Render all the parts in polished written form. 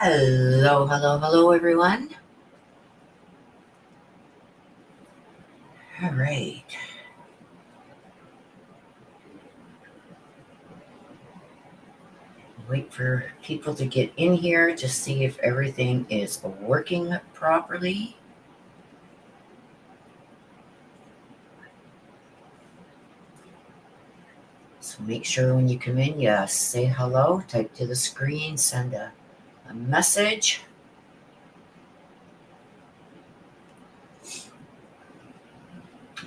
Hello, hello, hello, everyone. All right. Wait for people to get in here to see if everything is working properly. So make sure when you come in, you say hello, type to the screen, send a message.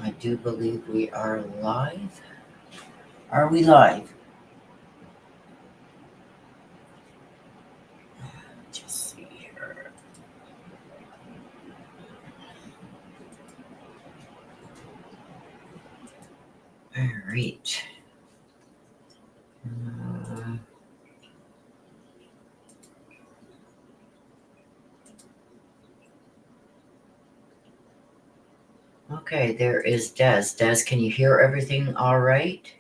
I do believe we are live. Are we live? Just see here. All right. Okay, there is Des. Des, can you hear everything all right?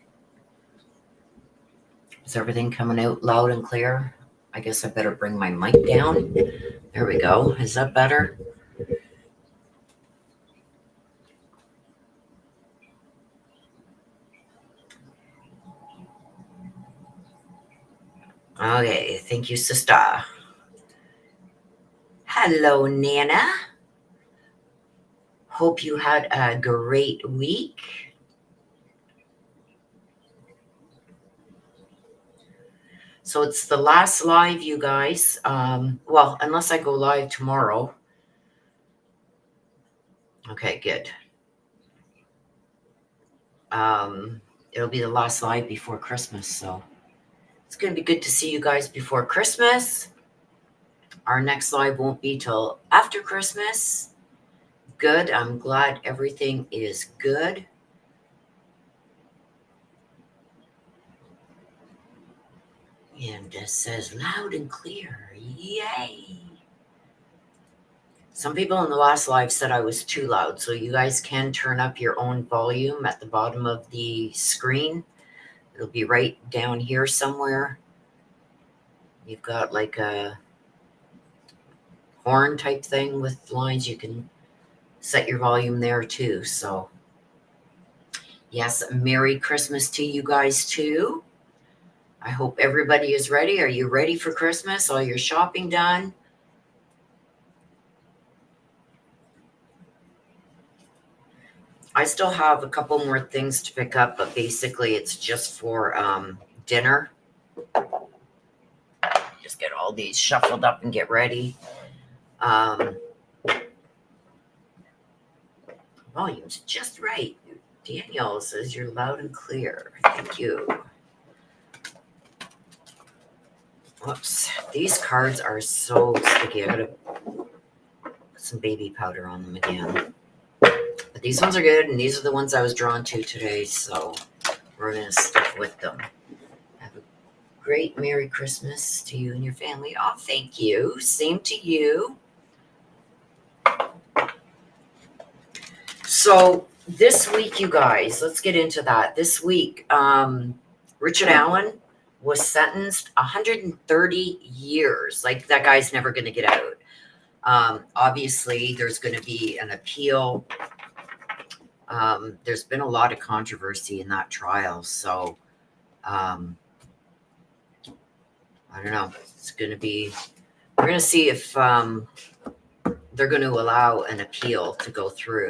Is everything coming out loud and clear? I guess I better bring my mic down. There we go. Is that better? Okay, thank you, sister. Hello, Nana. Hope you had a great week. So it's the last live, you guys. Well, unless I go live tomorrow. Okay, good. It'll be the last live before Christmas, so it's going to be good to see you guys before Christmas. Our next live won't be till after Christmas. Good. I'm glad everything is good. And it says loud and clear. Yay. Some people in the last live said I was too loud, so you guys can turn up your own volume at the bottom of the screen. It'll be right down here somewhere. You've got like a horn type thing with lines. You can set your volume there too. So, yes, Merry Christmas to you guys too. I hope everybody is ready. Are you ready for Christmas? All your shopping done? I still have a couple more things to pick up, but basically it's just for dinner. Just get all these shuffled up and get ready. Volume's just right. Danielle says you're loud and clear. Thank you. Whoops. These cards are so sticky. I gotta put some baby powder on them again. But these ones are good, and these are the ones I was drawn to today, so we're going to stick with them. Have a great Merry Christmas to you and your family. Oh, thank you. Same to you. So this week, you guys, let's get into that. This week, Richard Allen was sentenced 130 years. Like, that guy's never going to get out. Obviously, there's going to be an appeal. There's been a lot of controversy in that trial, so I don't know. It's going to be, we're going to see if they're going to allow an appeal to go through.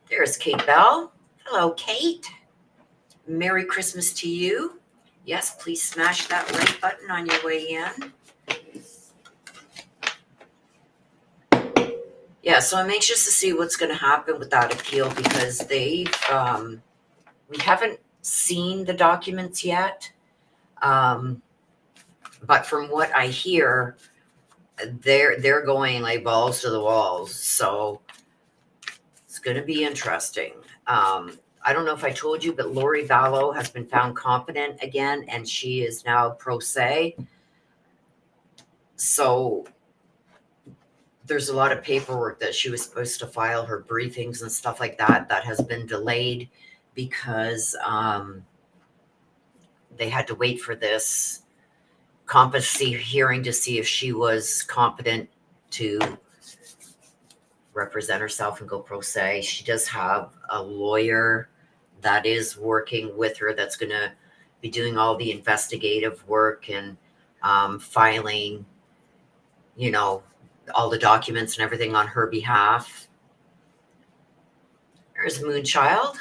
There's Kate Bell. Hello, Kate. Merry Christmas to you. Yes, please smash that like button on your way in. Yeah, so I'm anxious to see what's going to happen with that appeal because we haven't seen the documents yet. But from what I hear, they're going like balls to the walls. So it's going to be interesting. I don't know if I told you, but Lori Vallow has been found competent again, and she is now pro se. So there's a lot of paperwork that she was supposed to file, her briefings and stuff like that, that has been delayed because they had to wait for this competency hearing to see if she was competent to represent herself and go pro se. She does have a lawyer that is working with her that's going to be doing all the investigative work and filing, you know, all the documents and everything on her behalf. There's Moonchild.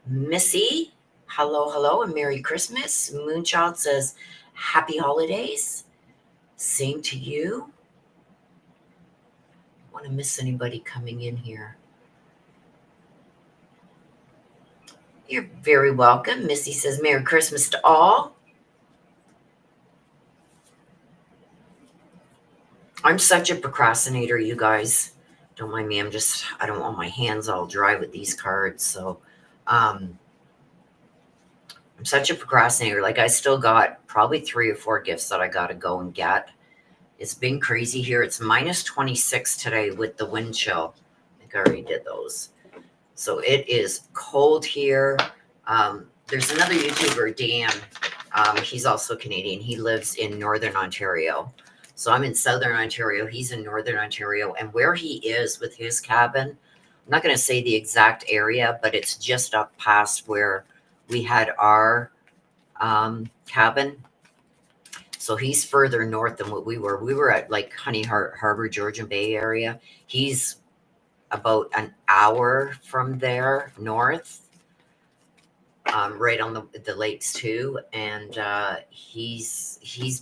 Missy, hello, and Merry Christmas. Moonchild says, Happy Holidays. Same to you. I don't want to miss anybody coming in here. You're very welcome. Missy says, Merry Christmas to all. I'm such a procrastinator, you guys. Don't mind me. I don't want my hands all dry with these cards. So, I'm such a procrastinator. Like, I still got probably 3 or 4 gifts that I got to go and get. It's been crazy here. It's minus 26 today with the wind chill. I think I already did those. So it is cold here. There's another YouTuber, Dan. He's also Canadian. He lives in Northern Ontario. So I'm in Southern Ontario. He's in Northern Ontario. And where he is with his cabin, I'm not going to say the exact area, but it's just up past where we had our cabin. So he's further north than what we were. We were at like Honey Harbor, Georgian Bay area. He's about an hour from there north, right on the lakes too. And he's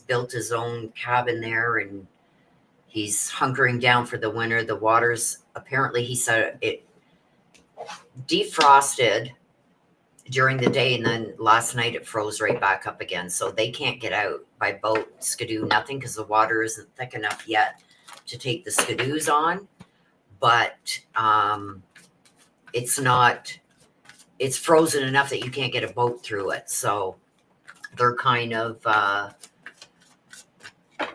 built his own cabin there, and he's hunkering down for the winter. The water's apparently, he said, it defrosted during the day, and then last night it froze right back up again. So they can't get out by boat, skidoo, nothing, because the water isn't thick enough yet to take the skidoos on. But it's frozen enough that you can't get a boat through it. So they're kind of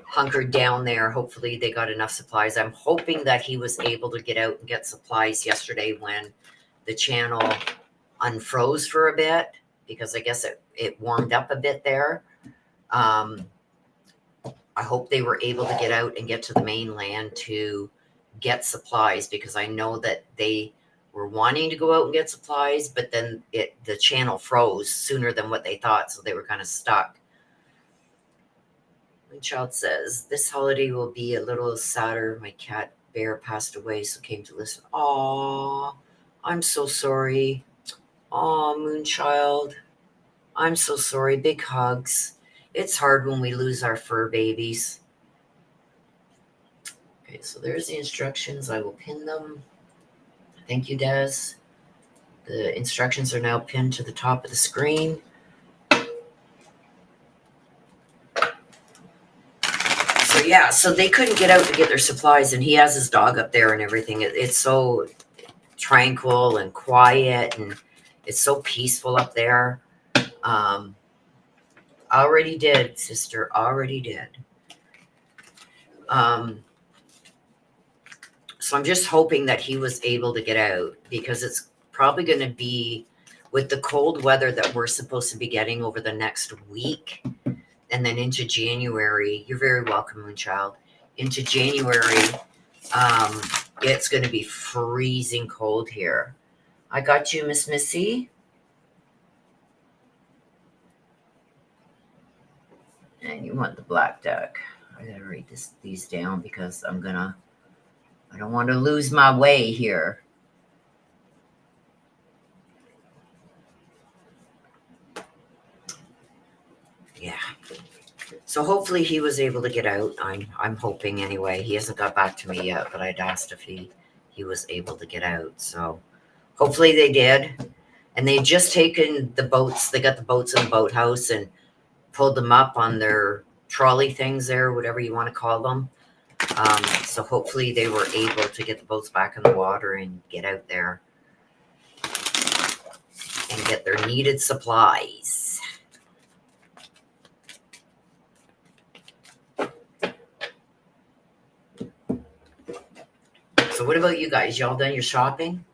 hunkered down there. Hopefully they got enough supplies. I'm hoping that he was able to get out and get supplies yesterday when the channel unfroze for a bit, because I guess it warmed up a bit there. I hope they were able to get out and get to the mainland to get supplies, because I know that they were wanting to go out and get supplies, but then the channel froze sooner than what they thought, so they were kind of stuck. My child says, this holiday will be a little sadder. My cat Bear passed away, so came to listen. Aw, I'm so sorry. Aw, Moonchild, I'm so sorry. Big hugs. It's hard when we lose our fur babies. Okay, so there's the instructions. I will pin them. Thank you, Des. The instructions are now pinned to the top of the screen. So yeah, so they couldn't get out to get their supplies, and he has his dog up there and everything. It's so tranquil and quiet, and it's so peaceful up there. Already did, sister, already did. So I'm just hoping that he was able to get out, because it's probably going to be, with the cold weather that we're supposed to be getting over the next week, and then into January. You're very welcome, Moonchild. Into January, it's going to be freezing cold here. I got you, Miss Missy. And you want the black duck. I gotta write these down, because I don't want to lose my way here. Yeah. So hopefully he was able to get out. I'm hoping anyway. He hasn't got back to me yet, but I'd asked if he was able to get out. So hopefully they did. And they just taken the boats. They got the boats in the boathouse and pulled them up on their trolley things there, whatever you want to call them. So hopefully they were able to get the boats back in the water and get out there and get their needed supplies. So what about you guys? Y'all done your shopping?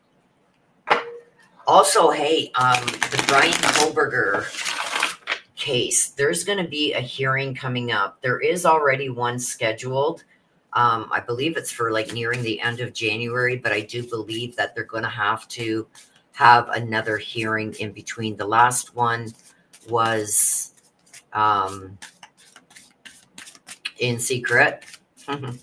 Also, hey, the Brian Koberger case, there's going to be a hearing coming up. There is already one scheduled. I believe it's for like nearing the end of January, but I do believe that they're going to have another hearing in between. The last one was in secret. I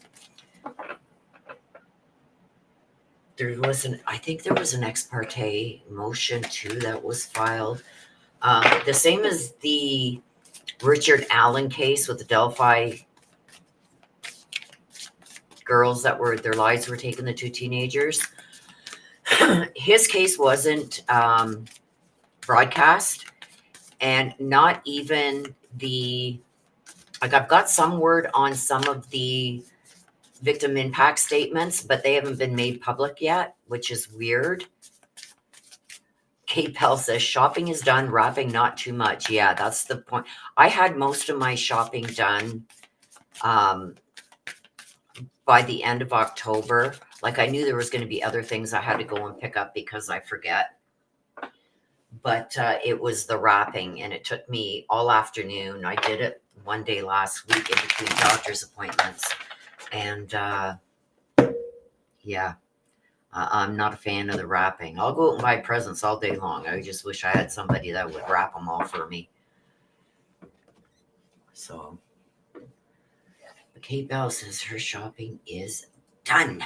think there was an ex parte motion too that was filed. The same as the Richard Allen case with the Delphi girls that were their lives were taken, the two teenagers. His case wasn't broadcast, and not even I've got some word on some of the victim impact statements, but they haven't been made public yet, which is weird. Kate Pell says shopping is done, wrapping not too much. Yeah, that's the point. I had most of my shopping done by the end of October. Like, I knew there was going to be other things I had to go and pick up because I forget. But it was the wrapping, and it took me all afternoon. I did it one day last week in between doctor's appointments. And yeah, I'm not a fan of the wrapping. I'll go out and buy presents all day long. I just wish I had somebody that would wrap them all for me. So, Kate Bell says her shopping is done.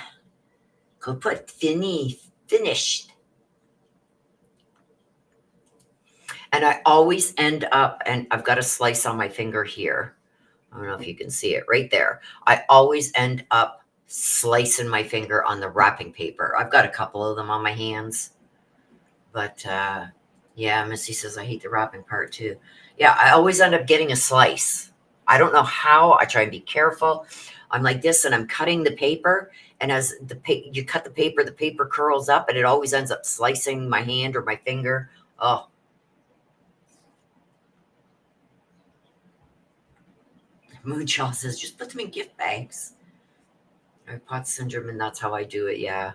Go put finished. And I always end up, and I've got a slice on my finger here. I don't know if you can see it right there. I always end up slicing my finger on the wrapping paper. I've got a couple of them on my hands. But yeah, Missy says, I hate the wrapping part too. Yeah, I always end up getting a slice. I don't know how. I try and be careful. I'm like this, and I'm cutting the paper. And as you cut the paper curls up, and it always ends up slicing my hand or my finger. Oh. Moonshell says, just put them in gift bags. I have Potts syndrome, and that's how I do it. Yeah.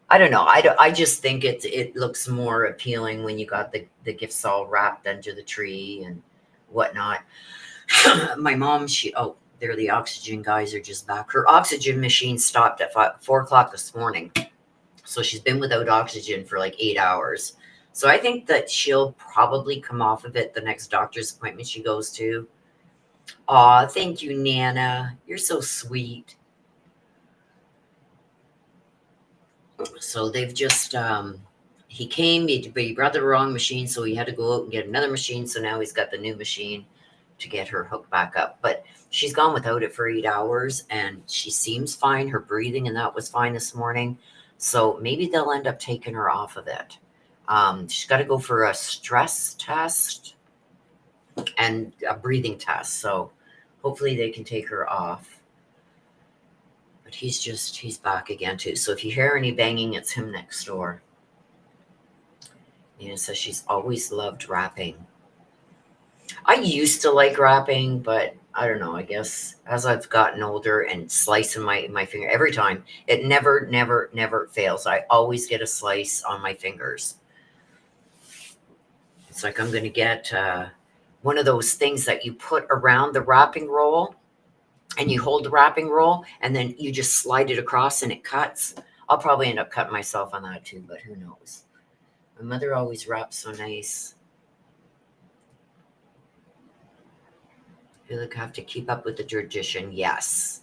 I don't know. I just think it looks more appealing when you got the gifts all wrapped under the tree and whatnot. My mom, there the oxygen guys are just back. Her oxygen machine stopped at 4 o'clock this morning. So she's been without oxygen for like 8 hours. So I think that she'll probably come off of it the next doctor's appointment she goes to. Aw, thank you, Nana. You're so sweet. So they've just, he came, but he brought the wrong machine, so he had to go out and get another machine. So now he's got the new machine to get her hooked back up. But she's gone without it for 8 hours, and she seems fine. Her breathing and that was fine this morning. So maybe they'll end up taking her off of it. She's got to go for a stress test and a breathing test. So hopefully they can take her off. But he's back again too. So if you hear any banging, it's him next door. Nina says she's always loved wrapping. I used to like wrapping, but I don't know. I guess as I've gotten older and slicing my finger every time, it never fails. I always get a slice on my fingers. It's like I'm going to get one of those things that you put around the wrapping roll, and you hold the wrapping roll, and then you just slide it across and it cuts. I'll probably end up cutting myself on that too, but who knows? My mother always wraps so nice. I feel like I have to keep up with the tradition. Yes.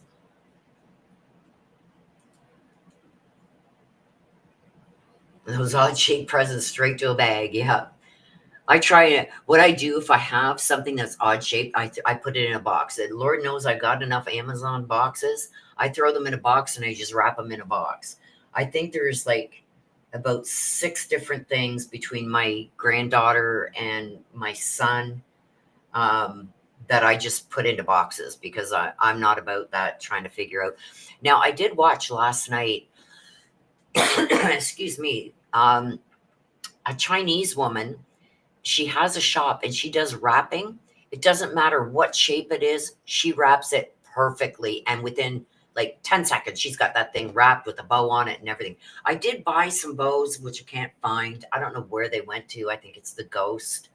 Those odd-shaped presents straight to a bag. Yeah. I try it. What I do if I have something that's odd shaped, I put it in a box. And Lord knows I've got enough Amazon boxes. I throw them in a box and I just wrap them in a box. I think there's like about 6 different things between my granddaughter and my son that I just put into boxes because I'm not about that trying to figure out. Now, I did watch last night, excuse me, a Chinese woman. She has a shop and she does wrapping. It doesn't matter what shape it is. She wraps it perfectly. And within like 10 seconds. She's got that thing wrapped with a bow on it and everything. I did buy some bows, which I can't find. I don't know where they went to. I think it's the ghost,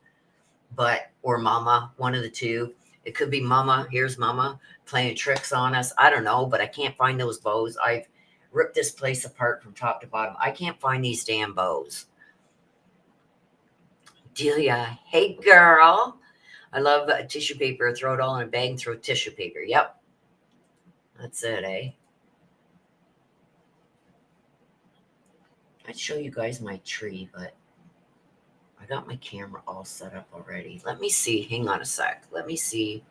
or Mama, one of the two. It could be Mama. Here's Mama playing tricks on us. I don't know, but I can't find those bows. I've ripped this place apart from top to bottom. I can't find these damn bows. Delia, hey girl. I love tissue paper. Throw it all in a bag and throw tissue paper. Yep. That's it, eh? I'd show you guys my tree, but I got my camera all set up already. Let me see. Hang on a sec. Let me see.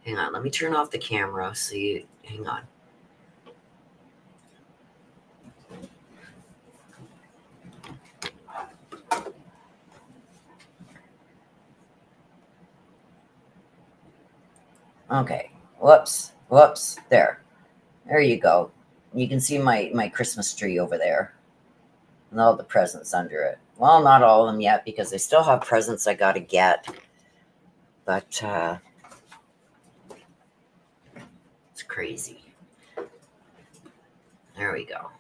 Hang on. Let me turn off the camera. See. Hang on. Okay. Whoops. Whoops. There. There you go. You can see my Christmas tree over there. And all the presents under it. Well, not all of them yet, because I still have presents I got to get. But it's crazy. There we go.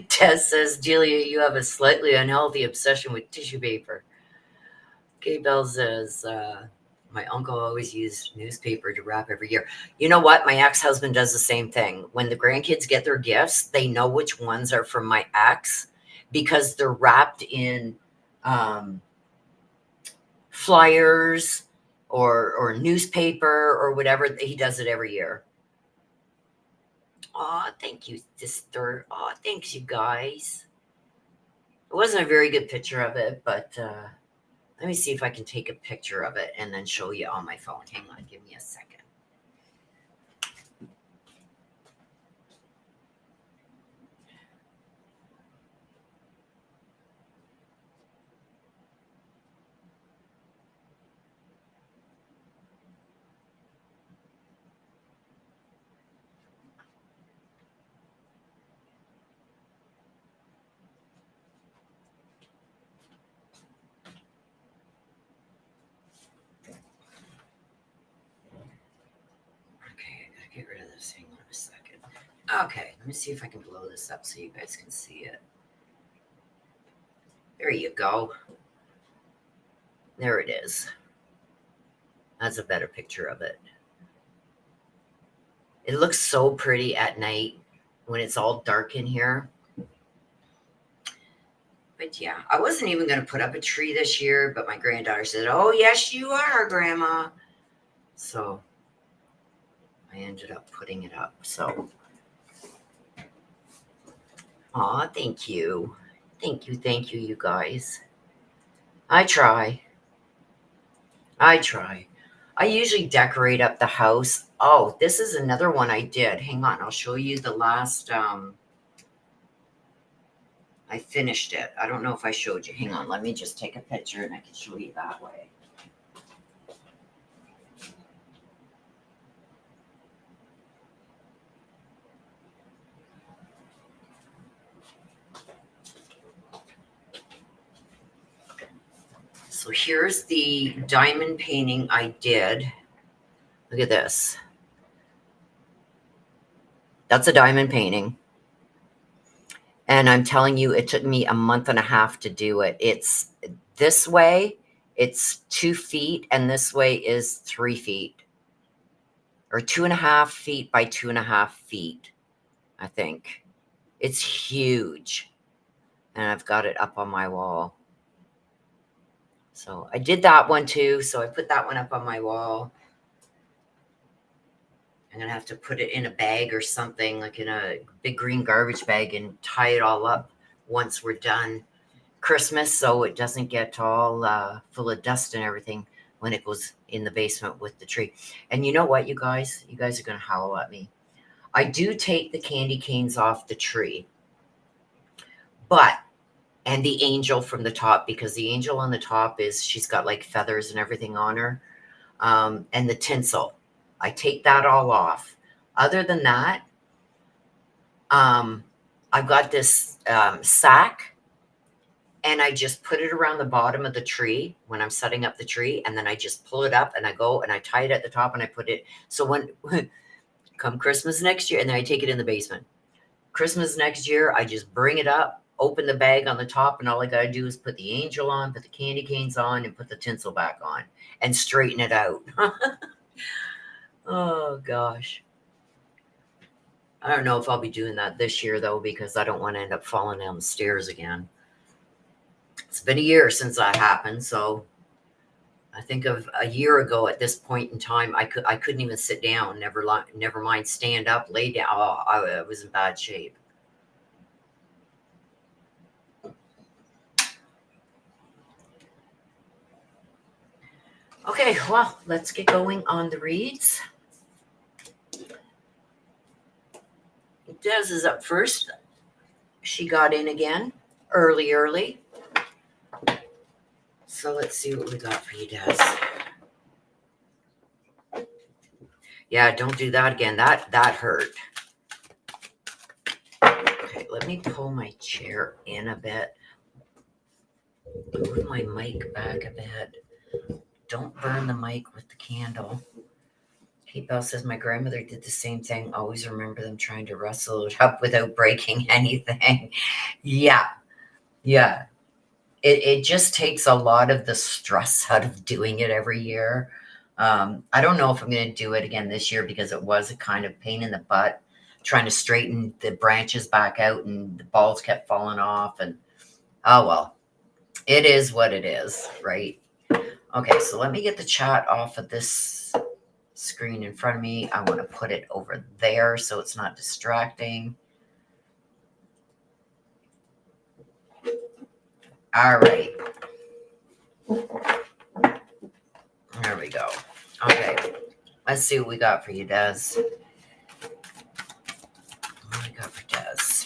Tess says, Delia, you have a slightly unhealthy obsession with tissue paper. Kay Bell says, my uncle always used newspaper to wrap every year. You know what? My ex-husband does the same thing. When the grandkids get their gifts, they know which ones are from my ex because they're wrapped in flyers or newspaper or whatever. He does it every year. Oh, thank you, sister. Oh, thanks, you guys. It wasn't a very good picture of it, but let me see if I can take a picture of it and then show you on my phone. Hang on, give me a second. Okay, I gotta get rid of this. Hang on a second. Okay, let me see if I can blow this up so you guys can see it. There you go. There it is. That's a better picture of it. It looks so pretty at night when it's all dark in here. But yeah, I wasn't even going to put up a tree this year, but my granddaughter said, oh, yes, you are, Grandma. So I ended up putting it up. So, aw, thank you. Thank you, you guys. I try. I usually decorate up the house. Oh, this is another one I did. Hang on, I'll show you the last, I finished it. I don't know if I showed you. Hang on, let me just take a picture and I can show you that way. So here's the diamond painting I did. Look at this. That's a diamond painting. And I'm telling you, it took me a month and a half to do it. It's this way, it's 2 feet, and this way is 3 feet. Or 2.5 feet by 2.5 feet, I think. It's huge. And I've got it up on my wall. So I did that one too. So I put that one up on my wall. I'm going to have to put it in a bag or something, like in a big green garbage bag, and tie it all up once we're done Christmas, so it doesn't get all full of dust and everything when it goes in the basement with the tree. And you know what, you guys are going to howl at me. I do take the candy canes off the tree, and the angel from the top, because the angel on the top she's got like feathers and everything on her, and the tinsel. I take that all off. Other than that, I've got this sack, and I just put it around the bottom of the tree when I'm setting up the tree, and then I just pull it up and I go and I tie it at the top and I put it. So when come Christmas next year, and then I take it in the basement. Christmas next year, I just bring it up, open the bag on the top, and all I gotta do is put the angel on, put the candy canes on, and put the tinsel back on, and straighten it out. Oh gosh. I don't know if I'll be doing that this year though, because I don't want to end up falling down the stairs again. It's been a year since that happened, so I think of a year ago at this point in time, I couldn't even sit down. Never mind stand up, lay down. Oh, I was in bad shape. Okay, well, let's get going on the reads. Des is up first. She got in again early. So let's see what we got for you, Des. Yeah, don't do that again. That hurt. Okay, let me pull my chair in a bit. Move my mic back a bit. Don't burn the mic with the candle. Kate Bell says, my grandmother did the same thing. Always remember them trying to wrestle it up without breaking anything. Yeah. It just takes a lot of the stress out of doing it every year. I don't know if I'm going to do it again this year because it was a kind of pain in the butt trying to straighten the branches back out and the balls kept falling off. And oh, well, it is what it is, right? Okay, so let me get the chat off of this screen in front of me. I want to put it over there so it's not distracting. All right. There we go. Okay. Let's see what we got for you, Des. What do we got for Des?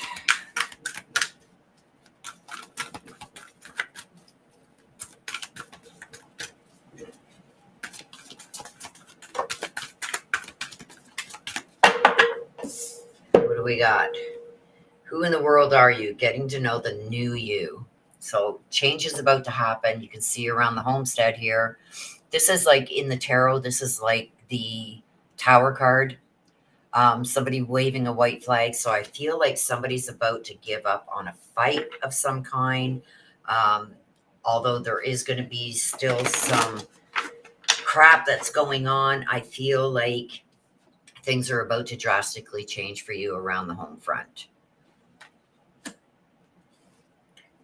What do we got? Who in the world are you? Getting to know the new you. So change is about to happen. You can see around the homestead here. This is like in the tarot. This is like the Tower card. Somebody waving a white flag. So I feel like somebody's about to give up on a fight of some kind. Although there is going to be still some crap that's going on, I feel like things are about to drastically change for you around the home front.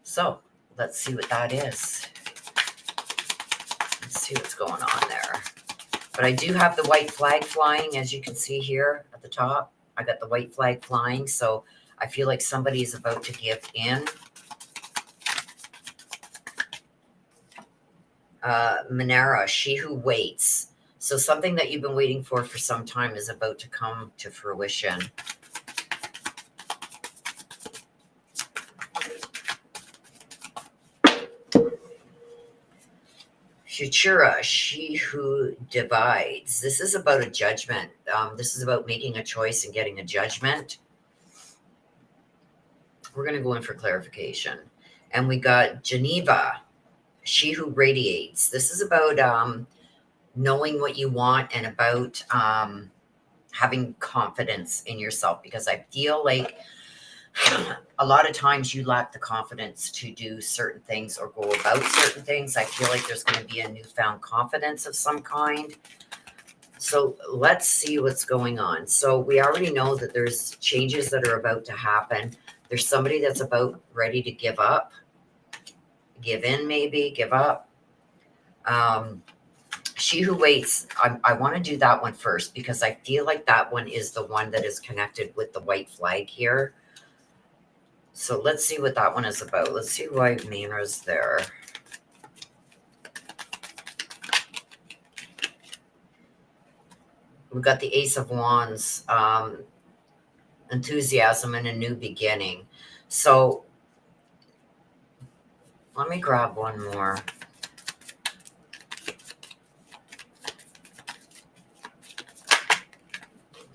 So let's see what that is. Let's see what's going on there. But I do have the white flag flying, as you can see here at the top. I got the white flag flying, so I feel like somebody is about to give in. Manera, she who waits. So something that you've been waiting for some time is about to come to fruition. Futura, she who divides. This is about a judgment. This is about making a choice and getting a judgment. We're going to go in for clarification. And we got Geneva, she who radiates. This is about knowing what you want and about having confidence in yourself, because I feel like a lot of times you lack the confidence to do certain things or go about certain things. I feel like there's going to be a newfound confidence of some kind. So let's see what's going on. So we already know that there's changes that are about to happen. There's somebody that's about ready to give up, give in, maybe give up. She who waits. I want to do that one first because I feel like that one is the one that is connected with the white flag here. So let's see what that one is about. Let's see why Manera's there. We've got the Ace of Wands, enthusiasm and a new beginning. So let me grab one more.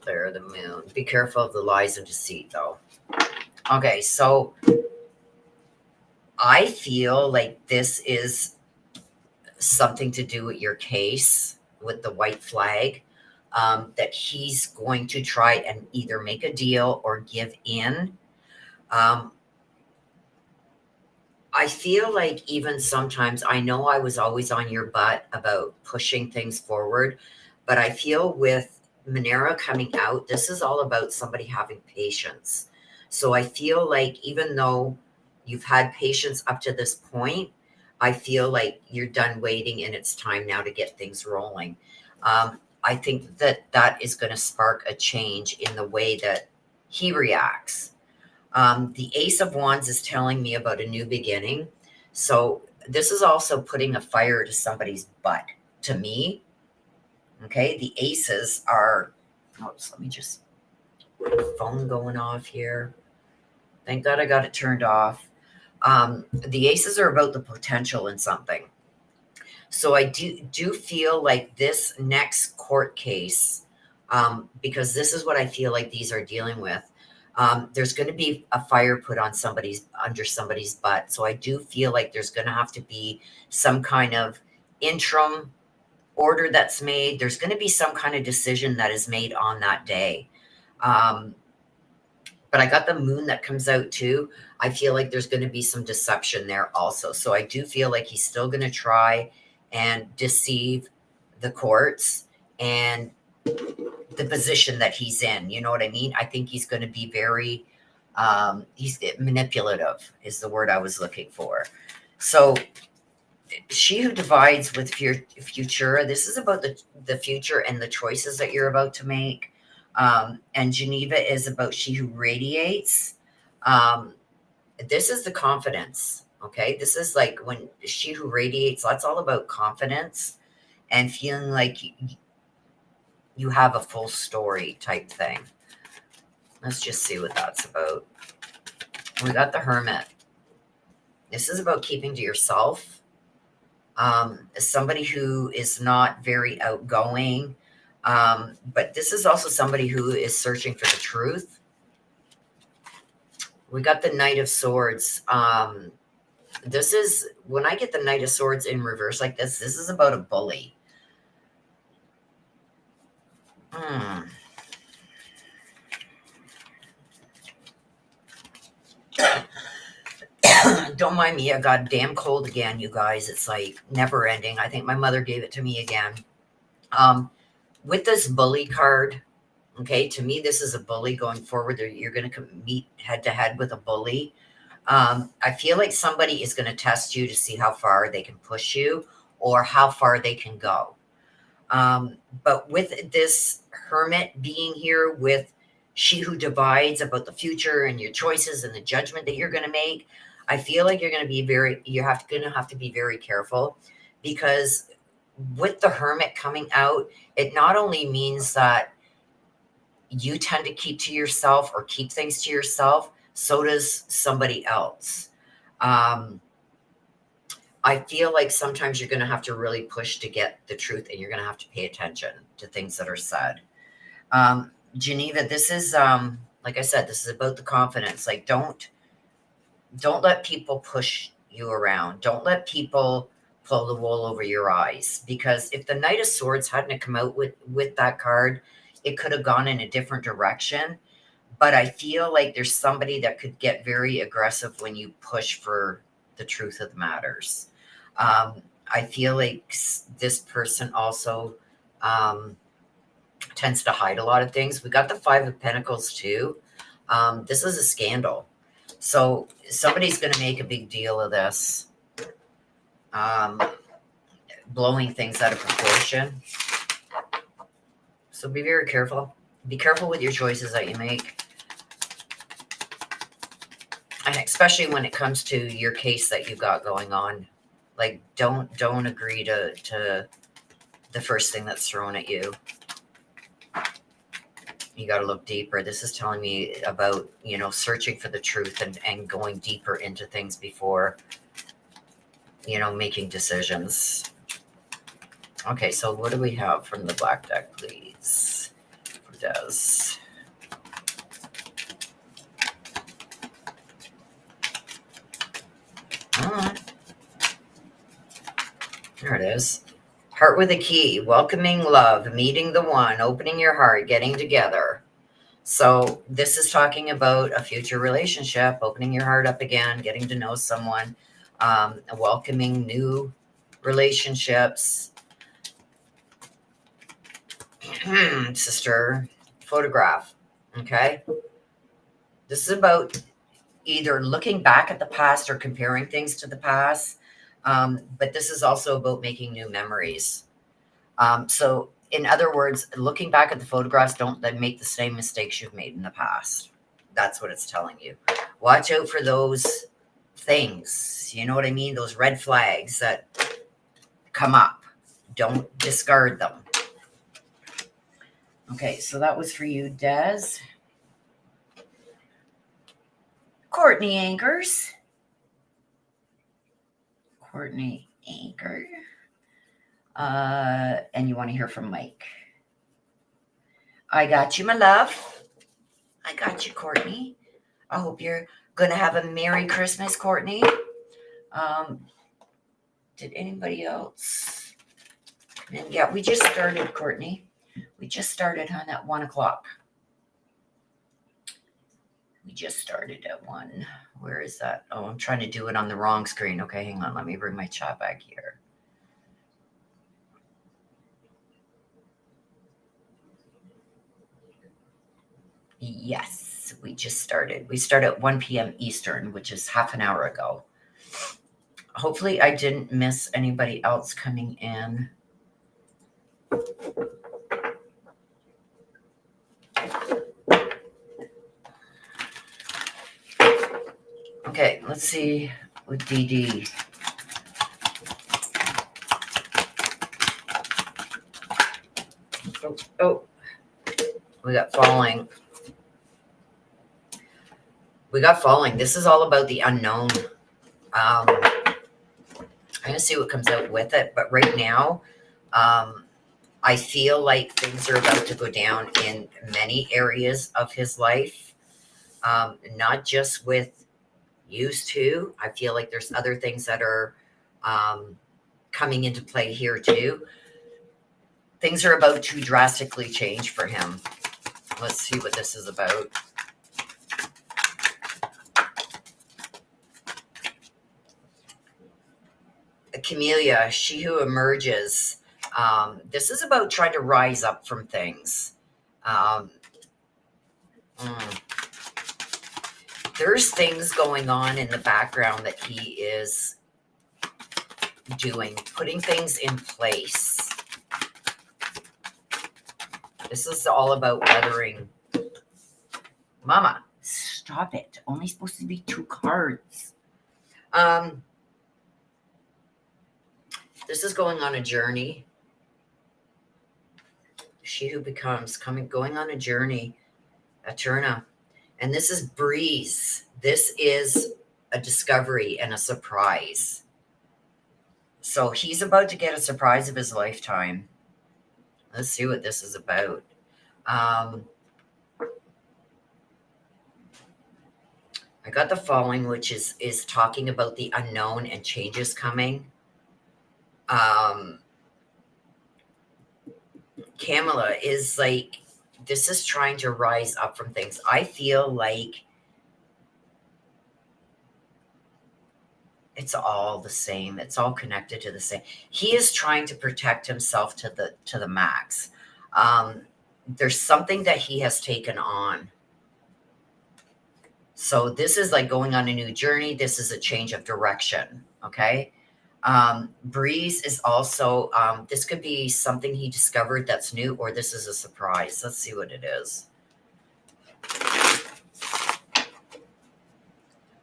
There, the moon. Be careful of the lies and deceit, though. Okay, so I feel like this is something to do with your case with the white flag, that he's going to try and either make a deal or give in. Um, I feel like even sometimes, I know I was always on your butt about pushing things forward, but I feel with Monero coming out, this is all about somebody having patience. So I feel like even though you've had patience up to this point, I feel like you're done waiting and it's time now to get things rolling. I think that that is going to spark a change in the way that he reacts. The Ace of Wands is telling me about a new beginning. So this is also putting a fire to somebody's butt. To me, okay, the aces are, oops, let me just, phone going off here. Thank God I got it turned off. The aces are about the potential in something. So I do feel like this next court case, because this is what I feel like these are dealing with. There's going to be a fire put on under somebody's butt. So I do feel like there's going to have to be some kind of interim order that's made. There's going to be some kind of decision that is made on that day. But I got the moon that comes out too. I feel like there's going to be some deception there also. So I do feel like he's still going to try and deceive the courts and the position that he's in. You know what I mean? I think he's going to be very, he's manipulative is the word I was looking for. So she who divides with future, this is about the future and the choices that you're about to make. And Geneva is about she who radiates. This is the confidence. Okay. This is like when she who radiates, that's all about confidence and feeling like you have a full story type thing. Let's just see what that's about. We got the Hermit. This is about keeping to yourself. Somebody who is not very outgoing. But this is also somebody who is searching for the truth. We got the Knight of Swords. This is, when I get the Knight of Swords in reverse like this is about a bully. Don't mind me. I got damn cold again, you guys. It's like never ending. I think my mother gave it to me again. With this bully card, okay, to me, this is a bully going forward. You're going to meet head to head with a bully. I feel like somebody is going to test you to see how far they can push you or how far they can go. But with this Hermit being here, with she who divides about the future and your choices and the judgment that you're going to make, I feel like you're going to be going to have to be very careful, because with the Hermit coming out, it not only means that you tend to keep to yourself or keep things to yourself, so does somebody else. I feel like sometimes you're going to have to really push to get the truth, and you're going to have to pay attention to things that are said. Geneva, this is, like I said, this is about the confidence. Like, don't let people push you around. Don't let people pull the wool over your eyes, because if the Knight of Swords hadn't come out with that card, it could have gone in a different direction. But I feel like there's somebody that could get very aggressive when you push for the truth of the matters. I feel like this person also tends to hide a lot of things. We got the Five of Pentacles too. This is a scandal. So somebody's going to make a big deal of this, blowing things out of proportion. So be very careful. Be careful with your choices that you make. And especially when it comes to your case that you got going on. Like, don't agree to the first thing that's thrown at you. You got to look deeper. This is telling me about, searching for the truth and going deeper into things before, making decisions. Okay, so what do we have from the black deck, please? For Des. There it is. Heart with a key, welcoming love, meeting the one, opening your heart, getting together. So this is talking about a future relationship, opening your heart up again, getting to know someone, welcoming new relationships. Sister, photograph. Okay. This is about either looking back at the past or comparing things to the past. But this is also about making new memories. So, in other words, looking back at the photographs, don't then make the same mistakes you've made in the past. That's what it's telling you. Watch out for those things. You know what I mean? Those red flags that come up. Don't discard them. Okay, so that was for you, Des. Courtney Anchors. Courtney Anchor. And you want to hear from Mike. I got you, my love. I got you, Courtney. I hope you're going to have a Merry Christmas, Courtney. Did anybody else? And yeah, we just started, Courtney. We just started, hon, at 1 o'clock. We just started at 1. Where is that? Oh, I'm trying to do it on the wrong screen. Okay, hang on. Let me bring my chat back here. Yes, we just started. We start at 1 p.m. Eastern, which is half an hour ago. Hopefully I didn't miss anybody else coming in. Okay, let's see with DD. Oh, we got falling. This is all about the unknown. I'm going to see what comes out with it. But right now, I feel like things are about to go down in many areas of his life. Not just with used to. I feel like there's other things that are coming into play here too. Things are about to drastically change for him. Let's see what this is about. Camellia, she who emerges. This is about trying to rise up from things. There's things going on in the background that he is doing, putting things in place. This is all about weathering. Mama, stop it. Only supposed to be 2 cards. This is going on a journey. She who becomes going on a journey. Eterna. And this is breeze. This is a discovery and a surprise. So he's about to get a surprise of his lifetime. Let's see what this is about. I got the following, which is talking about the unknown and changes coming. Kamala is like, this is trying to rise up from things. I feel like it's all the same. It's all connected to the same. He is trying to protect himself to the max. There's something that he has taken on. So this is like going on a new journey. This is a change of direction. Okay. Breeze is also, this could be something he discovered that's new, or this is a surprise. Let's see what it is.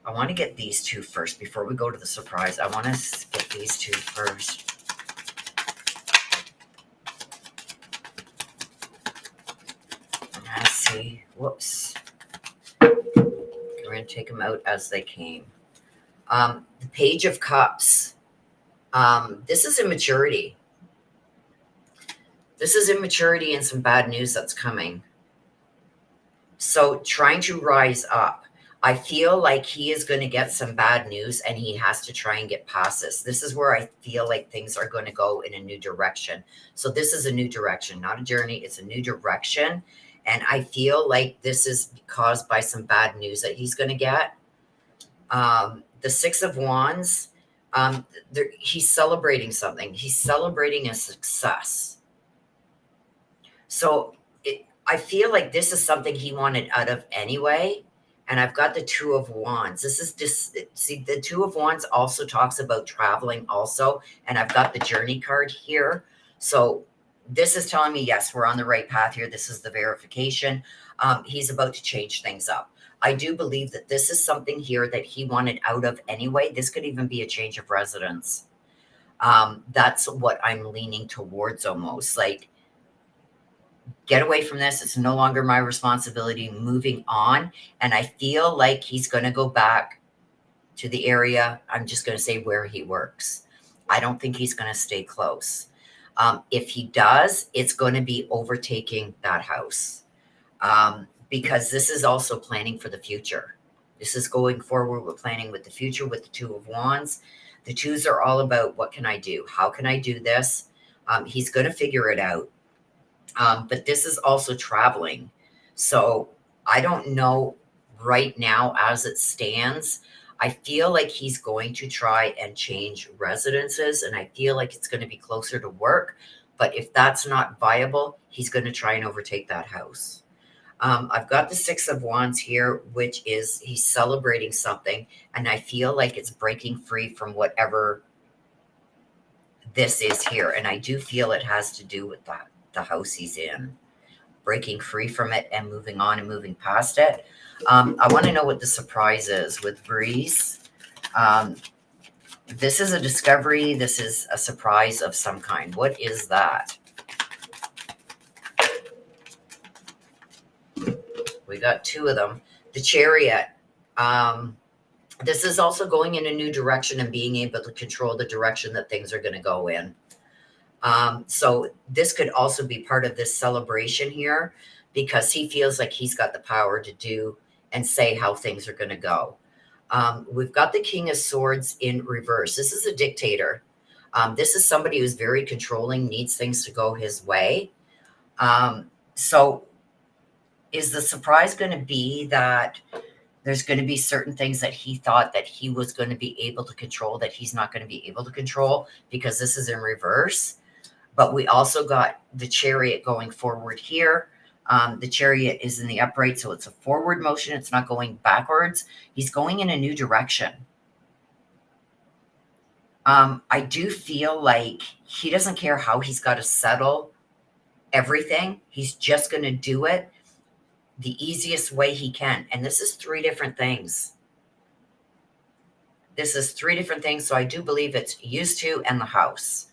I want to get these 2 first before we go to the surprise. I want to get these 2 first. Let's see. Whoops. We're going to take them out as they came. The Page of Cups. This is immaturity. This is immaturity and some bad news that's coming. So trying to rise up. I feel like he is going to get some bad news and he has to try and get past this. This is where I feel like things are going to go in a new direction. So this is a new direction, not a journey. It's a new direction. And I feel like this is caused by some bad news that he's going to get. The Six of Wands, he's celebrating something. He's celebrating a success. So I feel like this is something he wanted out of anyway. And I've got the Two of Wands. This is just, see, the Two of Wands also talks about traveling also. And I've got the journey card here. So this is telling me, yes, we're on the right path here. This is the verification. He's about to change things up. I do believe that this is something here that he wanted out of anyway. This could even be a change of residence. That's what I'm leaning towards almost. Like, get away from this. It's no longer my responsibility. Moving on. And I feel like he's going to go back to the area. I'm just going to say where he works. I don't think he's going to stay close. If he does, it's going to be overtaking that house. Because this is also planning for the future. This is going forward with planning with the future with the Two of Wands. The twos are all about, what can I do? How can I do this? He's going to figure it out. But this is also traveling. So I don't know right now as it stands. I feel like he's going to try and change residences, and I feel like it's going to be closer to work. But if that's not viable, he's going to try and overtake that house. I've got the Six of Wands here, which is he's celebrating something, and I feel like it's breaking free from whatever this is here. And I do feel it has to do with that, the house he's in, breaking free from it and moving on and moving past it. I want to know what the surprise is with Breeze. This is a discovery. This is a surprise of some kind. What is that? We got two of them. The Chariot. This is also going in a new direction and being able to control the direction that things are going to go in. So this could also be part of this celebration here, because he feels like he's got the power to do and say how things are going to go. We've got the King of Swords in reverse. This is a dictator. This is somebody who's very controlling, needs things to go his way. So is the surprise going to be that there's going to be certain things that he thought that he was going to be able to control that he's not going to be able to control because this is in reverse? But we also got the Chariot going forward here. The Chariot is in the upright, so it's a forward motion. It's not going backwards. He's going in a new direction. I do feel like he doesn't care how he's got to settle everything. He's just going to do it the easiest way he can. And this is three different things. This is three different things. So I do believe it's used to and the house.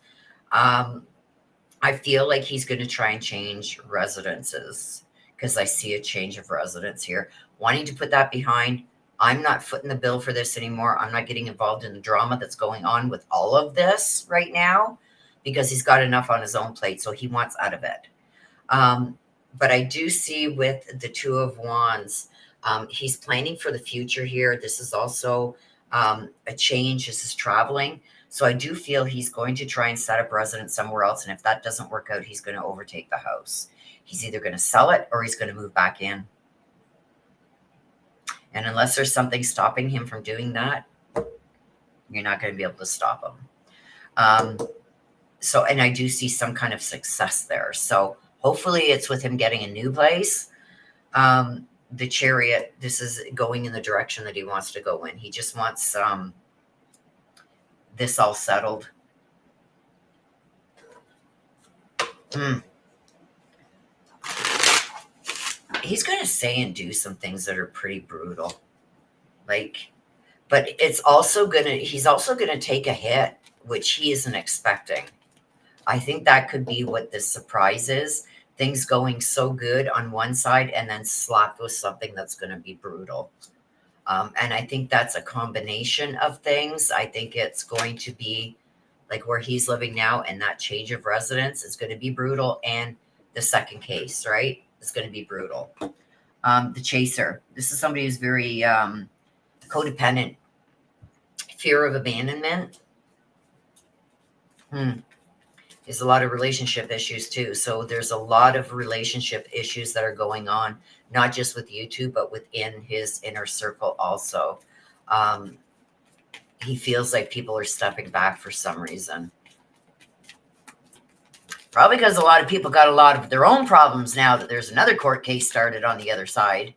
I feel like he's going to try and change residences because I see a change of residence here. Wanting to put that behind. I'm not footing the bill for this anymore. I'm not getting involved in the drama that's going on with all of this right now because he's got enough on his own plate. So he wants out of it. But I do see with the Two of Wands, he's planning for the future here. This is also a change. This is traveling. So I do feel he's going to try and set up residence somewhere else. And if that doesn't work out, he's going to overtake the house. He's either going to sell it or he's going to move back in. And unless there's something stopping him from doing that, you're not going to be able to stop him. And I do see some kind of success there. So hopefully it's with him getting a new place. The Chariot, this is going in the direction that he wants to go in. He just wants this all settled. He's going to say and do some things that are pretty brutal. But it's also he's also going to take a hit, which he isn't expecting. I think that could be what this surprise is. Things going so good on one side and then slapped with something that's going to be brutal. And I think that's a combination of things. I think it's going to be like where he's living now, and that change of residence is going to be brutal. And the second case, right? It's going to be brutal. The chaser. This is somebody who's very codependent, fear of abandonment. There's a lot of relationship issues too. So there's a lot of relationship issues that are going on, not just with you two, but within his inner circle also. He feels like people are stepping back for some reason. Probably because a lot of people got a lot of their own problems now that there's another court case started on the other side.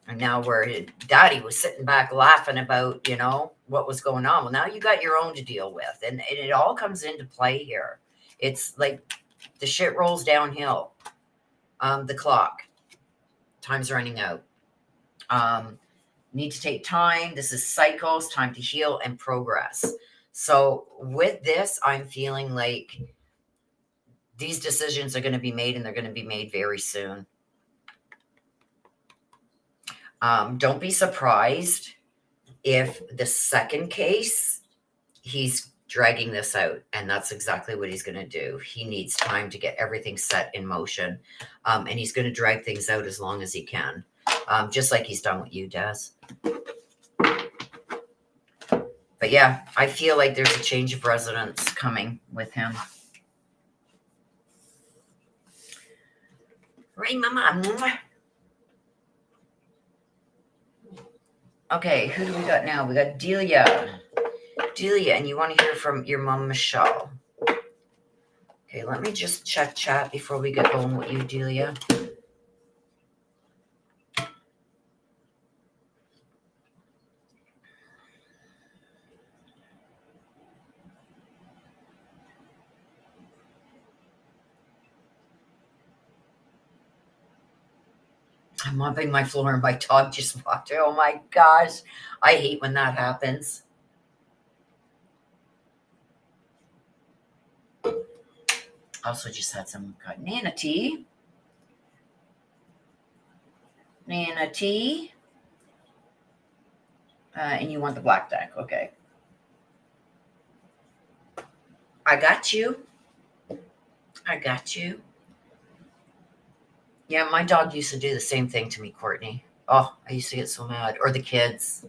And now where daddy was sitting back laughing about, what was going on. Well, now you got your own to deal with. And it all comes into play here. It's like the shit rolls downhill. The clock. Time's running out. Need to take time. This is cycles, time to heal and progress. So with this, I'm feeling like these decisions are going to be made, and they're going to be made very soon. Don't be surprised if the second case, he's dragging this out, and that's exactly what he's going to do. He needs time to get everything set in motion, and he's going to drag things out as long as he can, just like he's done with you, Des. But yeah, I feel like there's a change of residence coming with him. Right, Mama? Okay, who do we got now? We got Delia. Delia, and you want to hear from your mom, Michelle. Okay, let me just check chat before we get going with you, Delia. I'm mopping my floor and my dog just walked in. Oh my gosh. I hate when that happens. Also just had some Nana tea. Nana tea. And you want the black deck. Okay. I got you. I got you. Yeah, my dog used to do the same thing to me, Courtney. Oh, I used to get so mad. Or the kids.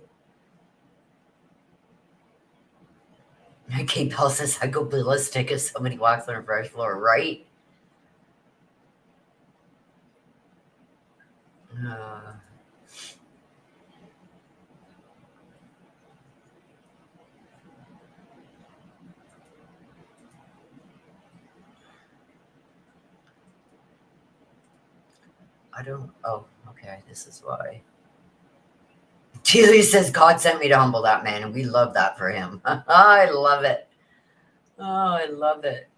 Kate Bell says, I go ballistic if somebody walks on a fresh floor, right? I don't. Oh, okay. This is why. Julie says, God sent me to humble that man, and we love that for him. I love it. Oh, I love it.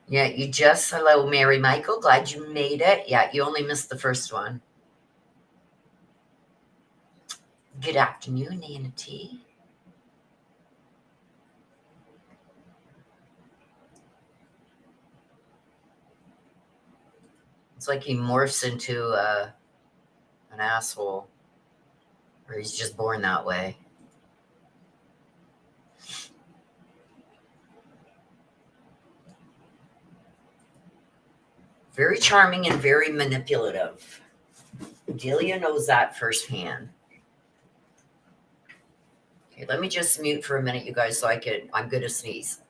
Yeah, hello, Mary Michael. Glad you made it. Yeah, you only missed the first one. Good afternoon, Nana T. It's like he morphs into an asshole, or he's just born that way. Very charming and very manipulative. Delia knows that firsthand. Okay, let me just mute for a minute, you guys, so I'm going to sneeze.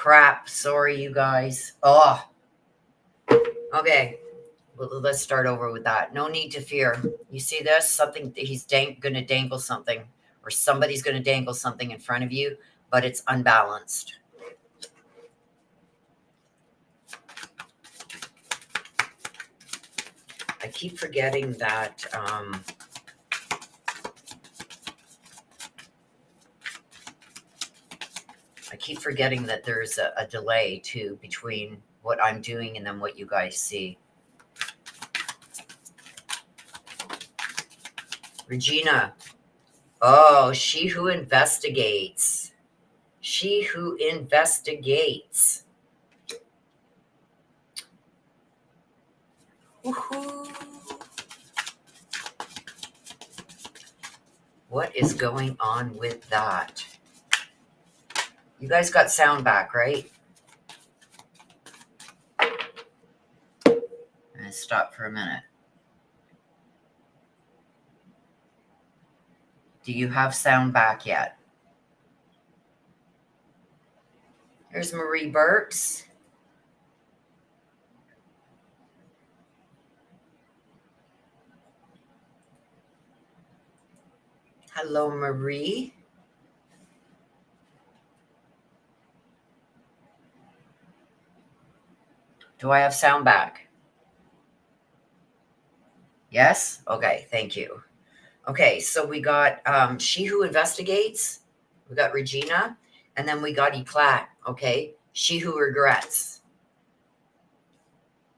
Crap. Sorry, you guys. Oh, okay. Well, let's start over with that. No need to fear. You see this? Something, he's going to dangle something, or somebody's going to dangle something in front of you, but it's unbalanced. I keep forgetting that there's a delay too between what I'm doing and then what you guys see. Regina. Oh, she who investigates. She who investigates. Woohoo. What is going on with that? You guys got sound back, right? I'm going to stop for a minute. Do you have sound back yet? There's Marie Burks. Hello, Marie. Do I have sound back? Yes? Okay, thank you. Okay, so we got She Who Investigates. We got Regina. And then we got Eclat, okay? She Who Regrets.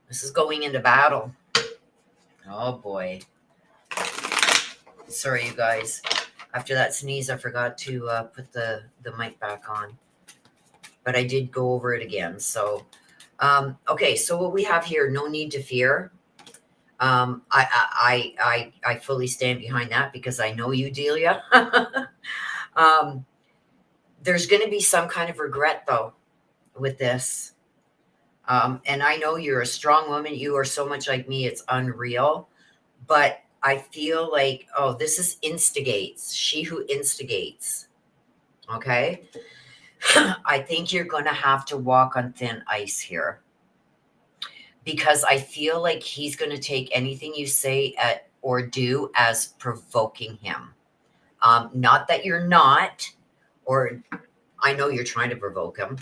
This is going into battle. Oh, boy. Sorry, you guys. After that sneeze, I forgot to put the mic back on. But I did go over it again. So, okay, so what we have here, no need to fear. I fully stand behind that because I know you, Delia. There's going to be some kind of regret, though, with this. And I know you're a strong woman. You are so much like me. It's unreal. But I feel like, oh, this is instigates. She who instigates. Okay? I think you're going to have to walk on thin ice here. Because I feel like he's going to take anything you say or do as provoking him. Not that you're not, or I know you're trying to provoke him,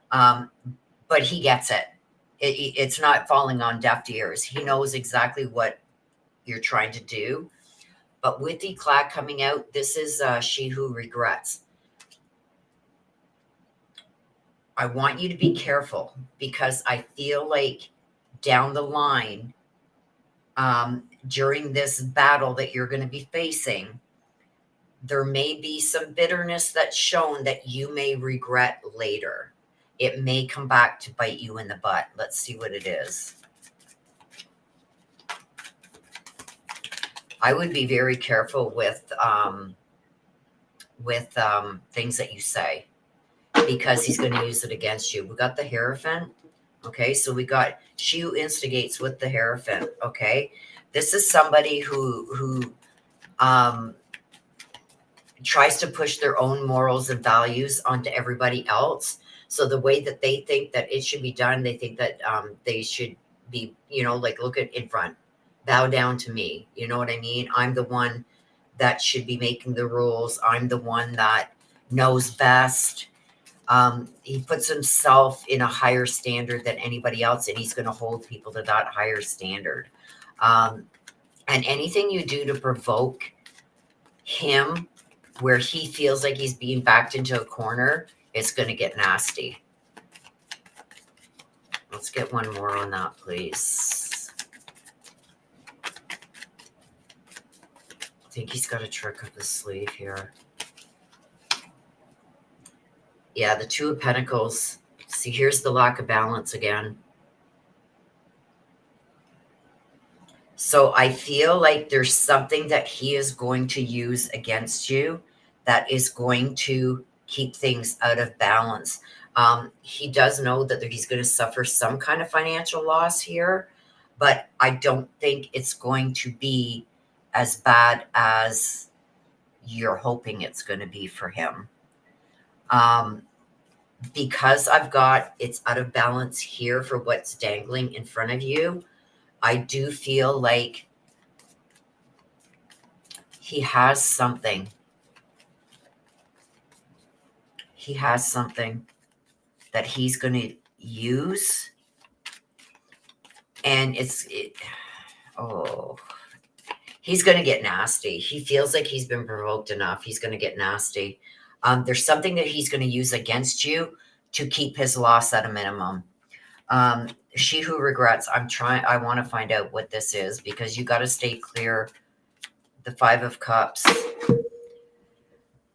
but he gets it. It's not falling on deaf ears. He knows exactly what you're trying to do. But with Eclat coming out, this is She Who Regrets. I want you to be careful because I feel like down the line, during this battle that you're going to be facing, there may be some bitterness that's shown that you may regret later. It may come back to bite you in the butt. Let's see what it is. I would be very careful with things that you say because he's going to use it against you. We got the Hierophant. Okay, so we got She Who Instigates with the Hierophant. Okay, this is somebody who tries to push their own morals and values onto everybody else. So the way that they think that it should be done, they think that they should be, like look at in front, bow down to me. You know what I mean? I'm the one that should be making the rules. I'm the one that knows best. He puts himself in a higher standard than anybody else, and he's going to hold people to that higher standard. And anything you do to provoke him where he feels like he's being backed into a corner, it's going to get nasty. Let's get one more on that, please. I think he's got a trick up his sleeve here. Yeah, the Two of Pentacles. See, here's the lack of balance again. So I feel like there's something that he is going to use against you that is going to keep things out of balance. He does know that he's going to suffer some kind of financial loss here, but I don't think it's going to be as bad as you're hoping it's going to be for him. because I've got it's out of balance here for what's dangling in front of you, I do feel like he has something. He has something that he's going to use. And he's going to get nasty. He feels like he's been provoked enough. He's going to get nasty. There's something that he's going to use against you to keep his loss at a minimum. She who regrets, I want to find out what this is, because you got to stay clear. The 5 of Cups.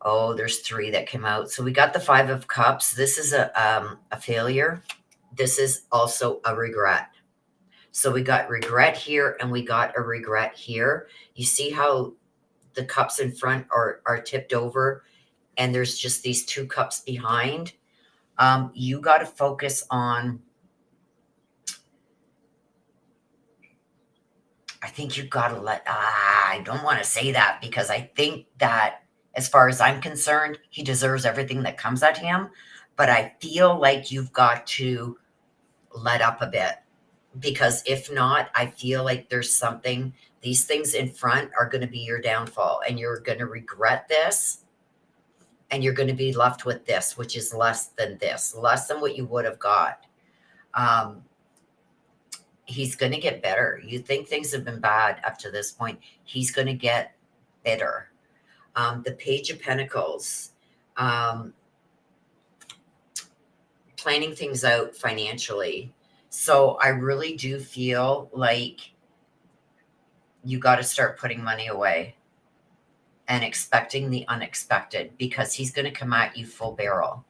Oh, there's 3 that came out. So we got the 5 of Cups. This is a failure. This is also a regret. So we got regret here and we got a regret here. You see how the cups in front are tipped over and there's just these 2 cups behind. You got to focus on, I think you got to I don't want to say that, because I think that as far as I'm concerned, he deserves everything that comes at him. But I feel like you've got to let up a bit, because if not, I feel like there's something, these things in front are going to be your downfall, and you're going to regret this, and you're going to be left with this, which is less than this, less than what you would have got. He's going to get better. You think things have been bad up to this point. He's going to get better. The Page of Pentacles, planning things out financially. So I really do feel like you got to start putting money away and expecting the unexpected, because he's going to come at you full barrel.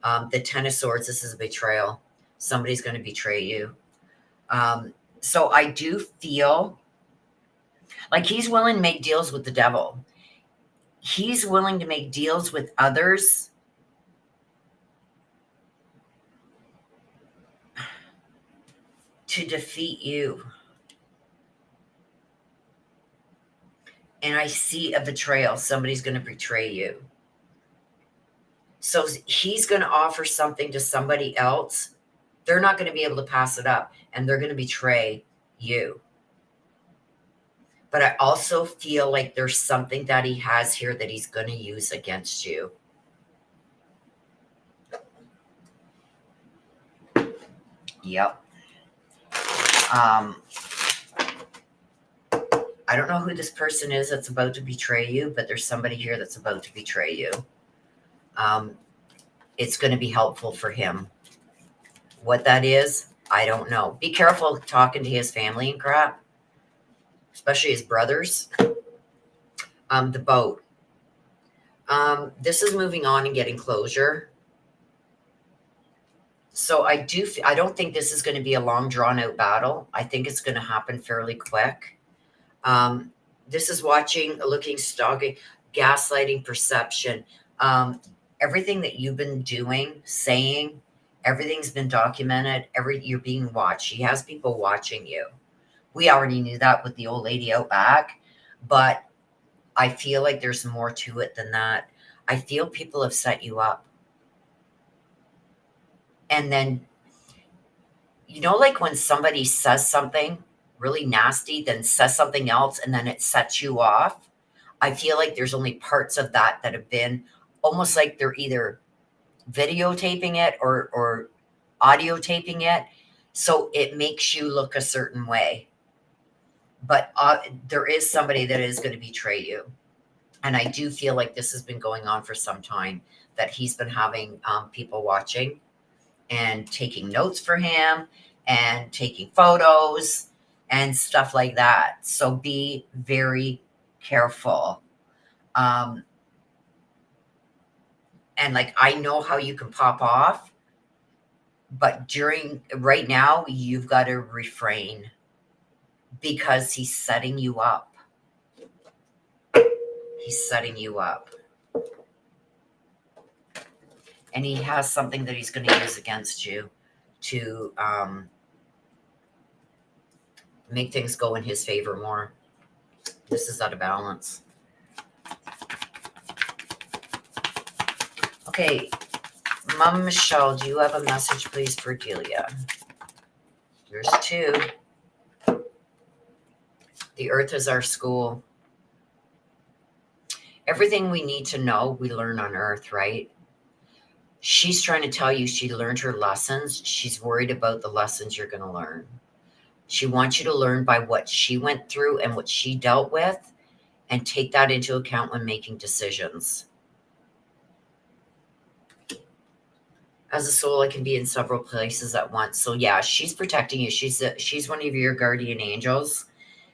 The 10 of Swords, this is a betrayal. Somebody's going to betray you. So I do feel like he's willing to make deals with the devil. He's willing to make deals with others to defeat you. And I see a betrayal. Somebody's going to betray you. So he's going to offer something to somebody else. They're not going to be able to pass it up, and they're going to betray you. But I also feel like there's something that he has here that he's going to use against you. Yep. I don't know who this person is that's about to betray you, but there's somebody here that's about to betray you. It's going to be helpful for him. What that is, I don't know. Be careful talking to his family and crap, especially his brothers. The boat. This is moving on and getting closure. So I don't think this is going to be a long drawn out battle. I think it's going to happen fairly quick. This is watching, looking, stalking, gaslighting, perception. Everything that you've been doing, saying, everything's been documented. You're being watched. He has people watching you. We already knew that with the old lady out back, but I feel like there's more to it than that. I feel people have set you up. And then, like when somebody says something really nasty, then says something else, and then it sets you off. I feel like there's only parts of that have been almost like they're either videotaping it or audio taping it. So it makes you look a certain way. But there is somebody that is going to betray you. And I do feel like this has been going on for some time, that he's been having people watching and taking notes for him and taking photos and stuff like that. So be very careful. And I know how you can pop off, but right now, you've got to refrain, because he's setting you up. He's setting you up. And he has something that he's going to use against you to make things go in his favor more. This is out of balance. Okay, Mom Michelle, do you have a message, please, for Delia? There's two. The earth is our school. Everything we need to know, we learn on earth, right? She's trying to tell you she learned her lessons. She's worried about the lessons you're going to learn. She wants you to learn by what she went through and what she dealt with and take that into account when making decisions. As a soul, I can be in several places at once. So yeah, she's protecting you. She's one of your guardian angels.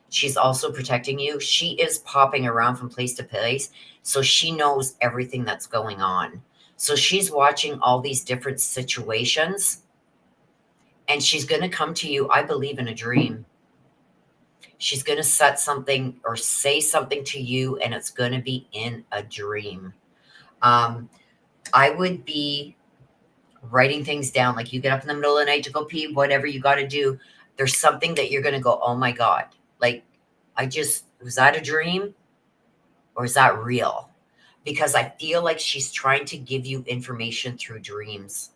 She's also protecting you. She is popping around from place to place. So she knows everything that's going on. So she's watching all these different situations. And she's going to come to you, I believe, in a dream. She's going to set something or say something to you, and it's going to be in a dream. I would be writing things down. Like you get up in the middle of the night to go pee, whatever you got to do. There's something that you're going to go, oh my God. Like, was that a dream or is that real? Because I feel like she's trying to give you information through dreams.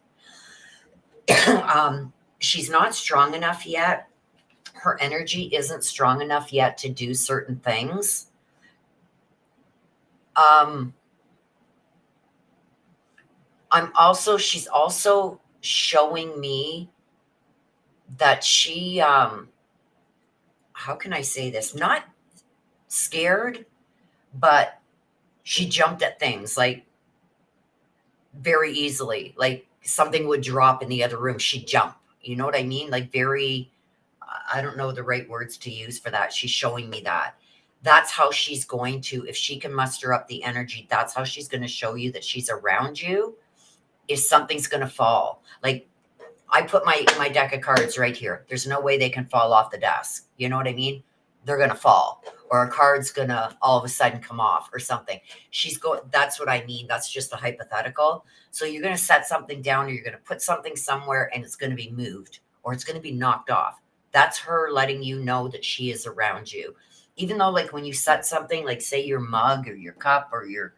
She's not strong enough yet. Her energy isn't strong enough yet to do certain things. She's also showing me that she, how can I say this? Not scared, but she jumped at things like very easily. Like something would drop in the other room, she'd jump. You know what I mean? Like very, I don't know the right words to use for that. She's showing me that. That's how she's going to, if she can muster up the energy, that's how she's going to show you that she's around you. If something's going to fall, like I put my deck of cards right here. There's no way they can fall off the desk. You know what I mean? They're going to fall, or a card's going to all of a sudden come off or something. That's what I mean. That's just a hypothetical. So you're going to set something down, or you're going to put something somewhere and it's going to be moved, or it's going to be knocked off. That's her letting you know that she is around you. Even though, like, when you set something, like say your mug or your cup or your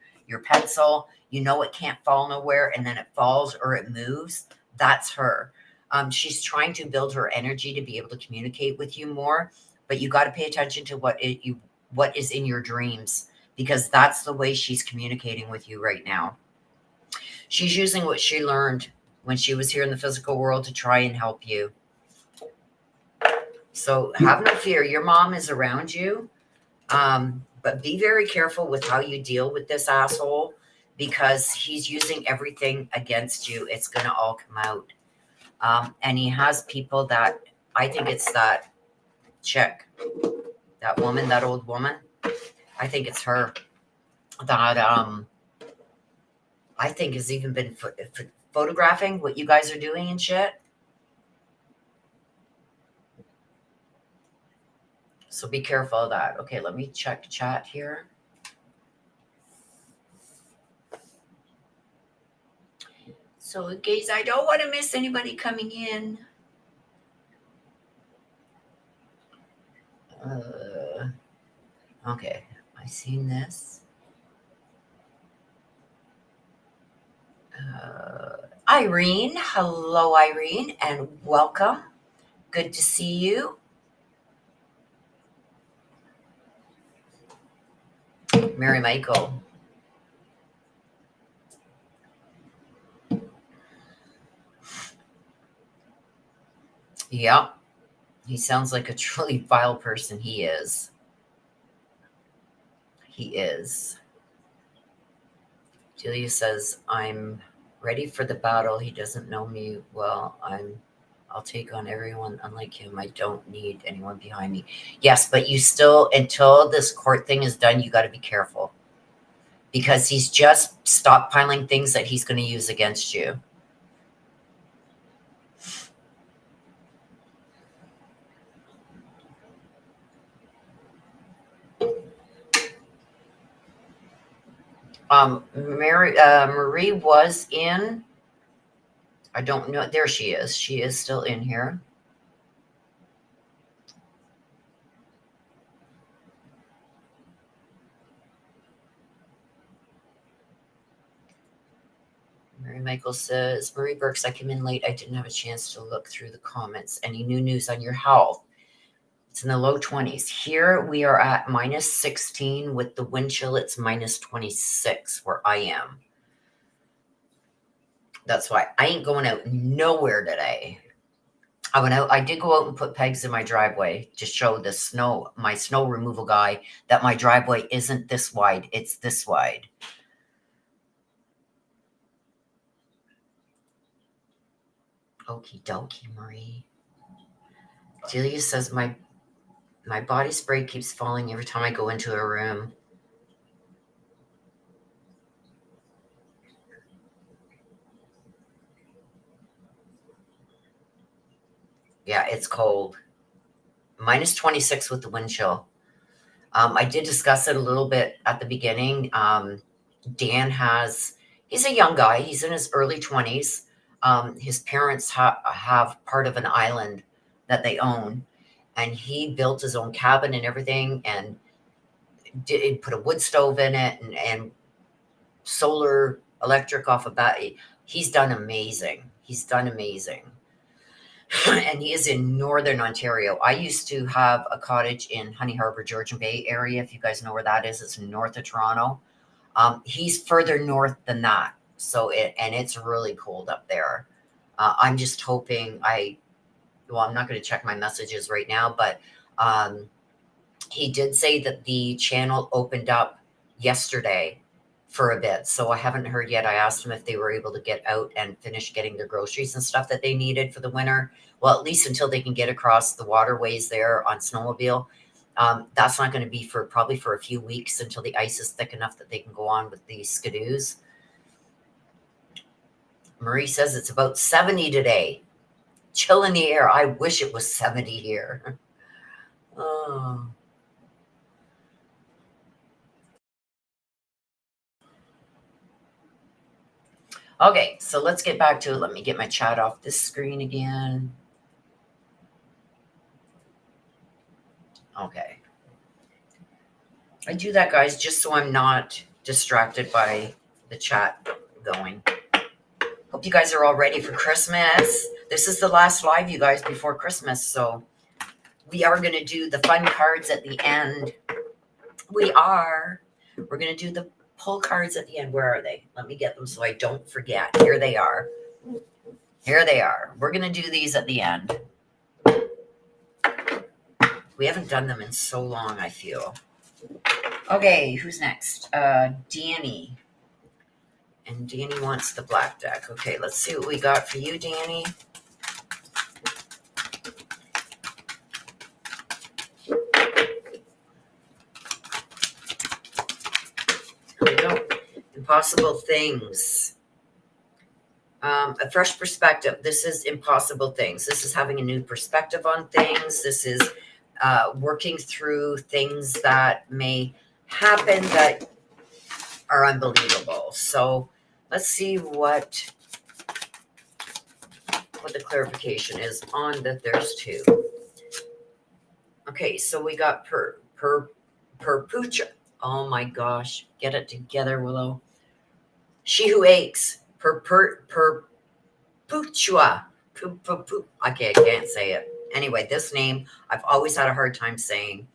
pencil, you know it can't fall nowhere, and then it falls or it moves. That's her. She's trying to build her energy to be able to communicate with you more, but you got to pay attention to what is in your dreams, because that's the way she's communicating with you right now. She's using what she learned when she was here in the physical world to try and help you. So have no fear. Your mom is around you. But be very careful with how you deal with this asshole, because he's using everything against you. It's going to all come out. And he has people that, I think it's that chick, that woman, that old woman. I think it's her that I think has even been photographing what you guys are doing and shit. So be careful of that. Okay, let me check chat here. So in case I don't want to miss anybody coming in. Okay, I seen this. Irene, hello Irene, and welcome. Good to see you. Mary Michael. Yeah, he sounds like a truly vile person. He is. He is. Julia says, I'm ready for the battle. He doesn't know me well. I'll take on everyone. Unlike him, I don't need anyone behind me. Yes, but you still, until this court thing is done, you got to be careful, because he's just stockpiling things that he's going to use against you. Marie was in, I don't know. There she is. She is still in here. Mary Michael says, Marie Burks, I came in late. I didn't have a chance to look through the comments. Any new news on your health? It's in the low 20s. Here we are at minus 16. With the wind chill, it's minus 26 where I am. That's why I ain't going out nowhere today. I went out. I did go out and put pegs in my driveway to show the snow, my snow removal guy, that my driveway isn't this wide. It's this wide. Okie dokie, Marie. Delia says my body spray keeps falling every time I go into a room. Yeah, it's cold. Minus 26 with the wind chill. I did discuss it a little bit at the beginning. Dan he's a young guy. He's in his early 20s. His parents have part of an island that they own, and he built his own cabin and everything, and put a wood stove in it, and solar electric off a battery. He's done amazing. And he is in northern Ontario. I used to have a cottage in Honey Harbor, Georgian Bay area. If you guys know where that is, it's north of Toronto. He's further north than that. So it's really cold up there. I'm just hoping I'm not going to check my messages right now, but he did say that the channel opened up yesterday for a bit. So I haven't heard yet. I asked them if they were able to get out and finish getting their groceries and stuff that they needed for the winter. Well, at least until they can get across the waterways there on snowmobile. That's not going to be probably for a few weeks until the ice is thick enough that they can go on with the skidoos. Marie says it's about 70 today. Chill in the air. I wish it was 70 here. Oh. Okay, so let's get back to it. Let me get my chat off this screen again. Okay. I do that, guys, just so I'm not distracted by the chat going. Hope you guys are all ready for Christmas. This is the last live, you guys, before Christmas. So we are going to do the fun cards at the end. We're going to do the pull cards at the end. Where are they? Let me get them so I don't forget. Here they are. We're going to do these at the end. We haven't done them in so long, I feel. Okay, who's next? Danny. And Danny wants the black deck. Okay, let's see what we got for you, Danny. Here we go. Impossible things. A fresh perspective. This is impossible things. This is having a new perspective on things. This is working through things that may happen that are unbelievable. So let's see what the clarification is on that. There's two. Okay, so we got perpucha. Oh my gosh, get it together, Willow. She who aches. Perputua. Okay, I can't say it. Anyway, this name I've always had a hard time saying.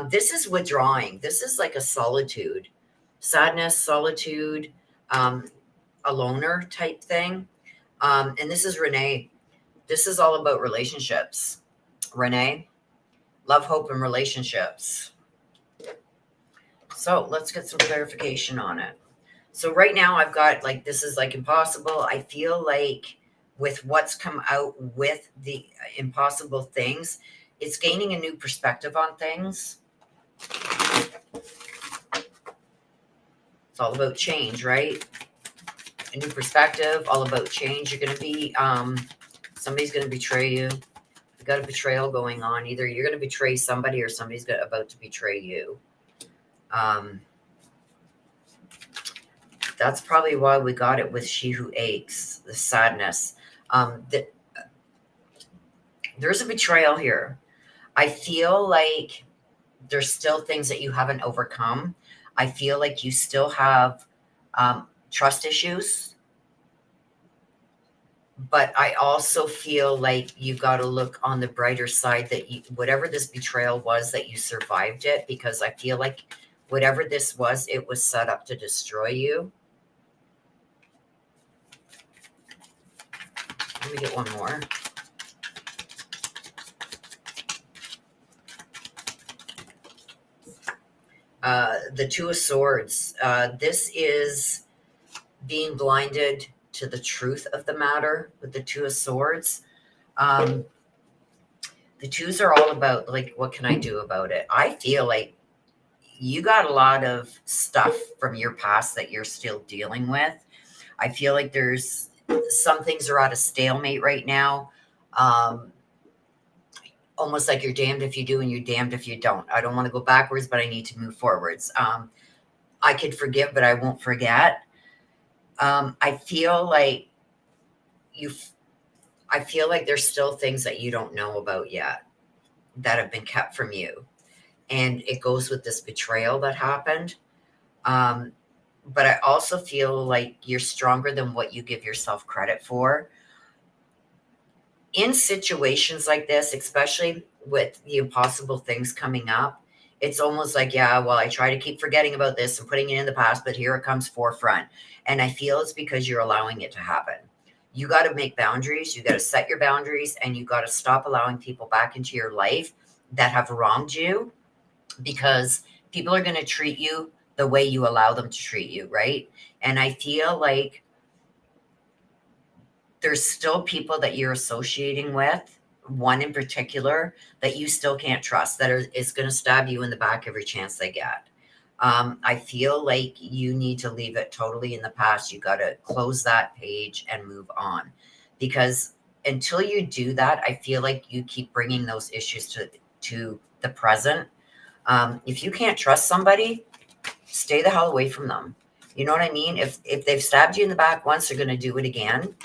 This is withdrawing. This is like a solitude, sadness, solitude, a loner type thing. And this is Renee. This is all about relationships. Renee, love, hope, and relationships. So let's get some clarification on it. So right now I've got this is impossible. I feel like with what's come out with the impossible things, it's gaining a new perspective on things. It's all about change, right? A new perspective, all about change. You're going to be, somebody's going to betray you. You've got a betrayal going on. Either you're going to betray somebody or somebody's about to betray you. That's probably why we got it with She Who Aches, the sadness. There's a betrayal here. I feel like there's still things that you haven't overcome. I feel like you still have trust issues. But I also feel like you got to look on the brighter side that whatever this betrayal was, that you survived it, because I feel like whatever this was, it was set up to destroy you. Let me get one more. The Two of Swords. This is being blinded to the truth of the matter with the Two of Swords. The twos are all about, like, what can I do about it? I feel like you got a lot of stuff from your past that you're still dealing with. I feel like there's some things are at a stalemate right now. Almost like you're damned if you do and you're damned if you don't. I don't want to go backwards, but I need to move forwards. I could forgive, but I won't forget. I feel like I feel like there's still things that you don't know about yet that have been kept from you. And it goes with this betrayal that happened. But I also feel like you're stronger than what you give yourself credit for. In situations like this, especially with the impossible things coming up, it's almost like, yeah, well, I try to keep forgetting about this and putting it in the past, but here it comes forefront. And I feel it's because you're allowing it to happen. You got to make boundaries. You got to set your boundaries, and you got to stop allowing people back into your life that have wronged you, because people are going to treat you the way you allow them to treat you, right? And I feel like there's still people that you're associating with, one in particular, that you still can't trust, that is going to stab you in the back every chance they get. I feel like you need to leave it totally in the past. You got to close that page and move on, because until you do that, I feel like you keep bringing those issues to the present. If you can't trust somebody, stay the hell away from them. You know what I mean? If they've stabbed you in the back once, they're going to do it again.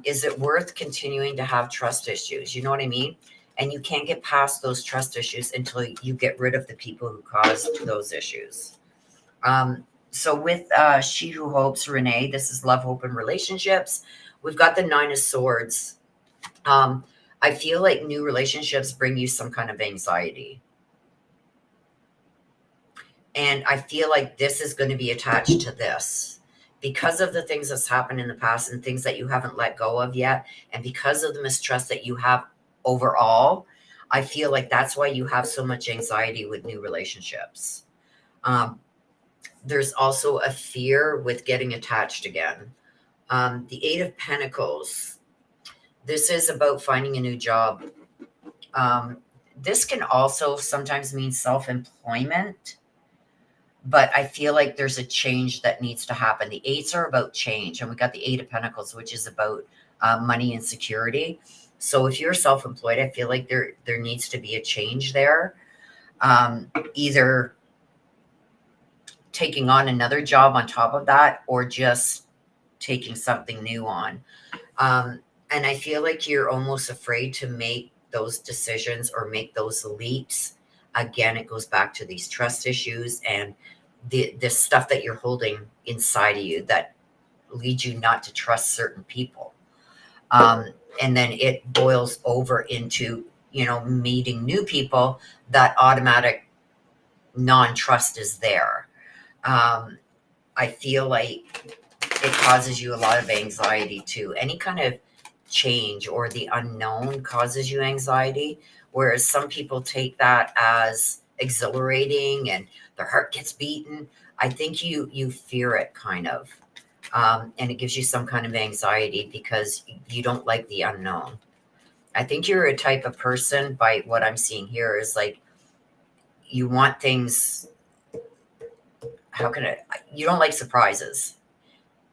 Is it worth continuing to have trust issues? You know what I mean? And you can't get past those trust issues until you get rid of the people who caused those issues. So with She Who Hopes, Renee, this is love, hope, and relationships. We've got the Nine of Swords. I feel like new relationships bring you some kind of anxiety. And I feel like this is going to be attached to this because of the things that's happened in the past and things that you haven't let go of yet. And because of the mistrust that you have overall, I feel like that's why you have so much anxiety with new relationships. There's also a fear with getting attached again. The Eight of Pentacles. This is about finding a new job. This can also sometimes mean self-employment, but I feel like there's a change that needs to happen. The eights are about change, and we got the Eight of Pentacles, which is about money and security. So if you're self-employed, I feel like there needs to be a change there. Either taking on another job on top of that, or just taking something new on. And I feel like you're almost afraid to make those decisions or make those leaps. Again, it goes back to these trust issues and the stuff that you're holding inside of you that leads you not to trust certain people. And then it boils over into, meeting new people. That automatic non-trust is there. I feel like it causes you a lot of anxiety too. Any kind of change or the unknown causes you anxiety, whereas some people take that as exhilarating and their heart gets beaten. I think you fear it kind of, and it gives you some kind of anxiety because you don't like the unknown. I think you're a type of person, by what I'm seeing here, is like you want things. You don't like surprises.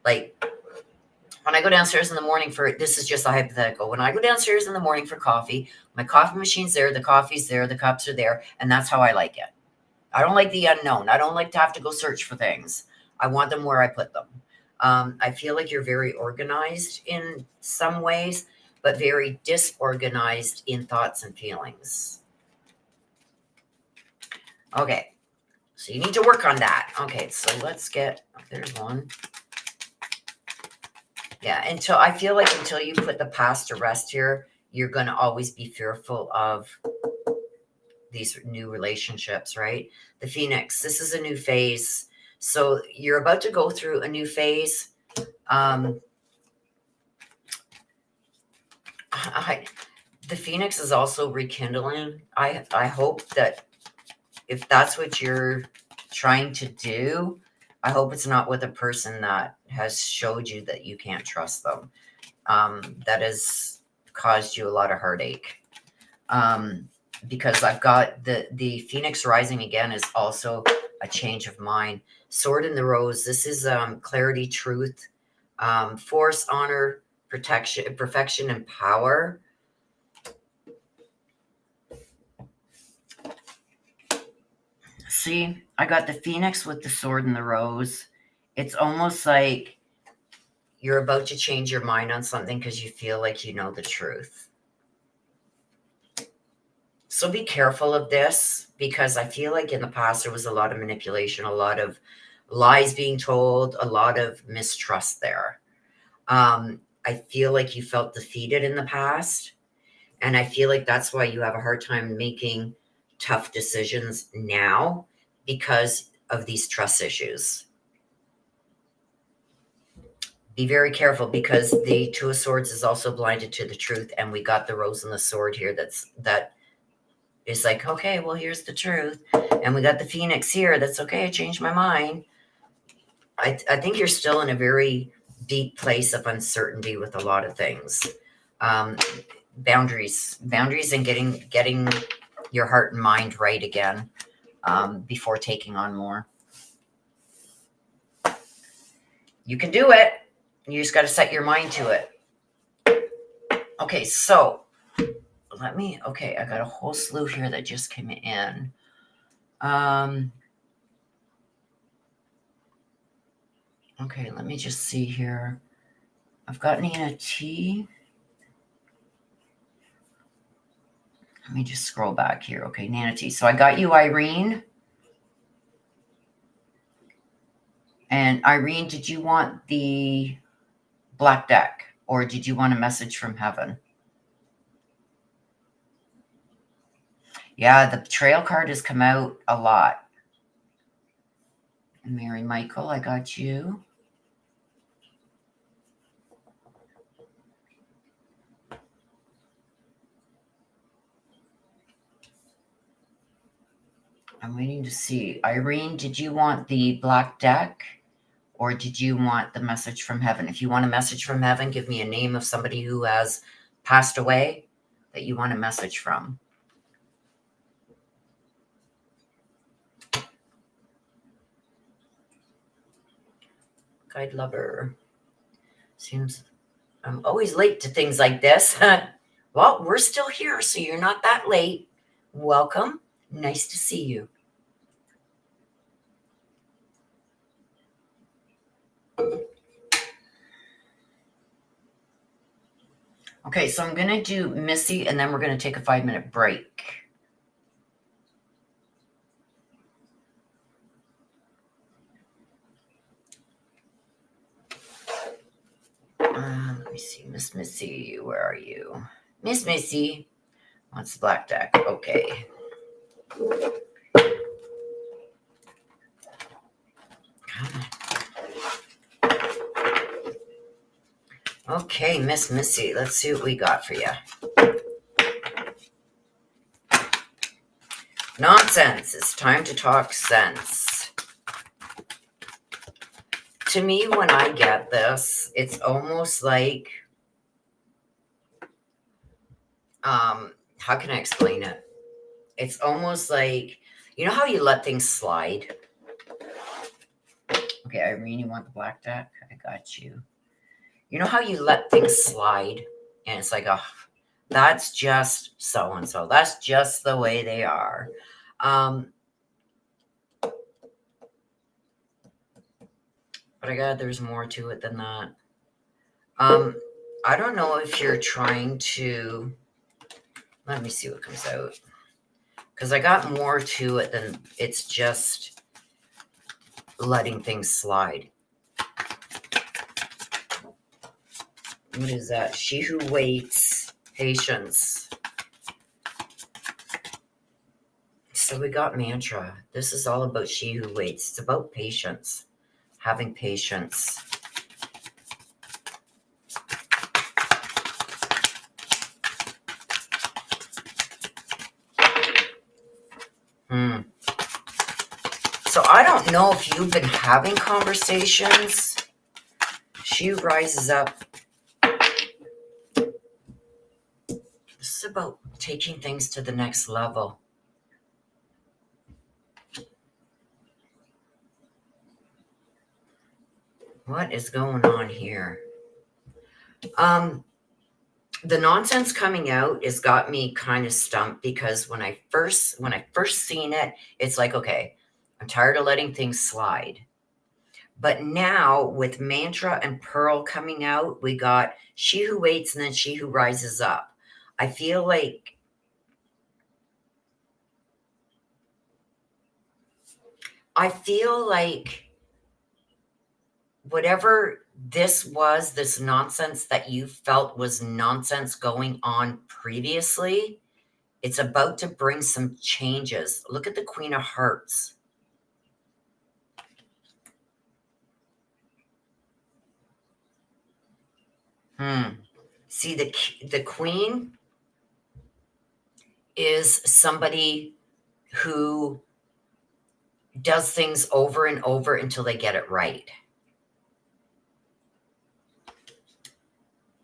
Like, when I go downstairs in the morning this is just a hypothetical. When I go downstairs in the morning for coffee, my coffee machine's there, the coffee's there, the cups are there, and that's how I like it. I don't like the unknown. I don't like to have to go search for things. I want them where I put them. I feel like you're very organized in some ways, but very disorganized in thoughts and feelings. Okay, so you need to work on that. Okay, so let's get, there's one. Yeah, until you put the past to rest here, you're going to always be fearful of these new relationships, right? The Phoenix, this is a new phase. So you're about to go through a new phase. The Phoenix is also rekindling. I hope that if that's what you're trying to do, I hope it's not with a person that has showed you that you can't trust them. That has caused you a lot of heartache. Because I've got the Phoenix rising again is also a change of mind. Sword in the Rose. This is clarity, truth, force, honor, protection, perfection, and power. See, I got the Phoenix with the Sword and the Rose. It's almost like you're about to change your mind on something because you feel like you know the truth. So be careful of this, because I feel like in the past there was a lot of manipulation, a lot of lies being told, a lot of mistrust there. I feel like you felt defeated in the past, and I feel like that's why you have a hard time making tough decisions now, because of these trust issues. Be very careful, because the Two of Swords is also blinded to the truth, and we got the Rose and the Sword here that is like, okay, well, here's the truth. And we got the Phoenix here. That's okay. I changed my mind. I think you're still in a very deep place of uncertainty with a lot of things. Boundaries and getting your heart and mind right again, before taking on more. You can do it. You just got to set your mind to it. Okay, so okay, I got a whole slew here that just came in. Okay, let me just see here. I've got Nina T. Let me just scroll back here. Okay, Nana T. So I got you, Irene. And Irene, did you want the black deck, or did you want a message from heaven? Yeah, the Betrayal card has come out a lot. And Mary Michael, I got you. I'm waiting to see. Irene, did you want the black deck, or did you want the message from heaven? If you want a message from heaven, give me a name of somebody who has passed away that you want a message from. Guide lover. Seems I'm always late to things like this. Well, we're still here, so you're not that late. Welcome. Nice to see you. Okay, so I'm going to do Missy, and then we're going to take a 5-minute break. Let me see. Miss Missy, where are you? Miss Missy wants the black deck. Okay. Okay, Miss Missy, let's see what we got for you. Nonsense. It's time to talk sense. To me, when I get this, it's almost like, how can I explain it? It's almost like, you know how you let things slide? Okay, Irene, you want the black deck? I got you. You know how you let things slide, and it's like, oh, that's just so-and-so. That's just the way they are. But there's more to it than that. I don't know if you're trying to, let me see what comes out. Because I got more to it than it's just letting things slide. What is that? She who waits, patience. So we got mantra. This is all about she who waits. It's about patience, having patience. So I don't know if you've been having conversations. She who rises up. This is about taking things to the next level. What is going on here? The nonsense coming out has got me kind of stumped because when I first seen it, it's like, okay, I'm tired of letting things slide. But now with mantra and pearl coming out, we got she who waits and then she who rises up. I feel like whatever this was, this nonsense that you felt was nonsense going on previously, it's about to bring some changes. Look at the Queen of Hearts. See, the Queen is somebody who does things over and over until they get it right.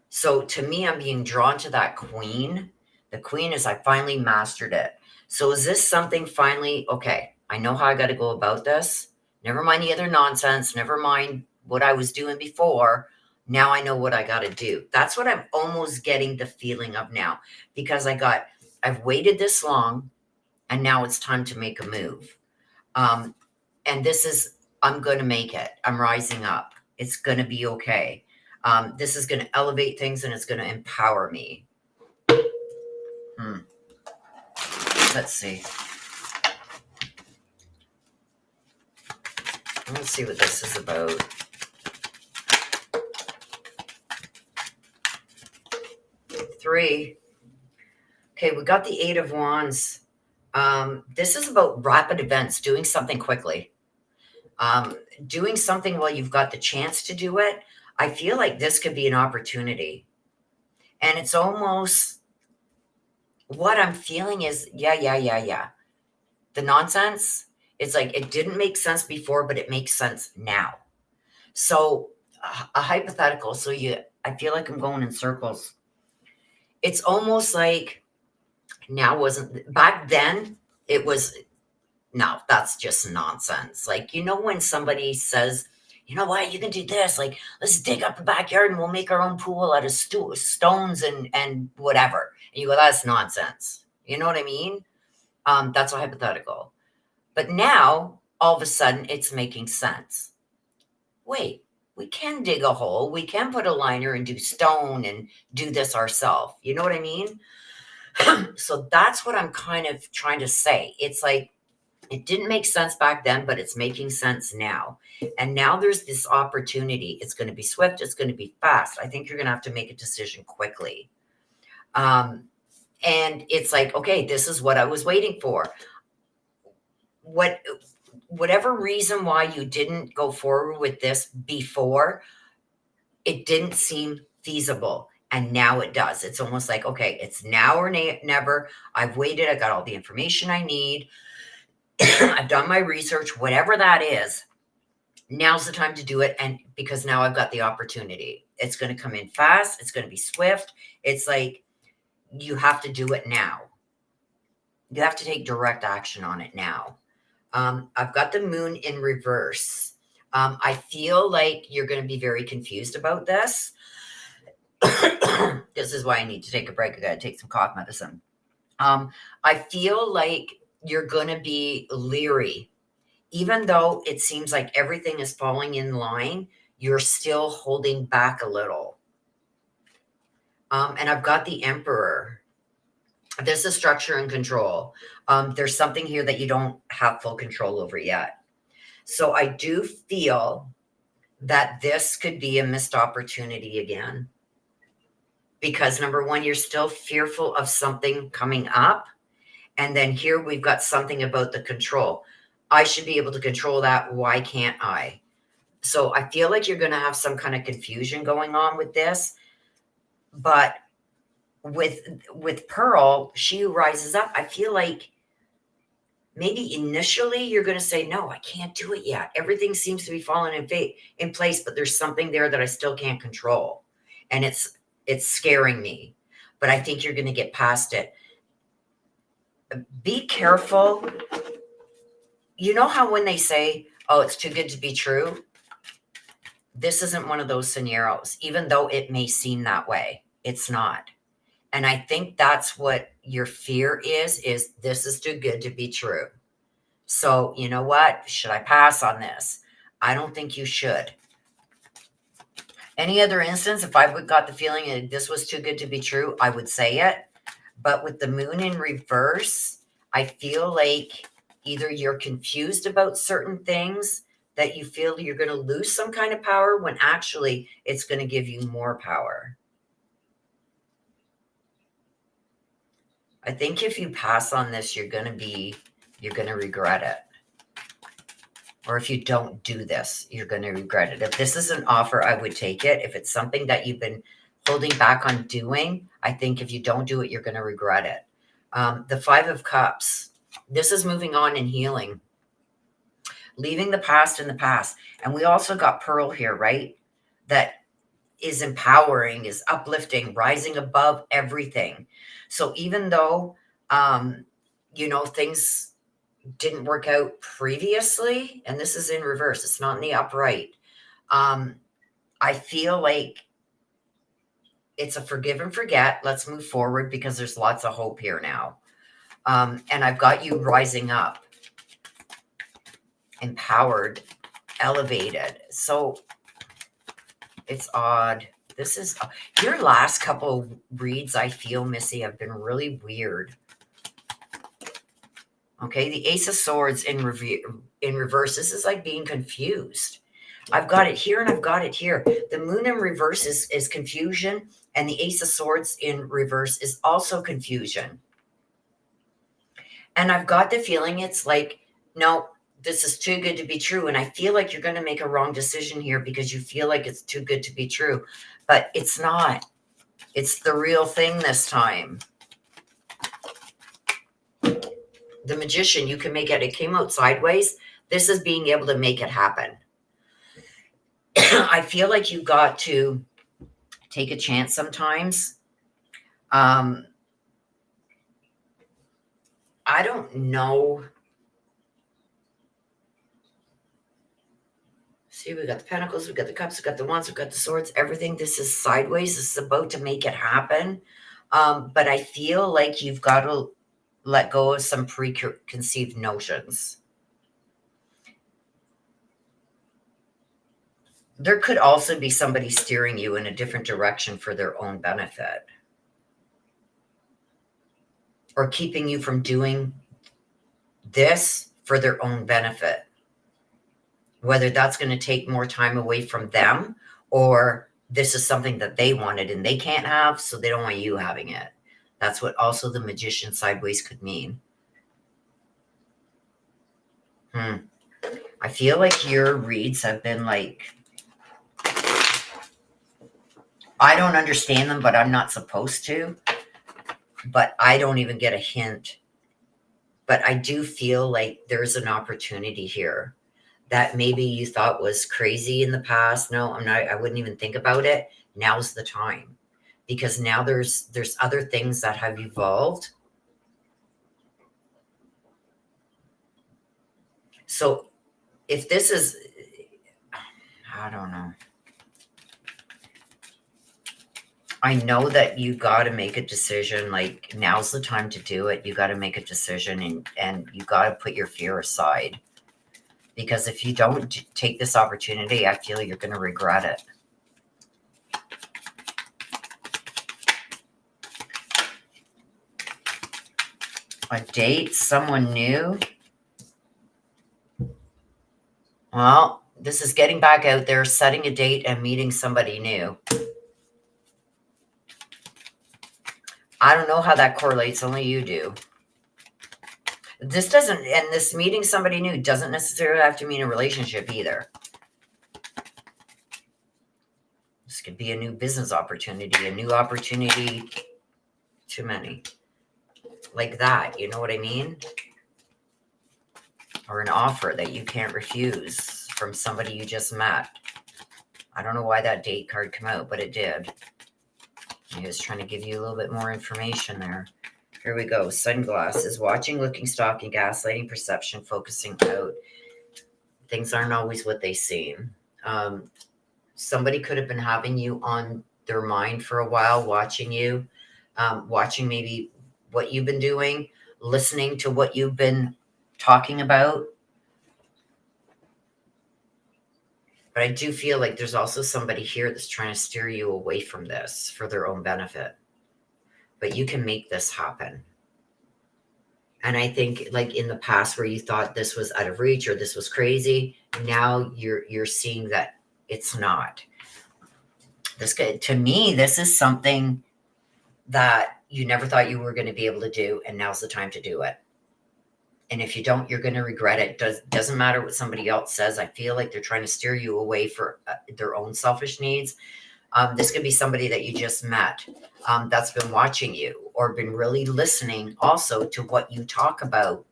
So to me, I'm being drawn to that Queen. The Queen is, I finally mastered it. So is this something finally, okay, I know how I got to go about this. Never mind the other nonsense. Never mind what I was doing before. Now I know what I got to do. That's what I'm almost getting the feeling of now, because I've waited this long and now it's time to make a move. And this is, I'm going to make it. I'm rising up. It's going to be okay. This is going to elevate things and it's going to empower me. Let's see. Let's see what this is about. Three. Okay, we got the Eight of Wands. This is about rapid events, doing something quickly. Doing something while you've got the chance to do it. I feel like this could be an opportunity. And it's almost, what I'm feeling is, yeah. The nonsense, it's like it didn't make sense before, but it makes sense now. So a hypothetical, I feel like I'm going in circles. It's almost like now wasn't, back then, it was, no, that's just nonsense. Like, when somebody says, you know what, you can do this, like, let's dig up the backyard and we'll make our own pool out of stones and whatever. And you go, that's nonsense. You know what I mean? That's a hypothetical. But now, all of a sudden, it's making sense. Wait, we can dig a hole. We can put a liner and do stone and do this ourselves. You know what I mean? So that's what I'm kind of trying to say. It's like, it didn't make sense back then, but it's making sense now. And now there's this opportunity. It's going to be swift. It's going to be fast. I think you're going to have to make a decision quickly. And it's like, okay, this is what I was waiting for. Whatever reason why you didn't go forward with this before, it didn't seem feasible. And now it does. It's almost like, okay, it's now or never. I've waited. I got all the information I need. I've done my research, whatever that is. Now's the time to do it. And because now I've got the opportunity, it's going to come in fast. It's going to be swift. It's like, you have to do it now. You have to take direct action on it now. I've got the moon in reverse. I feel like you're going to be very confused about this. This is why I need to take a break. I got to take some cough medicine. I feel like you're going to be leery. Even though it seems like everything is falling in line, you're still holding back a little. And I've got the Emperor. This is structure and control. There's something here that you don't have full control over yet. So I do feel that this could be a missed opportunity again. Because number one, you're still fearful of something coming up. And then here we've got something about the control. I should be able to control that. Why can't I? So I feel like you're going to have some kind of confusion going on with this. But with Pearl, she who rises up, I feel like maybe initially you're going to say, no, I can't do it yet. Everything seems to be falling in place, but there's something there that I still can't control. And it's scaring me. But I think you're going to get past it. Be careful. You know how when they say, oh, it's too good to be true? This isn't one of those scenarios, even though it may seem that way. It's not. And I think that's what your fear is this is too good to be true. So, you know what? Should I pass on this? I don't think you should. Any other instance, if I got the feeling that this was too good to be true, I would say it. But with the moon in reverse, I feel like either you're confused about certain things, that you feel you're going to lose some kind of power, when actually it's going to give you more power. I think if you pass on this, you're going to regret it. Or if you don't do this, you're going to regret it. If this is an offer, I would take it. If it's something that you've been holding back on doing, I think if you don't do it, you're going to regret it. The Five of Cups, this is moving on and healing. Leaving the past in the past. And we also got Pearl here, right? That is empowering, is uplifting, rising above everything. So even though, things didn't work out previously, and this is in reverse, it's not in the upright. I feel like it's a forgive and forget. Let's move forward because there's lots of hope here now. And I've got you rising up, empowered, elevated. So it's odd. This is your last couple reads, I feel, Missy, have been really weird. Okay, the Ace of Swords in reverse. This is like being confused. I've got it here and I've got it here. The moon in reverse is confusion, and the Ace of Swords in reverse is also confusion. And I've got the feeling it's like, no, this is too good to be true. And I feel like you're going to make a wrong decision here because you feel like it's too good to be true. But it's not. It's the real thing this time. The Magician, you can make it. It came out sideways. This is being able to make it happen. I feel like you got to take a chance sometimes. I don't know. See, we got the Pentacles, we got the Cups, we got the Wands, we got the Swords, everything. This is sideways. This is about to make it happen. But I feel like you've got to let go of some preconceived notions. There could also be somebody steering you in a different direction for their own benefit, or keeping you from doing this for their own benefit. Whether that's going to take more time away from them, or this is something that they wanted and they can't have, so they don't want you having it. That's what also the Magician sideways could mean. I feel like your reads have been like, I don't understand them, but I'm not supposed to. But I don't even get a hint. But I do feel like there's an opportunity here that maybe you thought was crazy in the past. No, I'm not. I wouldn't even think about it. Now's the time, because now there's other things that have evolved. So if this is, I don't know. I know that you got to make a decision. Like, now's the time to do it. You got to make a decision, and you got to put your fear aside. Because if you don't take this opportunity, I feel you're going to regret it. A date, someone new. Well, this is getting back out there, setting a date and meeting somebody new. I don't know how that correlates. Only you do. This doesn't, and this meeting somebody new doesn't necessarily have to mean a relationship either. This could be a new business opportunity, a new opportunity. Too many. Like that, you know what I mean? Or an offer that you can't refuse from somebody you just met. I don't know why that date card came out, but it did. He was trying to give you a little bit more information there. Here we go. Sunglasses, watching, looking, stalking, gaslighting, perception, focusing out. Things aren't always what they seem. Somebody could have been having you on their mind for a while, watching you, watching maybe what you've been doing, listening to what you've been talking about. But I do feel like there's also somebody here that's trying to steer you away from this for their own benefit. But you can make this happen. And I think, like in the past where you thought this was out of reach or this was crazy, now you're seeing that it's not. This could, to me, this is something that you never thought you were going to be able to do, and now's the time to do it. And if you don't, you're going to regret it. Doesn't matter what somebody else says. I feel like they're trying to steer you away for their own selfish needs. This could be somebody that you just met that's been watching you or been really listening also to what you talk about.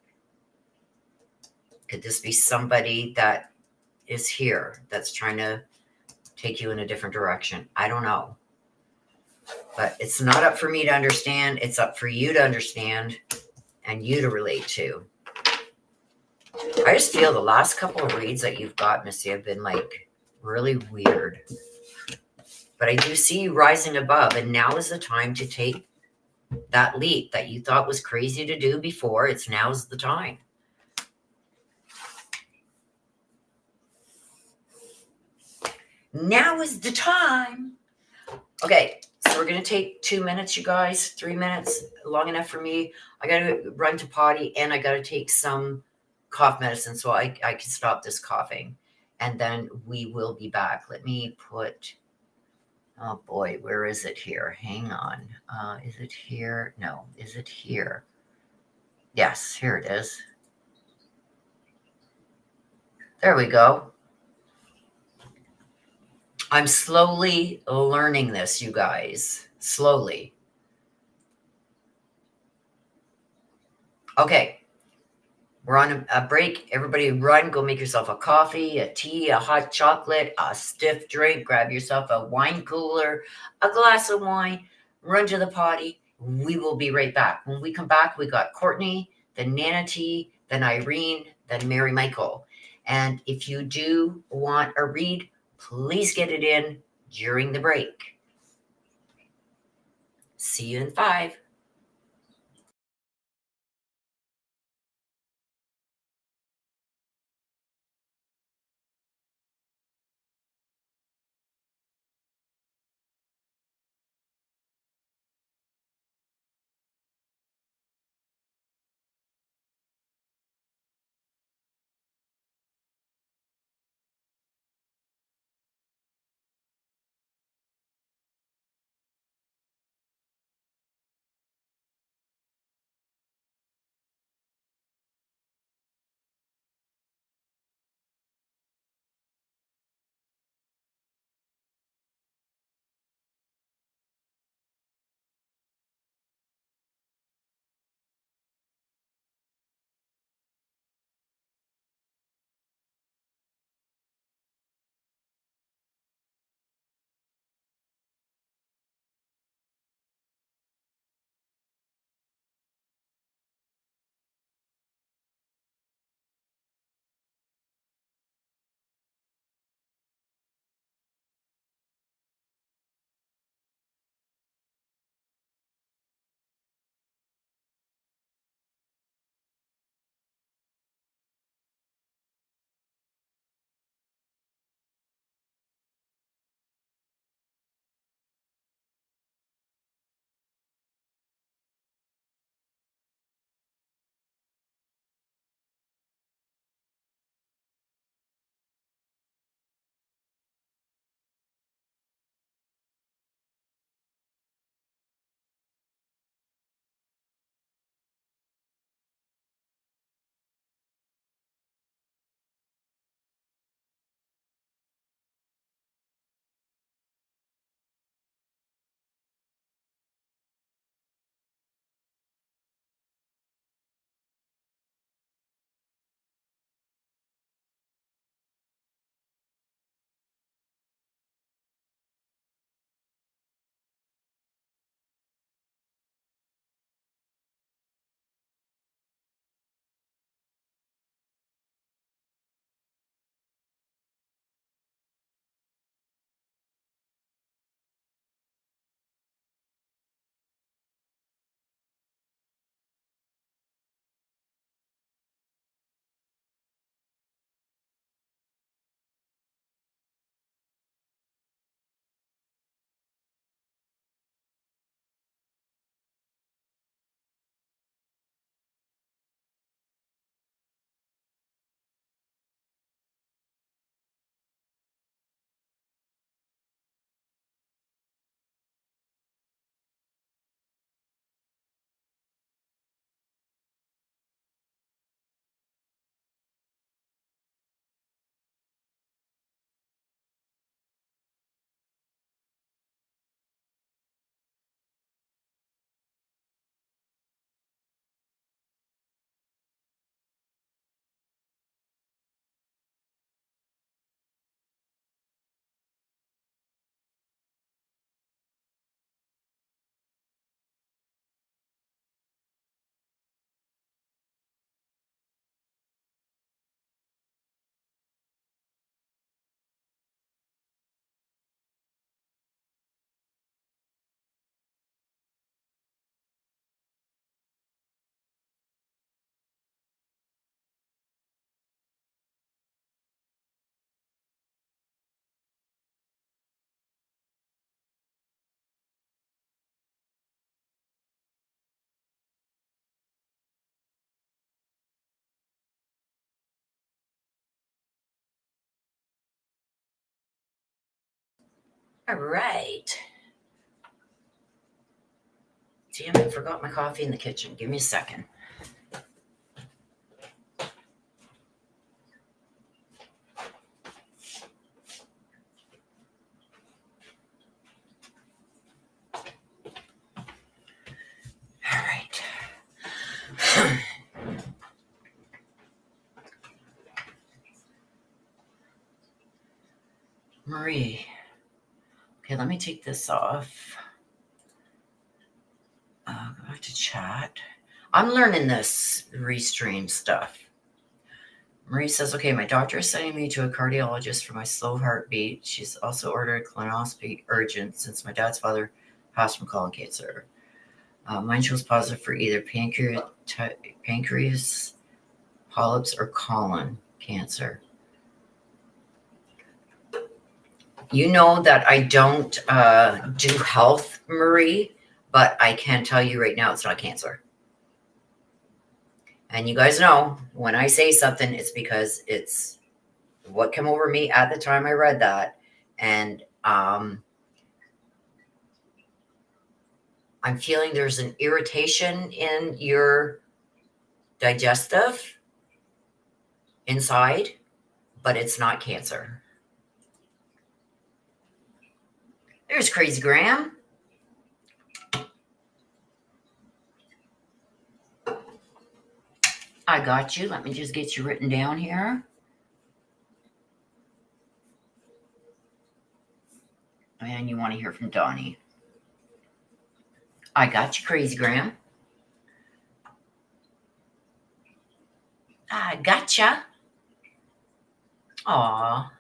Could this be somebody that is here that's trying to take you in a different direction? I don't know. But it's not up for me to understand. It's up for you to understand and you to relate to. I just feel the last couple of reads that you've got, Missy, have been like really weird. But I do see you rising above, and now is the time to take that leap that you thought was crazy to do before. Now's the time. Now is the time. Okay, so we're going to take 2 minutes, you guys. 3 minutes, long enough for me. I got to run to potty, and I got to take some cough medicine so I can stop this coughing. And then we will be back. Let me put... Oh boy, where is it here? Hang on. Is it here? No. Is it here? Yes, here it is. There we go. I'm slowly learning this, you guys. Slowly. Okay. We're on a break. Everybody run. Go make yourself a coffee, a tea, a hot chocolate, a stiff drink. Grab yourself a wine cooler, a glass of wine. Run to the potty. We will be right back. When we come back, we got Courtney, then Nana T, then Irene, then Mary Michael. And if you do want a read, please get it in during the break. See you in 5. All right. Damn it, forgot my coffee in the kitchen. Give me a second. All right. Marie. Okay, let me take this off. Go back to chat. I'm learning this restream stuff. Marie says, okay, my doctor is sending me to a cardiologist for my slow heartbeat. She's also ordered colonoscopy urgent since my dad's father passed from colon cancer. Mine shows positive for either pancreas polyps or colon cancer. You know that I don't do health, Marie, but I can tell you right now it's not cancer. And you guys know when I say something, it's because it's what came over me at the time I read that. And I'm feeling there's an irritation in your digestive inside, but it's not cancer. There's Crazy Graham. I got you. Let me just get you written down here. And you want to hear from Donnie. I got you, Crazy Graham. I gotcha. Aw.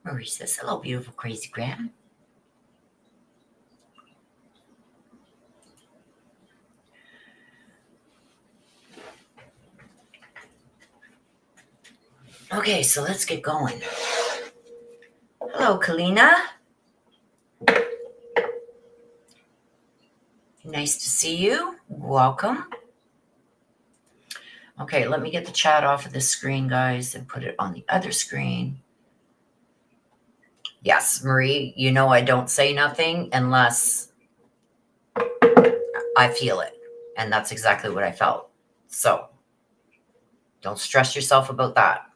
Marie says, hello, beautiful Crazy Graham. Okay, so let's get going. Hello, Kalina. Nice to see you. Welcome. Okay, let me get the chat off of this screen, guys, and put it on the other screen. Yes, Marie, you know I don't say nothing unless I feel it. And that's exactly what I felt. So don't stress yourself about that.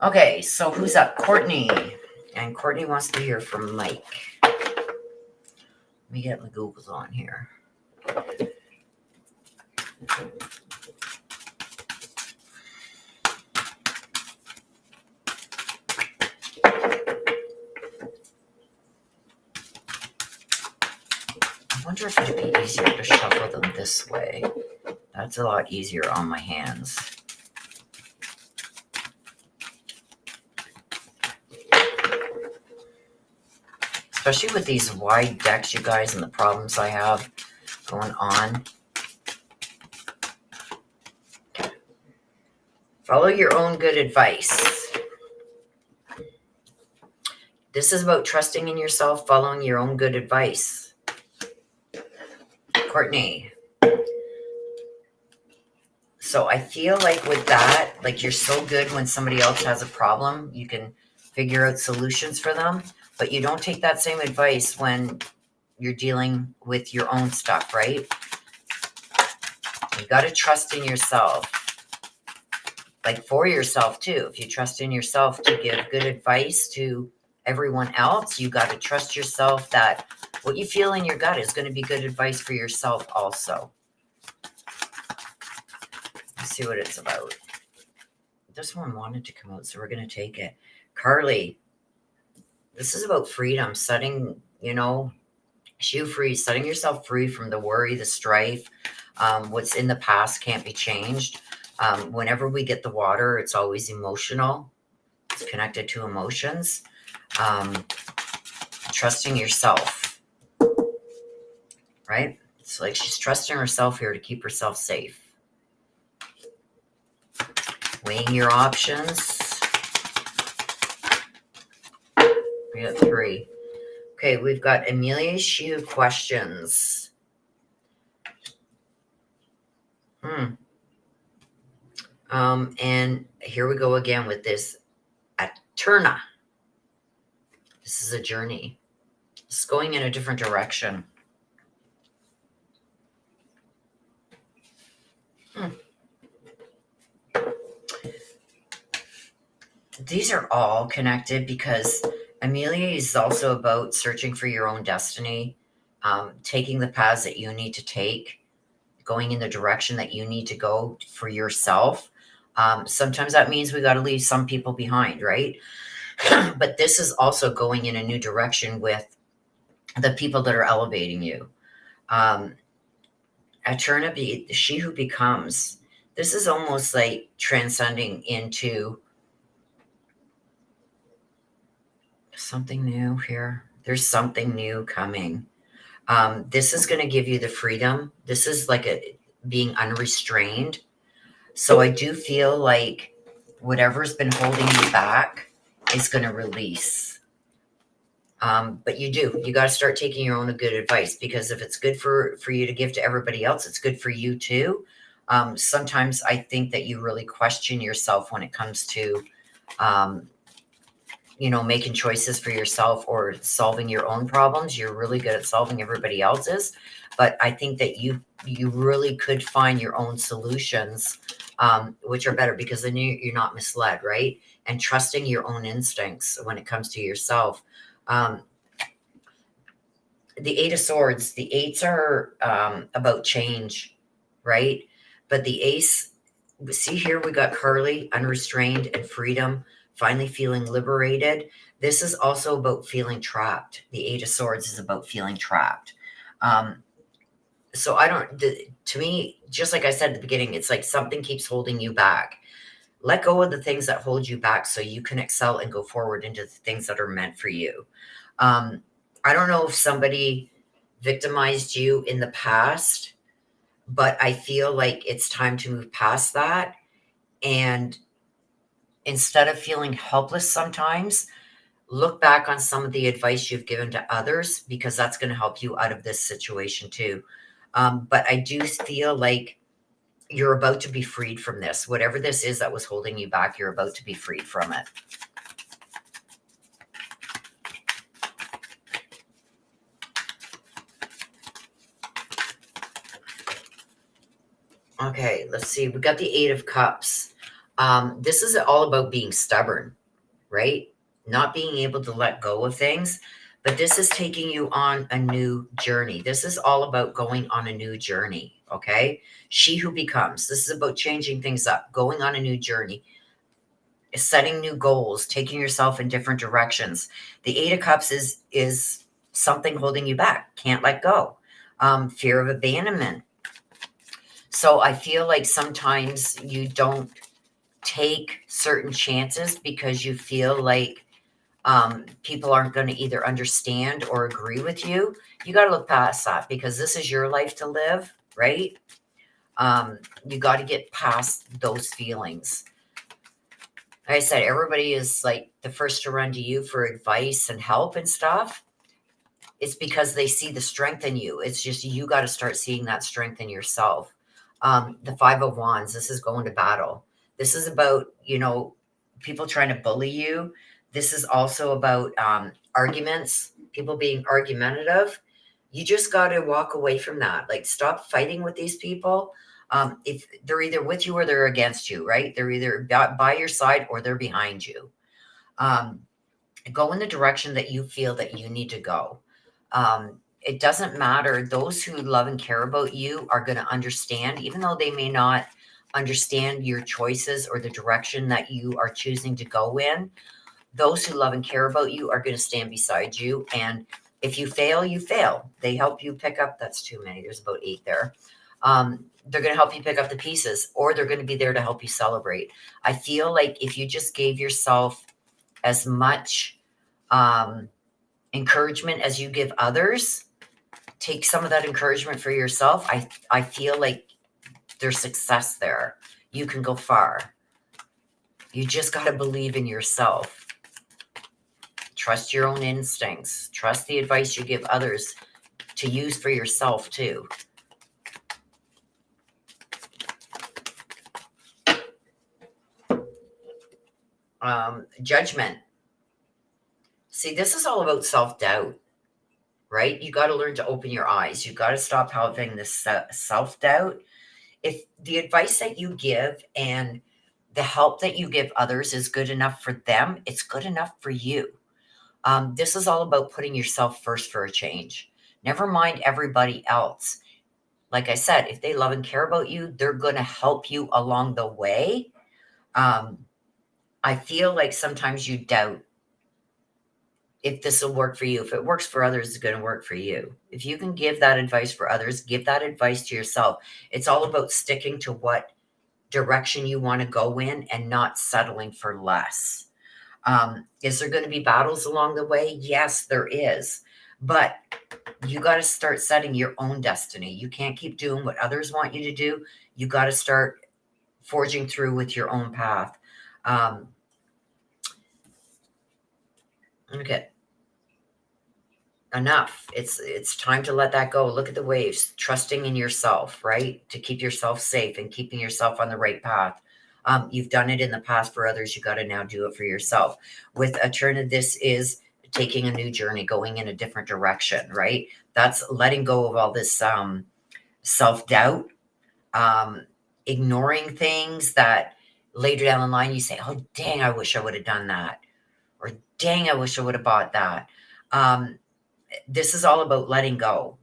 Okay, so who's up? Courtney. And Courtney wants to hear from Mike. Let me get my Googles on here. I wonder if it'd be easier to shuffle them this way. That's a lot easier on my hands. Especially with these wide decks, you guys, and the problems I have going on. Follow your own good advice. This is about trusting in yourself, following your own good advice. Courtney. So I feel like with that, like you're so good when somebody else has a problem, you can figure out solutions for them, but you don't take that same advice when you're dealing with your own stuff, right? You got to trust in yourself. Like for yourself too. If you trust in yourself to give good advice to everyone else, you got to trust yourself that what you feel in your gut is going to be good advice for yourself also. Let's see what it's about. This one wanted to come out, so we're going to take it. Carly, this is about freedom, setting, free, setting yourself free from the worry, the strife. What's in the past can't be changed. Whenever we get the water, it's always emotional. It's connected to emotions. Trusting yourself, right? It's like she's trusting herself here to keep herself safe. Weighing your options. We got 3. Okay, we've got Amelia Shue questions. And here we go again with this Turna. This is a journey. It's going in a different direction. These are all connected because Amelia is also about searching for your own destiny, taking the paths that you need to take, going in the direction that you need to go for yourself. Sometimes that means we got to leave some people behind, right? But this is also going in a new direction with the people that are elevating you. Eternity, she who becomes. This is almost like transcending into something new here. There's something new coming. This is going to give you the freedom. This is like being unrestrained. So I do feel like whatever's been holding you back is going to release. But you got to start taking your own good advice, because if it's good for you to give to everybody else, it's good for you too. Sometimes I think that you really question yourself when it comes to, making choices for yourself or solving your own problems. You're really good at solving everybody else's, but I think that you really could find your own solutions, which are better, because then you're not misled, right? And trusting your own instincts when it comes to yourself. The Eight of Swords, the eights are about change, right? But the ace, see here, we got Carly, unrestrained and freedom, finally feeling liberated. This is also about feeling trapped. The Eight of Swords is about feeling trapped. So to me, just like I said at the beginning, it's like something keeps holding you back. Let go of the things that hold you back so you can excel and go forward into the things that are meant for you. I don't know if somebody victimized you in the past, but I feel like it's time to move past that. And instead of feeling helpless sometimes, look back on some of the advice you've given to others, because that's going to help you out of this situation too. But I do feel like you're about to be freed from this. Whatever this is that was holding you back, you're about to be freed from it. Okay, let's see. We got the Eight of Cups. This is all about being stubborn, right? Not being able to let go of things. But this is taking you on a new journey. This is all about going on a new journey, okay? She who becomes. This is about changing things up, going on a new journey, setting new goals, taking yourself in different directions. The Eight of Cups is something holding you back. Can't let go. Fear of abandonment. So I feel like sometimes you don't take certain chances because you feel like people aren't going to either understand or agree with you. You got to look past that, because this is your life to live, right? You got to get past those feelings. Like I said, everybody is like the first to run to you for advice and help and stuff. It's because they see the strength in you. It's just you got to start seeing that strength in yourself. The Five of Wands, this is going to battle. This is about, people trying to bully you. This is also about arguments, people being argumentative. You just got to walk away from that. Like, stop fighting with these people. If they're either with you or they're against you, right? They're either by your side or they're behind you. Go in the direction that you feel that you need to go. It doesn't matter. Those who love and care about you are going to understand, even though they may not understand your choices or the direction that you are choosing to go in. Those who love and care about you are going to stand beside you. And if you fail, you fail. They help you pick up. That's too many. There's about 8 there. They're going to help you pick up the pieces, or they're going to be there to help you celebrate. I feel like if you just gave yourself as much encouragement as you give others, take some of that encouragement for yourself. I feel like there's success there. You can go far. You just got to believe in yourself. Trust your own instincts. Trust the advice you give others to use for yourself too. Judgment. See, this is all about self-doubt, right? You got to learn to open your eyes. You got to stop having this self-doubt. If the advice that you give and the help that you give others is good enough for them, it's good enough for you. This is all about putting yourself first for a change. Never mind everybody else. Like I said, if they love and care about you, they're going to help you along the way. I feel like sometimes you doubt if this will work for you. If it works for others, it's going to work for you. If you can give that advice for others, give that advice to yourself. It's all about sticking to what direction you want to go in and not settling for less. Is there going to be battles along the way? Yes, there is. But you got to start setting your own destiny. You can't keep doing what others want you to do. You got to start forging through with your own path. Okay. Enough. It's time to let that go. Look at the waves, trusting in yourself, right? To keep yourself safe and keeping yourself on the right path. You've done it in the past for others. You got to now do it for yourself. With Eterna, this is taking a new journey, going in a different direction, right? That's letting go of all this self-doubt, ignoring things that later down the line you say, oh, dang, I wish I would have done that. Or dang, I wish I would have bought that. This is all about letting go.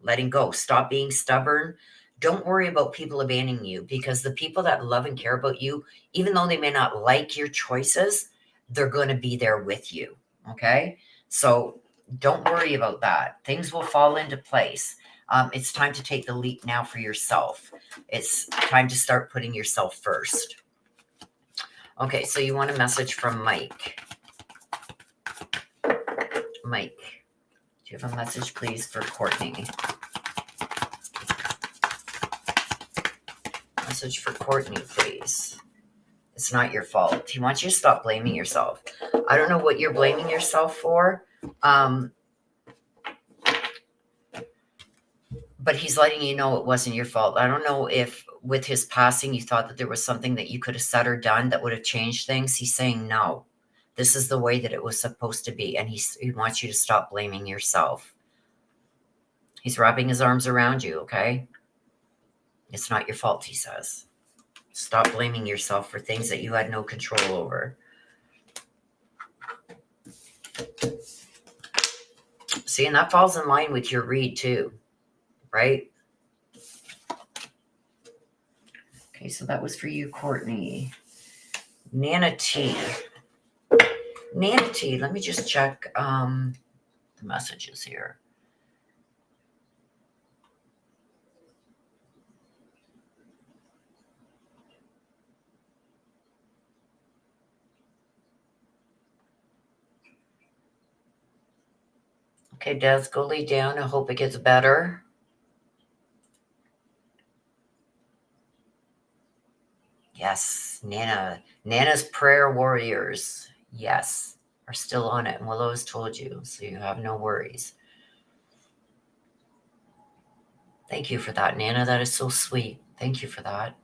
Stop being stubborn. Don't worry about people abandoning you, because the people that love and care about you, even though they may not like your choices, they're going to be there with you. Okay. So don't worry about that. Things will fall into place. It's time to take the leap now for yourself. It's time to start putting yourself first. Okay. So you want a message from Mike. Mike. Do you have a message, please, for Courtney? Message for Courtney, please. It's not your fault. He wants you to stop blaming yourself. I don't know what you're blaming yourself for, but he's letting you know it wasn't your fault. I don't know if with his passing you thought that there was something that you could have said or done that would have changed things. He's saying no. This is the way that it was supposed to be, and he wants you to stop blaming yourself. He's wrapping his arms around you, okay? It's not your fault, he says. Stop blaming yourself for things that you had no control over. See, and that falls in line with your read too, right? Okay, so that was for you, Courtney. Nana T. Nana T, let me just check the messages here. Okay, Des, go lay down. I hope it gets better. Yes, Nana's prayer warriors, yes, are still on it. And Willow has told you, so you have no worries. Thank you for that, Nana. That is so sweet. Thank you for that.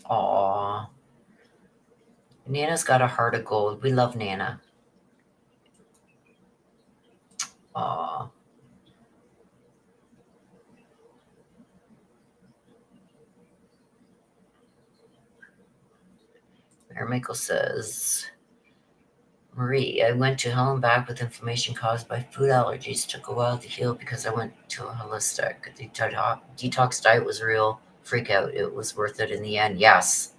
Aw. Nana's got a heart of gold. We love Nana. Aw. Mary Michael says, Marie, I went to hell and back with inflammation caused by food allergies. Took a while to heal because I went to a holistic. Detox diet was real freak out. It was worth it in the end. Yes.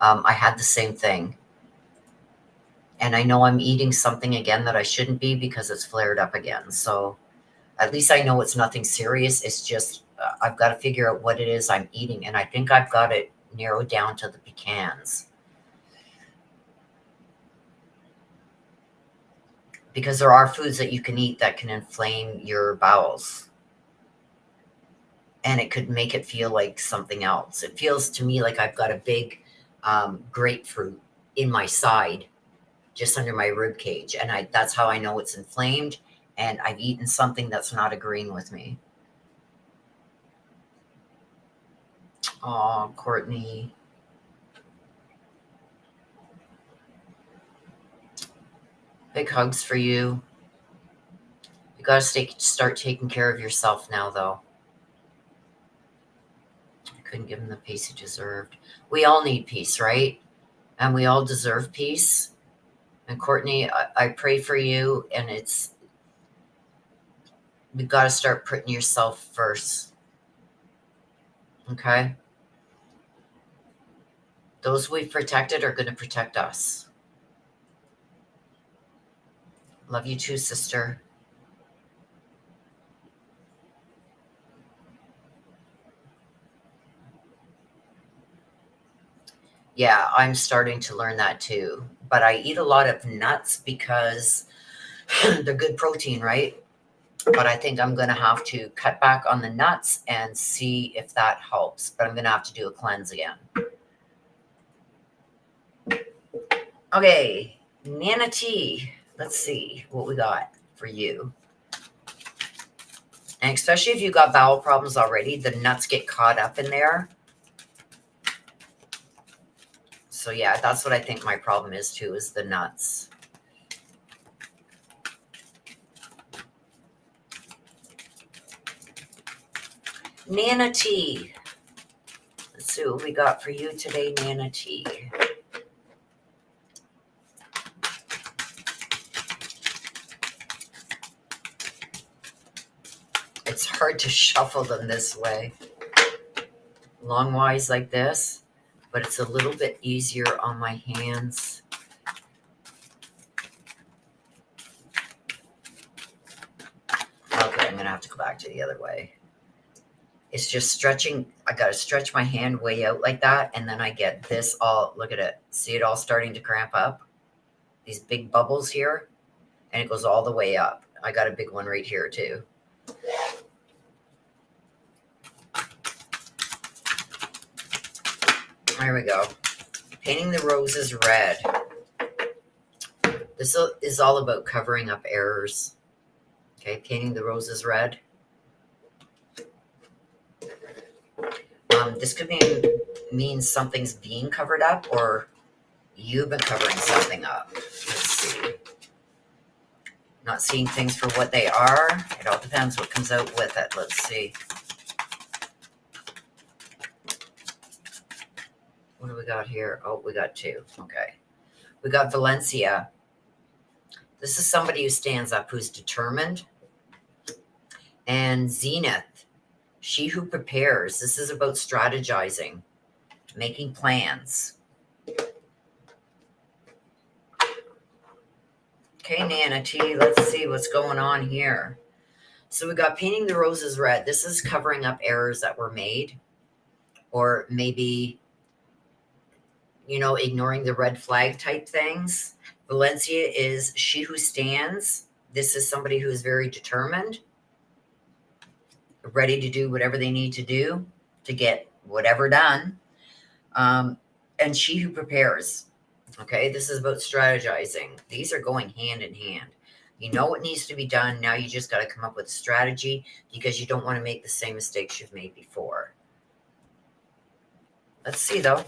I had the same thing. And I know I'm eating something again that I shouldn't be because it's flared up again. So at least I know it's nothing serious. It's just I've got to figure out what it is I'm eating. And I think I've got it narrowed down to the pecans. Because there are foods that you can eat that can inflame your bowels. And it could make it feel like something else. It feels to me like I've got a big grapefruit in my side, just under my rib cage. And that's how I know it's inflamed. And I've eaten something that's not agreeing with me. Oh, Courtney. Big hugs for you. You got to start taking care of yourself now, though. I couldn't give him the peace he deserved. We all need peace, right? And we all deserve peace. And Courtney, I pray for you, and you've got to start putting yourself first. Okay? Those we've protected are going to protect us. Love you too, sister. Yeah, I'm starting to learn that too. But I eat a lot of nuts because they're good protein, right? But I think I'm going to have to cut back on the nuts and see if that helps. But I'm going to have to do a cleanse again. Okay, Nana T. Let's see what we got for you. And especially if you got bowel problems already, the nuts get caught up in there. So yeah, that's what I think my problem is too, is the nuts. Nana T. Let's see what we got for you today, Nana T. It's hard to shuffle them this way. Longwise like this, but it's a little bit easier on my hands. Okay, I'm going to have to go back to the other way. It's just stretching. I got to stretch my hand way out like that, and then I get this all, look at it. See it all starting to cramp up? These big bubbles here, and it goes all the way up. I got a big one right here too. There we go. Painting the roses red. This is all about covering up errors. Okay, painting the roses red. This could mean something's being covered up, or you've been covering something up. Let's see. Not seeing things for what they are. It all depends what comes out with it. Let's see. What do we got here? Oh, we got two. Okay. We got Valencia. This is somebody who stands up, who's determined. And Zenith, she who prepares. This is about strategizing, making plans. Okay, Nana T, let's see what's going on here. So we got painting the roses red. This is covering up errors that were made, or maybe, you know, ignoring the red flag type things. Valencia is she who stands. This is somebody who is very determined, ready to do whatever they need to do to get whatever done. And she who prepares. Okay, this is about strategizing. These are going hand in hand. You know what needs to be done. Now you just got to come up with a strategy, because you don't want to make the same mistakes you've made before. Let's see, though.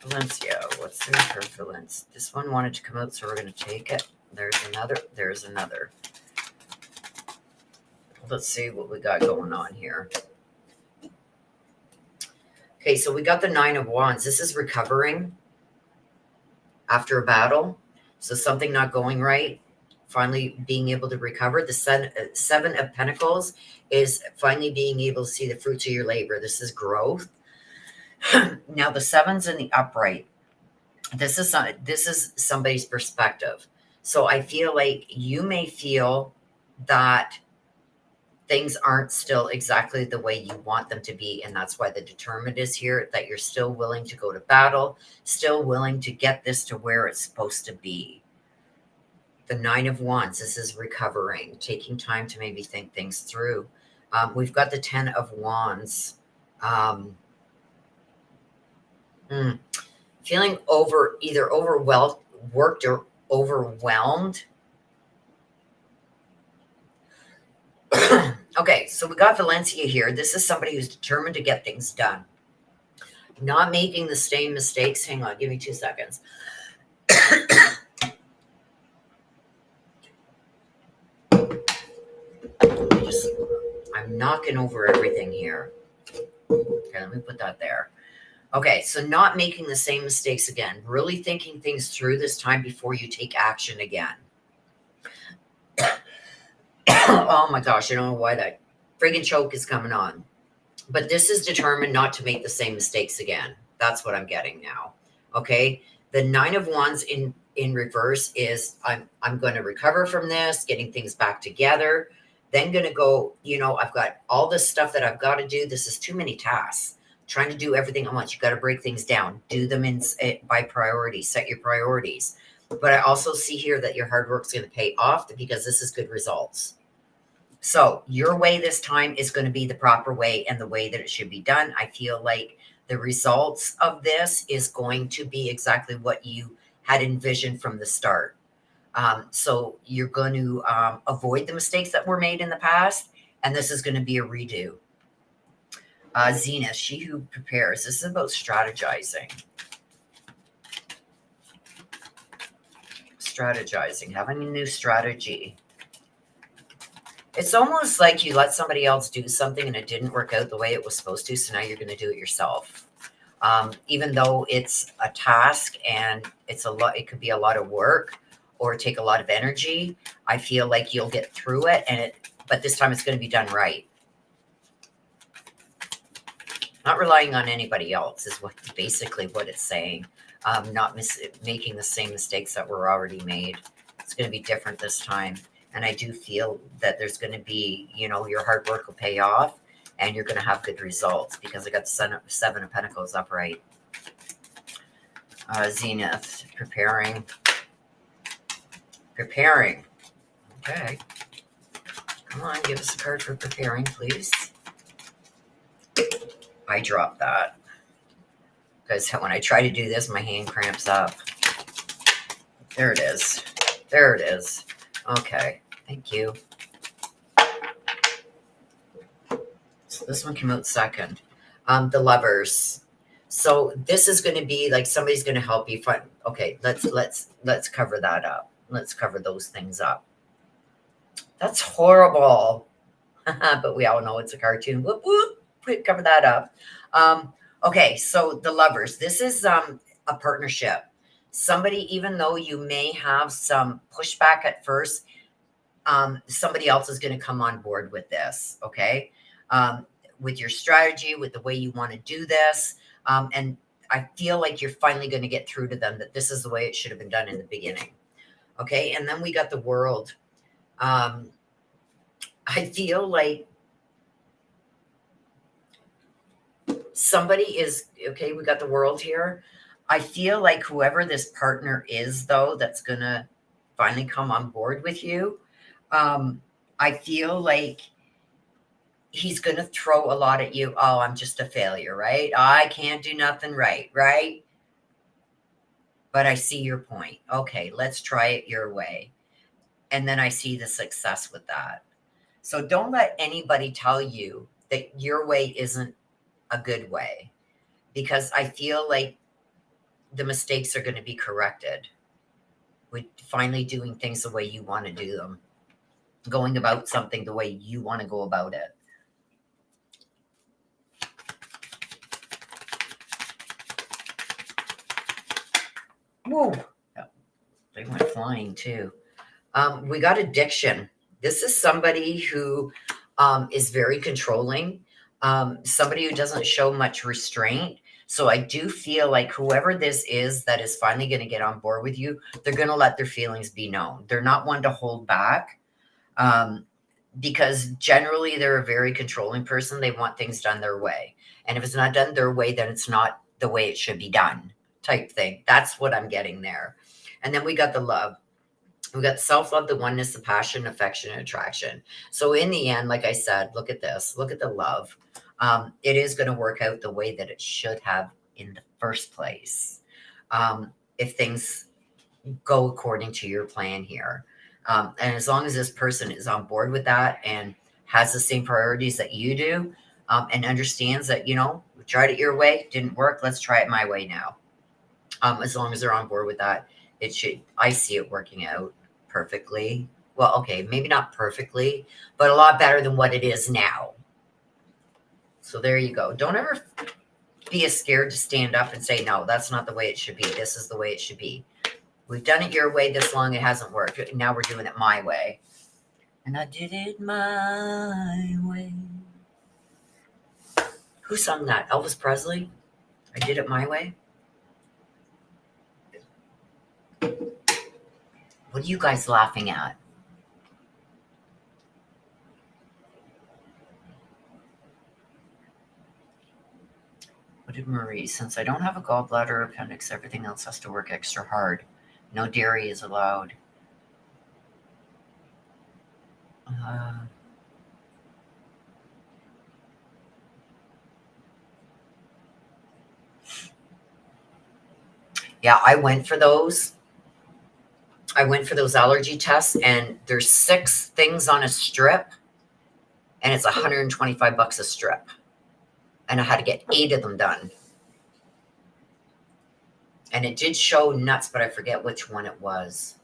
Valencia, what's there for Valencia? This one wanted to come out, so we're going to take it. There's another. There's another. Let's see what we got going on here. Okay, so we got the Nine of Wands. This is recovering after a battle. So something not going right, finally being able to recover. The Seven of Pentacles is finally being able to see the fruits of your labor. This is growth. Now the Seven's in the upright. This is somebody's perspective. So I feel like you may feel that things aren't still exactly the way you want them to be. And that's why the determined is here, that you're still willing to go to battle, still willing to get this to where it's supposed to be. The Nine of Wands, this is recovering, taking time to maybe think things through. We've got the 10 of Wands. Feeling either worked or overwhelmed. Okay, so we got Valencia here. This is somebody who's determined to get things done. Not making the same mistakes. Hang on, give me 2 seconds. I'm knocking over everything here. Okay, let me put that there. Okay, so not making the same mistakes again. Really thinking things through this time before you take action again. Oh my gosh, I don't know why that friggin' choke is coming on. But this is determined not to make the same mistakes again. That's what I'm getting now. Okay, the Nine of Wands in reverse is I'm going to recover from this, getting things back together. Then going to go, I've got all this stuff that I've got to do. This is too many tasks. Trying to do everything at once. You got to break things down. Do them by priority. Set your priorities. But I also see here that your hard work's going to pay off because this is good results. So your way this time is going to be the proper way and the way that it should be done. I feel like the results of this is going to be exactly what you had envisioned from the start. So you're going to avoid the mistakes that were made in the past, and this is going to be a redo. Zenith, she who prepares. This is about strategizing. Strategizing, having a new strategy. It's almost like you let somebody else do something and it didn't work out the way it was supposed to, so now you're going to do it yourself. Even though it's a task and it could be a lot of work or take a lot of energy, I feel like you'll get through it, but this time it's going to be done right. Not relying on anybody else is basically what it's saying. Not making the same mistakes that were already made. It's going to be different this time. And I do feel that there's going to be, your hard work will pay off and you're going to have good results because I got the Seven of Pentacles upright. Zenith, preparing. Okay. Come on, give us a card for preparing, please. I dropped that because when I try to do this, my hand cramps up. There it is. Okay. Thank you. So this one came out second. The Lovers. So this is going to be like somebody's going to help you find. Okay, let's cover that up. Let's cover those things up. That's horrible. But we all know it's a cartoon. Whoop whoop. Cover that up. Okay, so the Lovers. This is a partnership. Somebody, even though you may have some pushback at first, somebody else is going to come on board with this, okay? With your strategy, with the way you want to do this. And I feel like you're finally going to get through to them that this is the way it should have been done in the beginning. Okay, and then we got the World. I feel like somebody is, okay, we got the World here. I feel like whoever this partner is, though, that's going to finally come on board with you, I feel like he's going to throw a lot at you. Oh, I'm just a failure, right? I can't do nothing right? But I see your point. Okay, let's try it your way. And then I see the success with that. So don't let anybody tell you that your way isn't a good way, because I feel like the mistakes are going to be corrected with finally doing things the way you want to do them, going about something the way you want to go about it. Whoa, they went flying too. We got addiction. This is somebody who is very controlling, somebody who doesn't show much restraint. So I do feel like whoever this is that is finally going to get on board with you, they're going to let their feelings be known. They're not one to hold back, because generally they're a very controlling person. They want things done their way. And if it's not done their way, then it's not the way it should be done type thing. That's what I'm getting there. And then we got the Love. We got self-love, the oneness, the passion, affection, and attraction. So in the end, like I said, look at this. Look at the Love. It is going to work out the way that it should have in the first place. If things go according to your plan here. And as long as this person is on board with that and has the same priorities that you do, and understands that, we tried it your way, didn't work, let's try it my way now. As long as they're on board with that, I see it working out perfectly. Well, okay, maybe not perfectly, but a lot better than what it is now. So there you go. Don't ever be scared to stand up and say, no, that's not the way it should be. This is the way it should be. We've done it your way this long. It hasn't worked. Now we're doing it my way. And I did it my way. Who sung that? Elvis Presley? I did it my way? What are you guys laughing at? What did Marie? Since I don't have a gallbladder or appendix, everything else has to work extra hard. No dairy is allowed. Yeah, I went for those. I went for those allergy tests, and there's 6 things on a strip, and it's $125 a strip. And I had to get 8 of them done. And it did show nuts, but I forget which one it was.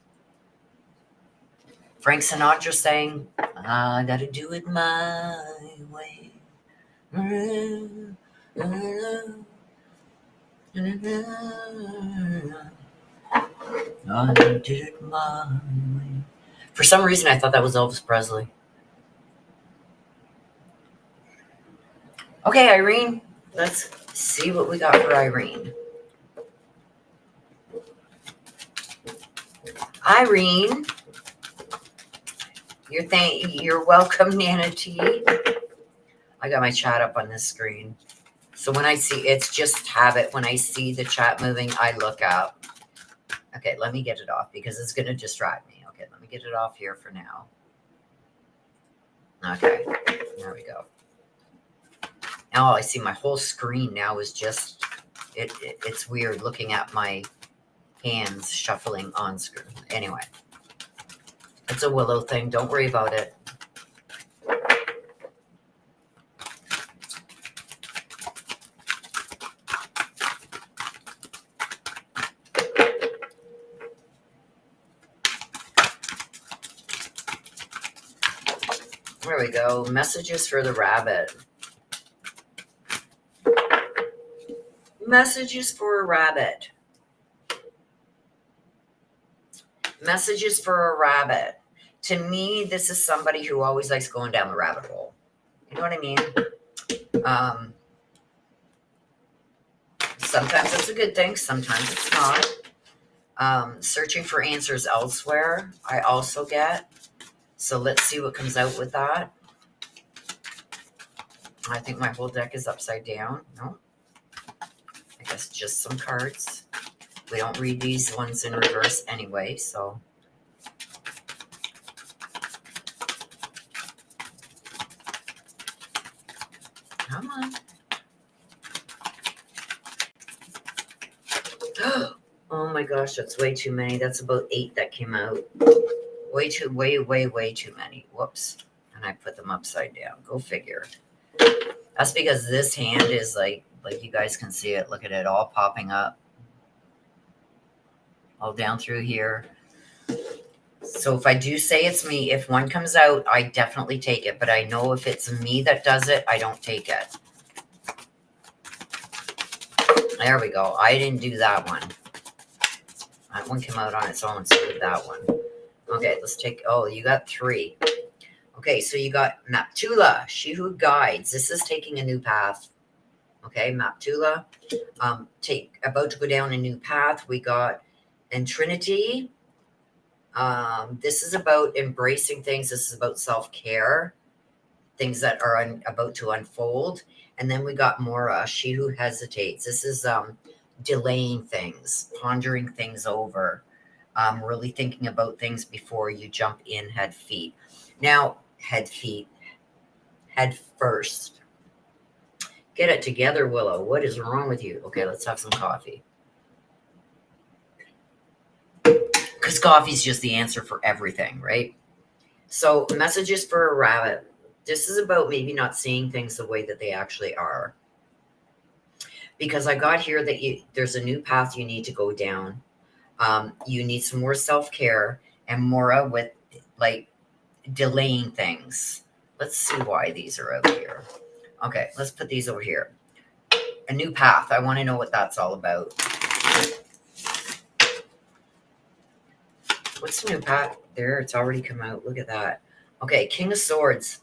Frank Sinatra sang, I gotta do it my way. I did it my way. For some reason, I thought that was Elvis Presley. Okay, Irene, let's see what we got for Irene. Irene, you're welcome, Nana T. I got my chat up on this screen. So when I see, it's just habit. When I see the chat moving, I look up. Okay, let me get it off because it's going to distract me. Okay, let me get it off here for now. Okay, there we go. Now I see my whole screen now is just, it's weird looking at my hands shuffling on screen. Anyway, it's a Willow thing. Don't worry about it. There we go. Messages for the rabbit. Messages for a rabbit. Messages for a rabbit. To me, this is somebody who always likes going down the rabbit hole. You know what I mean? Sometimes it's a good thing. Sometimes it's not. Searching for answers elsewhere, I also get. So let's see what comes out with that. I think my whole deck is upside down. No. I guess just some cards. We don't read these ones in reverse anyway, so. Come on. Oh my gosh, that's way too many. That's about 8 that came out. Way too many. Whoops. And I put them upside down. Go figure. That's because this hand is like you guys can see it. Look at it all popping up. All down through here. So if I do say it's me, if one comes out, I definitely take it. But I know if it's me that does it, I don't take it. There we go. I didn't do that one. That one came out on its own, so did that one. Okay, let's take, oh, you got 3. Okay, so you got Maptula, she who guides. This is taking a new path. Okay, Maptula, about to go down a new path. We got in Trinity. This is about embracing things. This is about self-care, things that are about to unfold. And then we got Mora, she who hesitates. This is delaying things, pondering things over, really thinking about things before you jump in head first. Get it together, Willow. What is wrong with you? Okay, let's have some coffee. Because coffee's just the answer for everything, right? So messages for a rabbit. This is about maybe not seeing things the way that they actually are. Because I got here that there's a new path you need to go down. You need some more self-care. And Mora with like delaying things. Let's see why these are out here. Okay, let's put these over here. A new path. I want to know what that's all about. What's the new path? There, it's already come out. Look at that. Okay, King of Swords.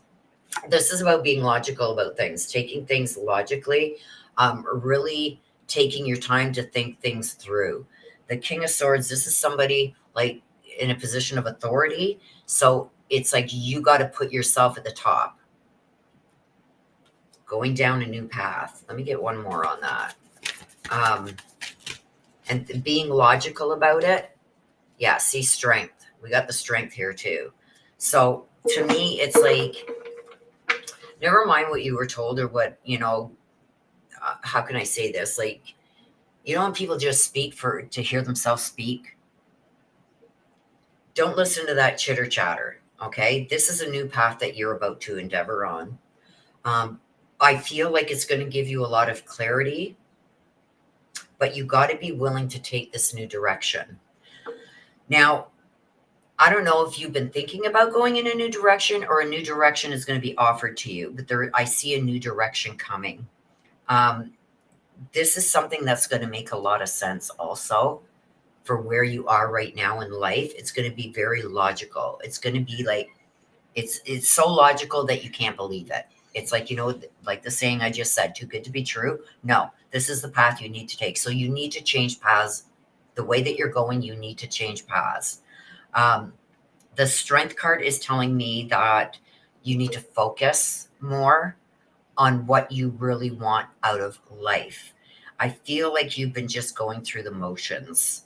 This is about being logical about things, taking things logically, really taking your time to think things through. The King of Swords, this is somebody like in a position of authority. So it's like you got to put yourself at the top. Going down a new path. Let me get one more on that. And being logical about it. Yeah, see, strength. We got the strength here too. So to me, it's like, never mind what you were told or what, how can I say this? Like, when people just speak to hear themselves speak, don't listen to that chitter chatter. Okay. This is a new path that you're about to endeavor on. I feel like it's going to give you a lot of clarity, but you got to be willing to take this new direction. Now, I don't know if you've been thinking about going in a new direction or a new direction is going to be offered to you, but I see a new direction coming. This is something that's going to make a lot of sense also for where you are right now in life. It's going to be very logical. It's going to be like, it's so logical that you can't believe it. It's like, like the saying I just said, too good to be true. No, this is the path you need to take. So you need to change paths. The way that you're going, you need to change paths. The Strength card is telling me that you need to focus more on what you really want out of life. I feel like you've been just going through the motions.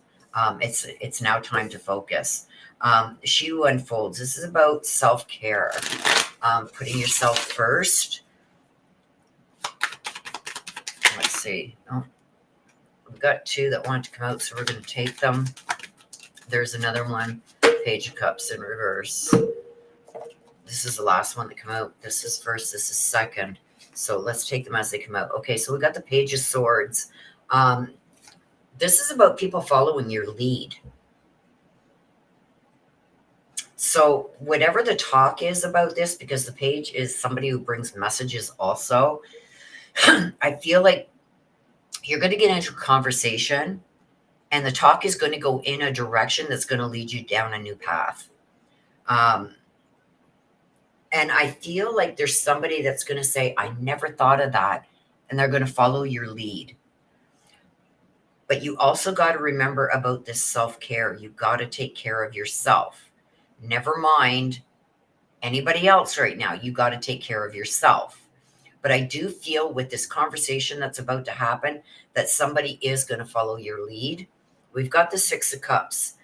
It's now time to focus. She Who Unfolds. This is about self-care, putting yourself first. Let's see. Oh, we've got two that want to come out, so we're going to take them. There's another one. Page of Cups in reverse. This is the last one that come out. This is first. This is second. So let's take them as they come out. Okay, so we got the Page of Swords. This is about people following your lead. So whatever the talk is about this, because the page is somebody who brings messages also, I feel like you're going to get into a conversation and the talk is going to go in a direction that's going to lead you down a new path. And I feel like there's somebody that's going to say, I never thought of that. And they're going to follow your lead. But you also got to remember about this self-care. You got to take care of yourself. Never mind anybody else right now. You got to take care of yourself. But I do feel with this conversation that's about to happen that somebody is going to follow your lead. We've got the Six of Cups.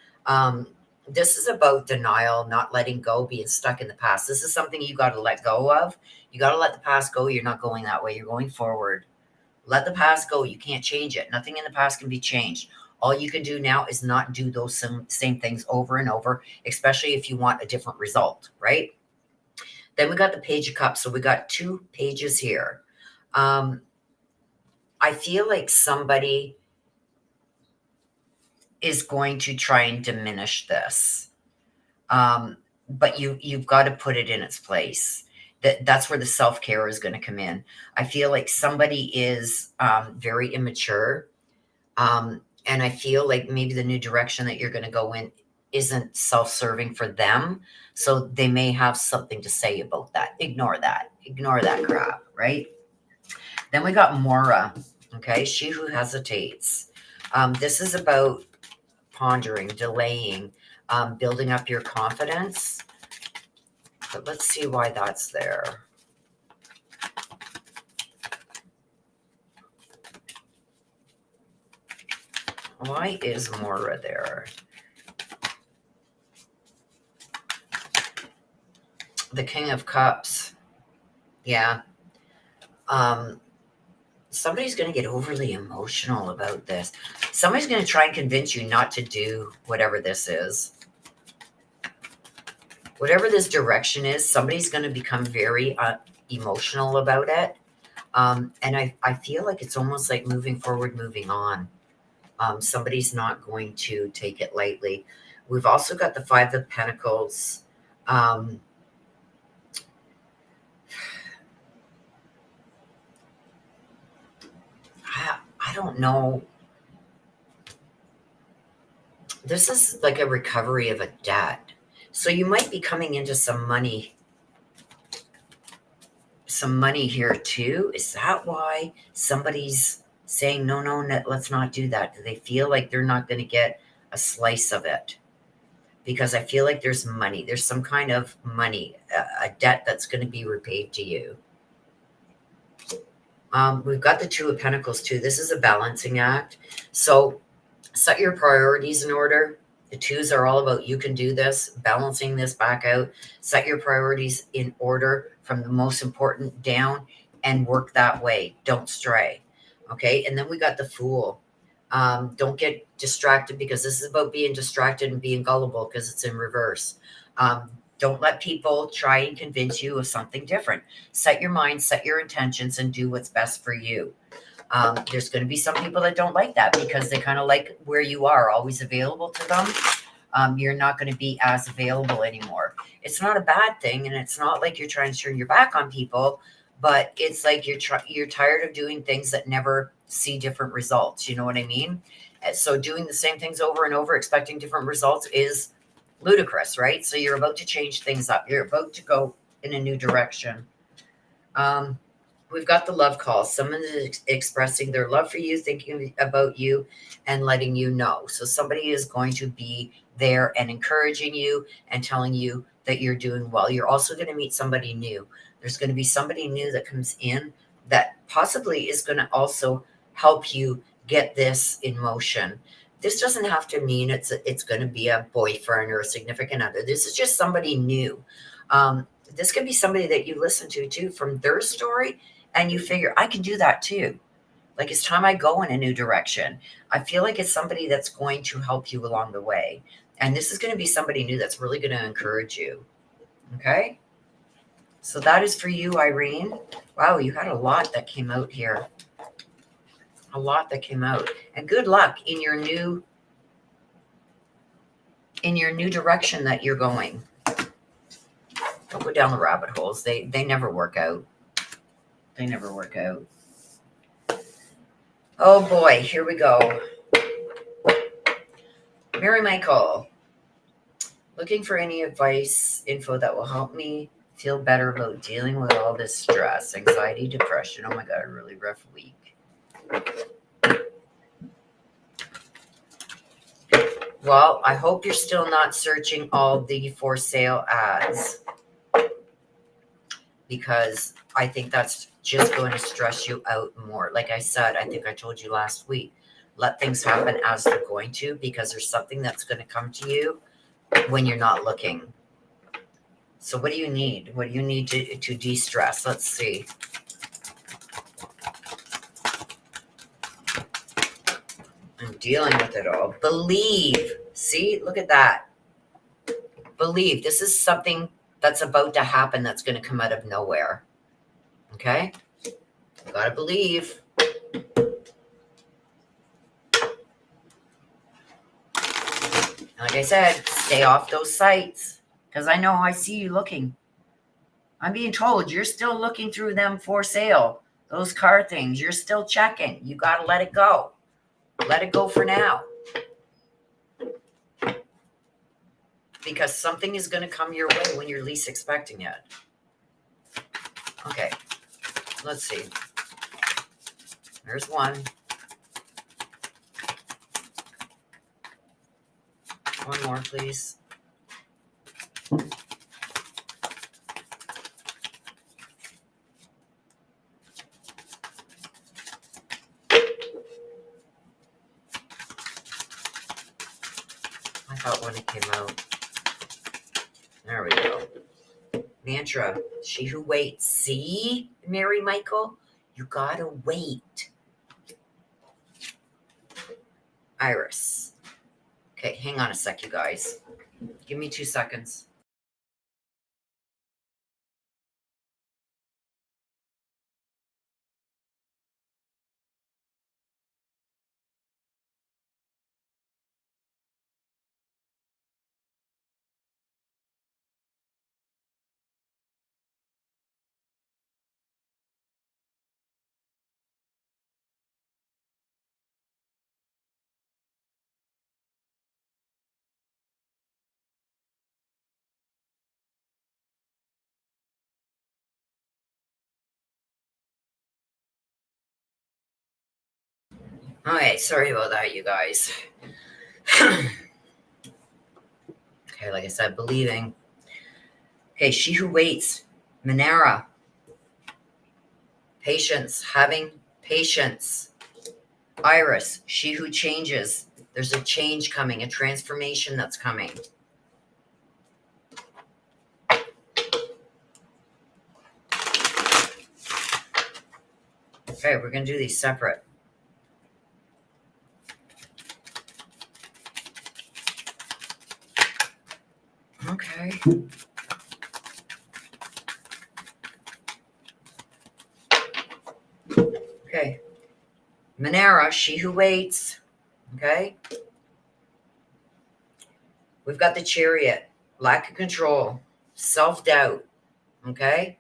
This is about denial, not letting go, being stuck in the past. This is something you got to let go of. You got to let the past go. You're not going that way. You're going forward. Let the past go. You can't change it. Nothing in the past can be changed. All you can do now is not do those same things over and over, especially if you want a different result, right? Then we got the Page of Cups. So we got two pages here. I feel like somebody is going to try and diminish this. But you've got to put it in its place. That's where the self-care is going to come in. I feel like somebody is very immature. And I feel like maybe the new direction that you're going to go in isn't self-serving for them. So they may have something to say about that. Ignore that. Ignore that crap, right? Then we got Mora. Okay. She Who Hesitates. This is about pondering, delaying, building up your confidence. But let's see why that's there. Why is Mora there? The King of Cups. Yeah. Somebody's going to get overly emotional about this. Somebody's going to try and convince you not to do whatever this is. Whatever this direction is, somebody's going to become very emotional about it. And I feel like it's almost like moving forward, moving on. Somebody's not going to take it lightly. We've also got the Five of Pentacles. Um, I don't know. This is like a recovery of a debt. So you might be coming into some money here too. Is that why somebody's saying no, no, no, let's not do that? Do they feel like they're not going to get a slice of it? Because I feel like there's money. There's some kind of money, a debt that's going to be repaid to you. We've got the Two of Pentacles too. This is a balancing act. So set your priorities in order. The twos are all about you can do this, balancing this back out. Set your priorities in order from the most important down and work that way. Don't stray. Okay. And then we got the Fool. Don't get distracted, because this is about being distracted and being gullible, because it's in reverse. Don't let people try and convince you of something different. Set your mind, set your intentions, and do what's best for you. There's going to be some people that don't like that, because they kind of like where you are, always available to them. You're not going to be as available anymore. It's not a bad thing, and it's not like you're trying to turn your back on people, but it's like you're tired of doing things that never see different results. You know what I mean? And so doing the same things over and over, expecting different results, is ludicrous, right? So you're about to change things up. You're about to go in a new direction. We've got the love call. Someone is expressing their love for you, thinking about you, and letting you know. So somebody is going to be there and encouraging you and telling you that you're doing well. You're also going to meet somebody new. There's going to be somebody new that comes in that possibly is going to also help you get this in motion. This doesn't have to mean it's going to be a boyfriend or a significant other. This is just somebody new. This could be somebody that you listen to too, from their story, and you figure, I can do that too. Like, it's time I go in a new direction. I feel like it's somebody that's going to help you along the way. And this is going to be somebody new that's really going to encourage you. Okay? So that is for you, Irene. Wow, you had a lot that came out here. A lot that came out. And good luck in your new direction that you're going. Don't go down the rabbit holes. They never work out. They never work out. Oh boy, here we go. Mary Michael, looking for any advice, info that will help me feel better about dealing with all this stress, anxiety, depression. Oh my God, a really rough week. Well, I hope you're still not searching all the for sale ads, because I think that's just going to stress you out more. Like I said, I think I told you last week, let things happen as they're going to, because there's something that's going to come to you when you're not looking. So what do you need? What do you need to de-stress? Let's see. I'm dealing with it all. Believe. See, look at that. Believe. This is something that's about to happen, that's going to come out of nowhere. Okay? You got to believe. Like I said, stay off those sites, because I know I see you looking. I'm being told you're still looking through them for sale. Those car things, you're still checking. You got to let it go. Let it go for now. Because something is going to come your way when you're least expecting it. Okay, let's see. There's one. One more, please. I thought when it came out. There we go. Mantra, she who waits. See, Mary Michael? You gotta wait. Iris. Okay, hang on a sec, you guys. Give me 2 seconds. Okay, sorry about that, you guys. Okay, like I said, believing. Okay, she who waits, Manera, patience, having patience. Iris, she who changes. There's a change coming, a transformation that's coming. Okay, we're going to do these separate. Okay. Okay. Manera, she who waits. Okay. We've got the Chariot, lack of control, self-doubt. Okay.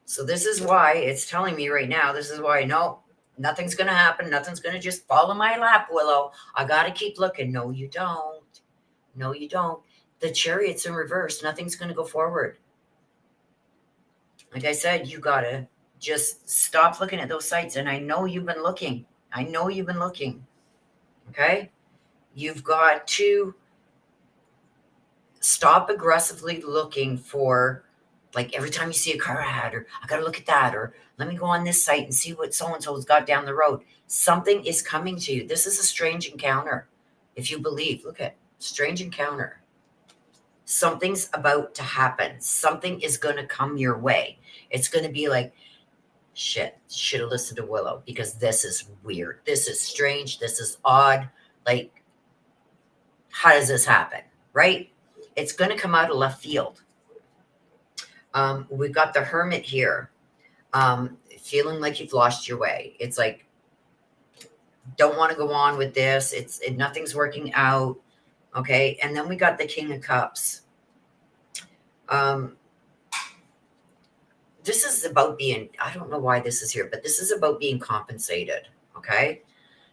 So this is why it's telling me right now, this is why, no, nothing's going to happen. Nothing's going to just fall in my lap, Willow. I got to keep looking. No, you don't. No, you don't. The Chariot's in reverse. Nothing's going to go forward. Like I said, you got to just stop looking at those sites. And I know you've been looking. I know you've been looking. Okay. You've got to stop aggressively looking for, like, every time you see a car ad, or I got to look at that, or let me go on this site and see what so-and-so's got down the road. Something is coming to you. This is a strange encounter. If you believe, look at strange encounter. Something's about to happen. Something is going to come your way. It's going to be like, shit, should have listened to Willow, because this is weird. This is strange. This is odd. Like, how does this happen? Right? It's going to come out of left field. We've got the Hermit here. Feeling like you've lost your way. It's like, don't want to go on with this. Nothing's working out. Okay. And then we got the King of Cups. This is about being, I don't know why this is here, but this is about being compensated. Okay.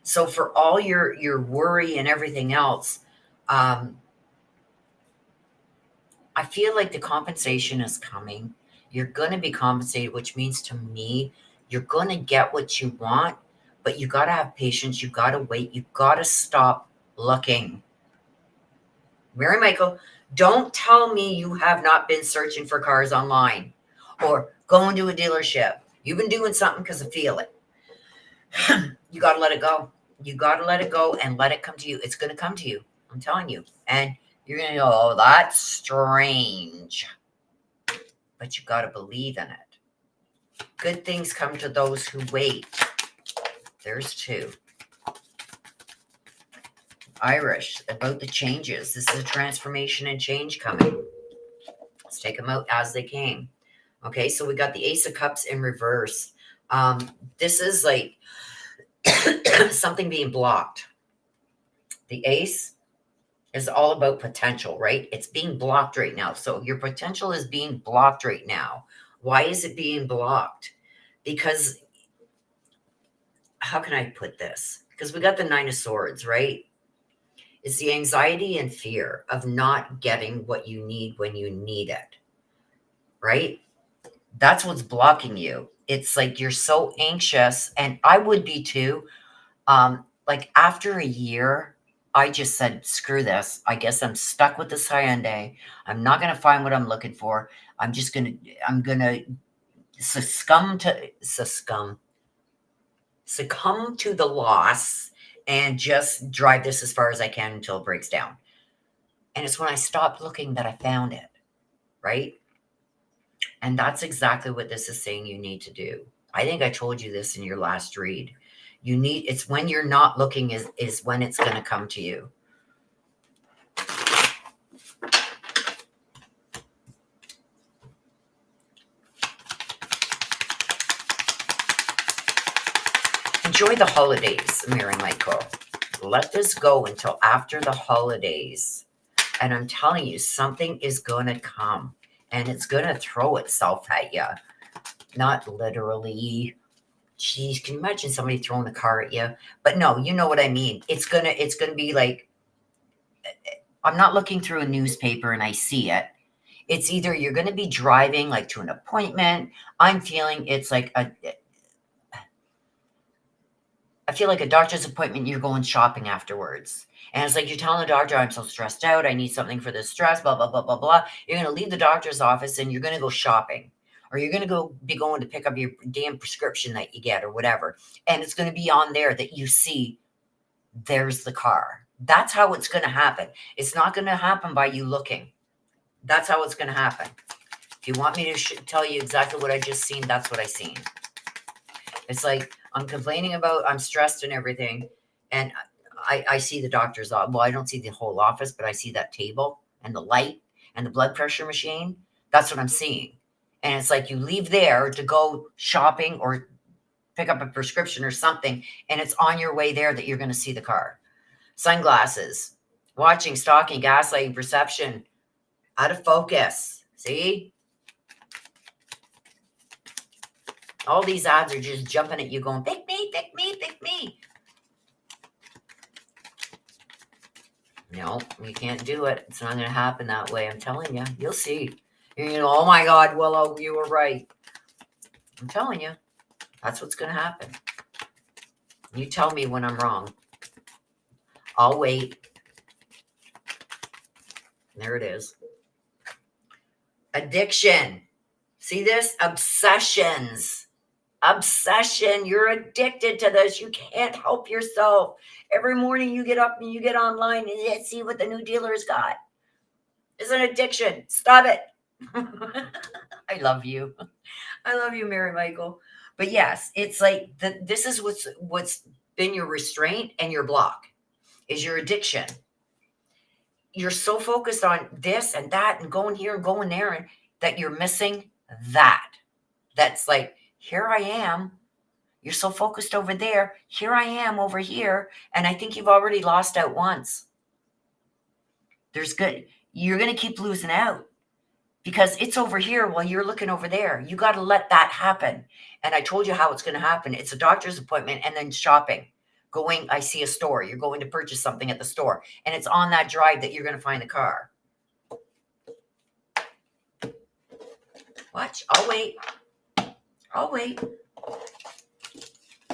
So for all your worry and everything else, I feel like the compensation is coming. You're going to be compensated, which means to me, you're going to get what you want, but you got to have patience. You got to wait. You got to stop looking. Mary Michael, don't tell me you have not been searching for cars online or going to a dealership. You've been doing something because I feel it. You got to let it go. You got to let it go and let it come to you. It's going to come to you. I'm telling you. And you're going to go, oh, that's strange. But you got to believe in it. Good things come to those who wait. There's two. Irish, about the changes. This is a transformation and change coming. Let's take them out as they came. Okay, so we got the Ace of Cups in reverse. This is like something being blocked. The Ace is all about potential, right? It's being blocked right now. So your potential is being blocked right now. Why is it being blocked? Because, how can I put this? Because we got the Nine of Swords, right? It's the anxiety and fear of not getting what you need when you need it, right? That's what's blocking you. It's like you're so anxious, and I would be too. Like after a year, I just said, screw this. I guess I'm stuck with this Hyundai. I'm not going to find what I'm looking for. I'm going to succumb to the loss and just drive this as far as I can until it breaks down. And it's when I stopped looking that I found it, right? And that's exactly what this is saying you need to do. I think I told you this in your last read. It's when you're not looking is when it's going to come to you. Enjoy the holidays, Mary Michael. Let this go until after the holidays. And I'm telling you, something is going to come. And it's going to throw itself at you. Not literally. Jeez, can you imagine somebody throwing a car at you? But no, you know what I mean. It's gonna be like, I'm not looking through a newspaper and I see it. It's either you're gonna be driving like to an appointment. I'm feeling it's like a I feel like a doctor's appointment, you're going shopping afterwards. And it's like you're telling the doctor, I'm so stressed out. I need something for this stress, blah, blah, blah, blah, blah. You're going to leave the doctor's office and you're going to go shopping. Or you're going to be going to pick up your damn prescription that you get or whatever. And it's going to be on there that you see there's the car. That's how it's going to happen. It's not going to happen by you looking. That's how it's going to happen. If you want me to tell you exactly what I just seen, that's what I seen. It's like I'm complaining about, I'm stressed and everything. And I see the doctor's office. Well, I don't see the whole office, but I see that table and the light and the blood pressure machine. That's what I'm seeing. And it's like you leave there to go shopping or pick up a prescription or something. And it's on your way there that you're going to see the car. Sunglasses, watching, stalking, gaslighting, perception, out of focus. See? All these ads are just jumping at you going, pick me, pick me, pick me. No, you can't do it. It's not going to happen that way. I'm telling you. You'll see. You know, oh my God, Willow, you were right. I'm telling you. That's what's going to happen. You tell me when I'm wrong. I'll wait. There it is. Addiction. See this? Obsessions. Obsession. You're addicted to this. You can't help yourself. Every morning you get up and you get online and you see what the new dealer's got. It's an addiction. Stop it. I love you. I love you, Mary Michael. But yes, it's like this is what's been your restraint and your block is your addiction. You're so focused on this and that and going here and going there and that you're missing that. That's like, here I am. You're so focused over there. Here I am over here. And I think you've already lost out once. There's good. You're going to keep losing out because it's over here while you're looking over there. You got to let that happen. And I told you how it's going to happen. It's a doctor's appointment and then shopping. I see a store. You're going to purchase something at the store. And it's on that drive that you're going to find the car. Watch. I'll wait. I'll wait.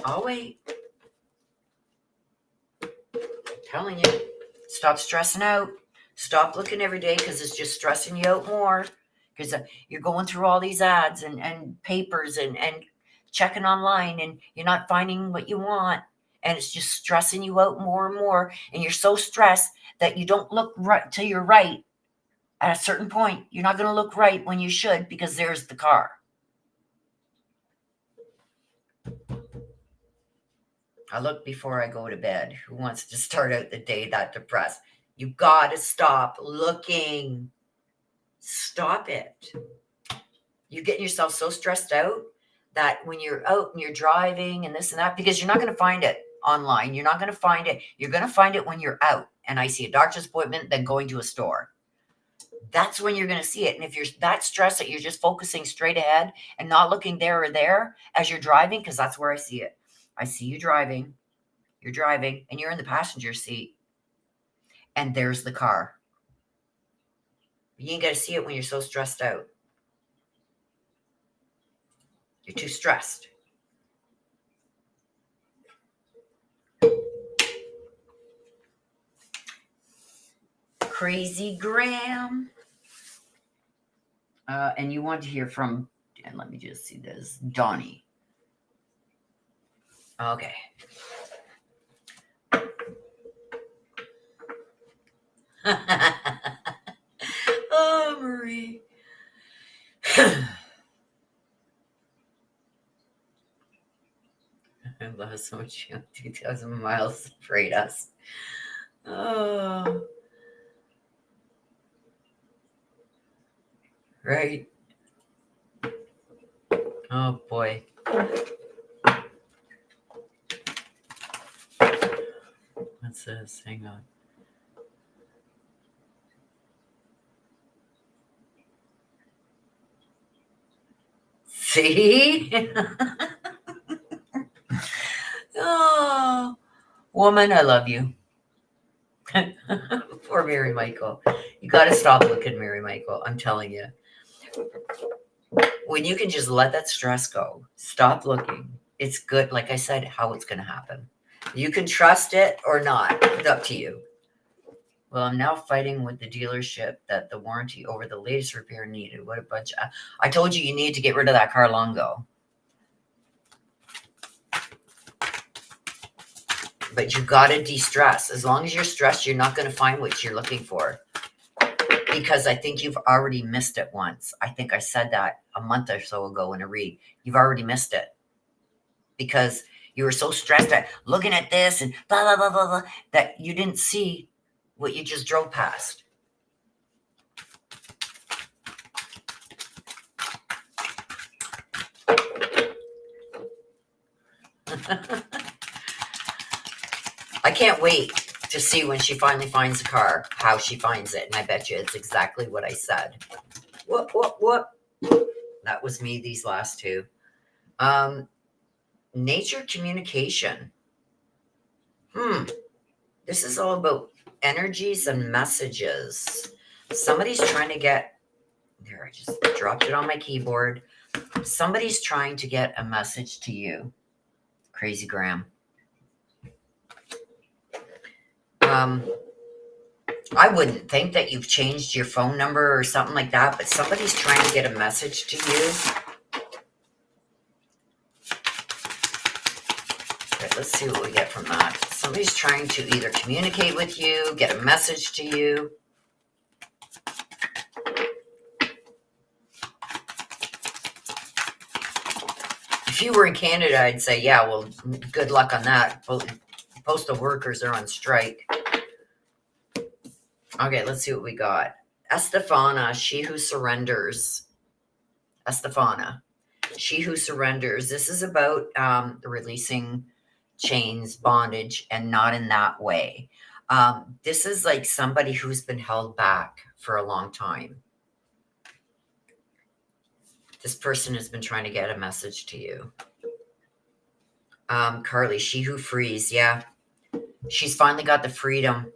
I'll wait. I'm telling you. Stop stressing out. Stop looking every day because it's just stressing you out more. Because you're going through all these ads and papers and checking online and you're not finding what you want. And it's just stressing you out more and more. And you're so stressed that you don't look right till you're right. At a certain point, you're not going to look right when you should because there's the car. I look before I go to bed. Who wants to start out the day that depressed? You got to stop looking. Stop it. You're getting yourself so stressed out that when you're out and you're driving and this and that, because you're not going to find it online. You're not going to find it. You're going to find it when you're out. And I see a doctor's appointment, then going to a store. That's when you're going to see it. And if you're that stressed that you're just focusing straight ahead and not looking there or there as you're driving, because that's where I see it. I see you driving. You're driving and you're in the passenger seat. And there's the car. You ain't got to see it when you're so stressed out. You're too stressed. Crazy Graham. And you want to hear from, and let me just see this, Donnie. Okay. Oh, Marie. I love so much. 2,000 miles separate us. Oh. Right. Oh, boy. What's this? Hang on. See? Oh, woman, I love you. Poor Mary Michael. You got to stop looking, Mary Michael. I'm telling you. When you can just let that stress go, stop looking. It's good, like I said, how it's going to happen. You can trust it or not. It's up to you. Well, I'm now fighting with the dealership that the warranty over the latest repair needed. What a bunch of... I told you you need to get rid of that car long ago. But you got to de-stress. As long as you're stressed, you're not going to find what you're looking for. Because I think you've already missed it once. I think I said that a month or so ago in a read. You've already missed it. Because you were so stressed at looking at this and blah, blah, blah, blah, blah, that you didn't see what you just drove past. I can't wait to see when she finally finds the car, how she finds it. And I bet you it's exactly what I said. Whoop, whoop, whoop. That was me, these last two. Nature communication. This is all about energies and messages. Somebody's trying to get... There, I just dropped it on my keyboard. Somebody's trying to get a message to you. Crazy Graham. I wouldn't think that you've changed your phone number or something like that, but somebody's trying to get a message to you. Okay, let's see what we get from that. Somebody's trying to either communicate with you, get a message to you. If you were in Canada, I'd say, yeah, well, good luck on that. Postal workers are on strike. Okay, let's see what we got. Estefana, she who surrenders. Estefana, she who surrenders. This is about releasing chains, bondage, and not in that way. This is like somebody who's been held back for a long time. This person has been trying to get a message to you. Carly, she who frees. Yeah, she's finally got the freedom.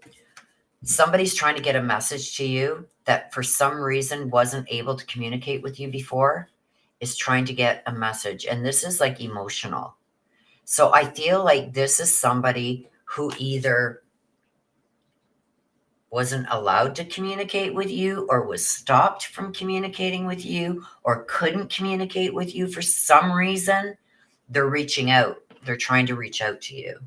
Somebody's trying to get a message to you that for some reason wasn't able to communicate with you before, is trying to get a message. And this is like emotional. So I feel like this is somebody who either wasn't allowed to communicate with you or was stopped from communicating with you or couldn't communicate with you for some reason. They're reaching out. They're trying to reach out to you.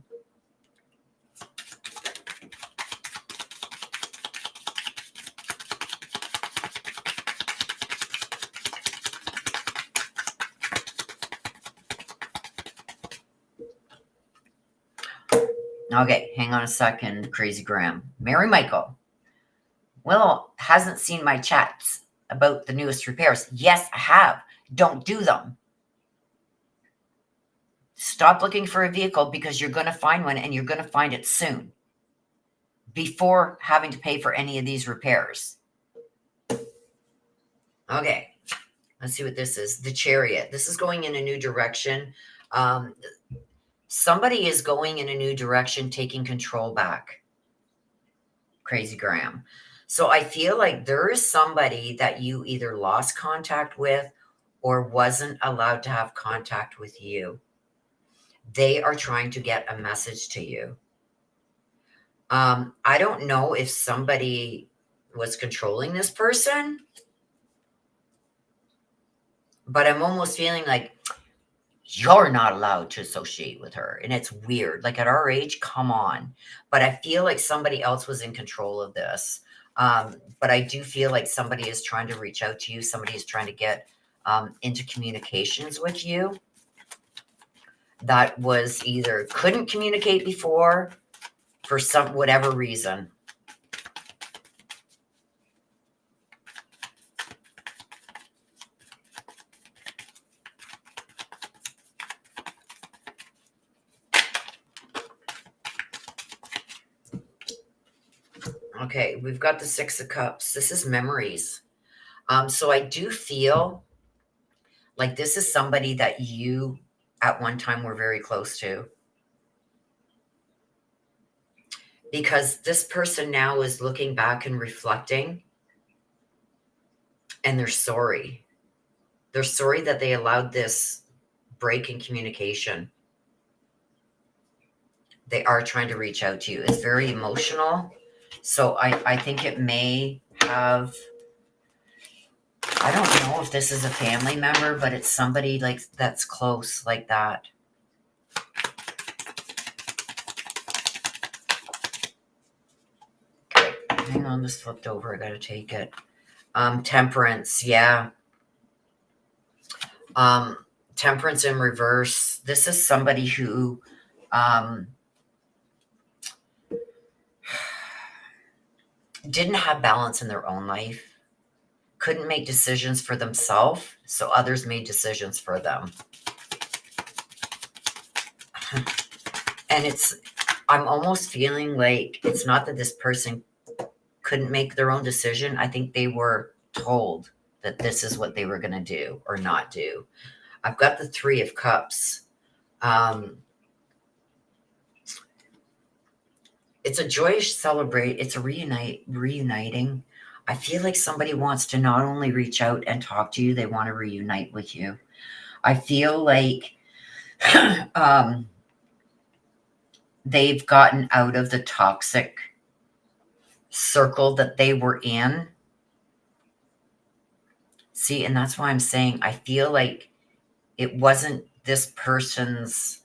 Okay, hang on a second, Crazy Graham. Mary Michael. Will hasn't seen my chats about the newest repairs. Yes, I have. Don't do them. Stop looking for a vehicle because you're going to find one and you're going to find it soon before having to pay for any of these repairs. Okay, let's see what this is. The Chariot. This is going in a new direction. Somebody is going in a new direction, taking control back. Crazy Graham. So I feel like there is somebody that you either lost contact with or wasn't allowed to have contact with you. They are trying to get a message to you. I don't know if somebody was controlling this person, but I'm almost feeling like you're not allowed to associate with her. And it's weird. Like at our age, come on. But I feel like somebody else was in control of this. But I do feel like somebody is trying to reach out to you. Somebody is trying to get into communications with you that was either couldn't communicate before for some whatever reason. Okay, we've got the Six of Cups. This is memories. So I do feel like this is somebody that you at one time were very close to. Because this person now is looking back and reflecting, and they're sorry. They're sorry that they allowed this break in communication. They are trying to reach out to you. It's very emotional. So I think it may have, I don't know if this is a family member, but it's somebody like that's close like that. Okay, hang on, this flipped over. I gotta take it. Temperance, yeah. Temperance in reverse. This is somebody who didn't have balance in their own life, couldn't make decisions for themselves, so others made decisions for them. And I'm almost feeling like it's not that this person couldn't make their own decision. I think they were told that this is what they were going to do or not do. I've got the Three of Cups. It's a joyous celebrate. It's a reuniting. I feel like somebody wants to not only reach out and talk to you, they want to reunite with you. I feel like they've gotten out of the toxic circle that they were in. See, and that's why I'm saying I feel like it wasn't this person's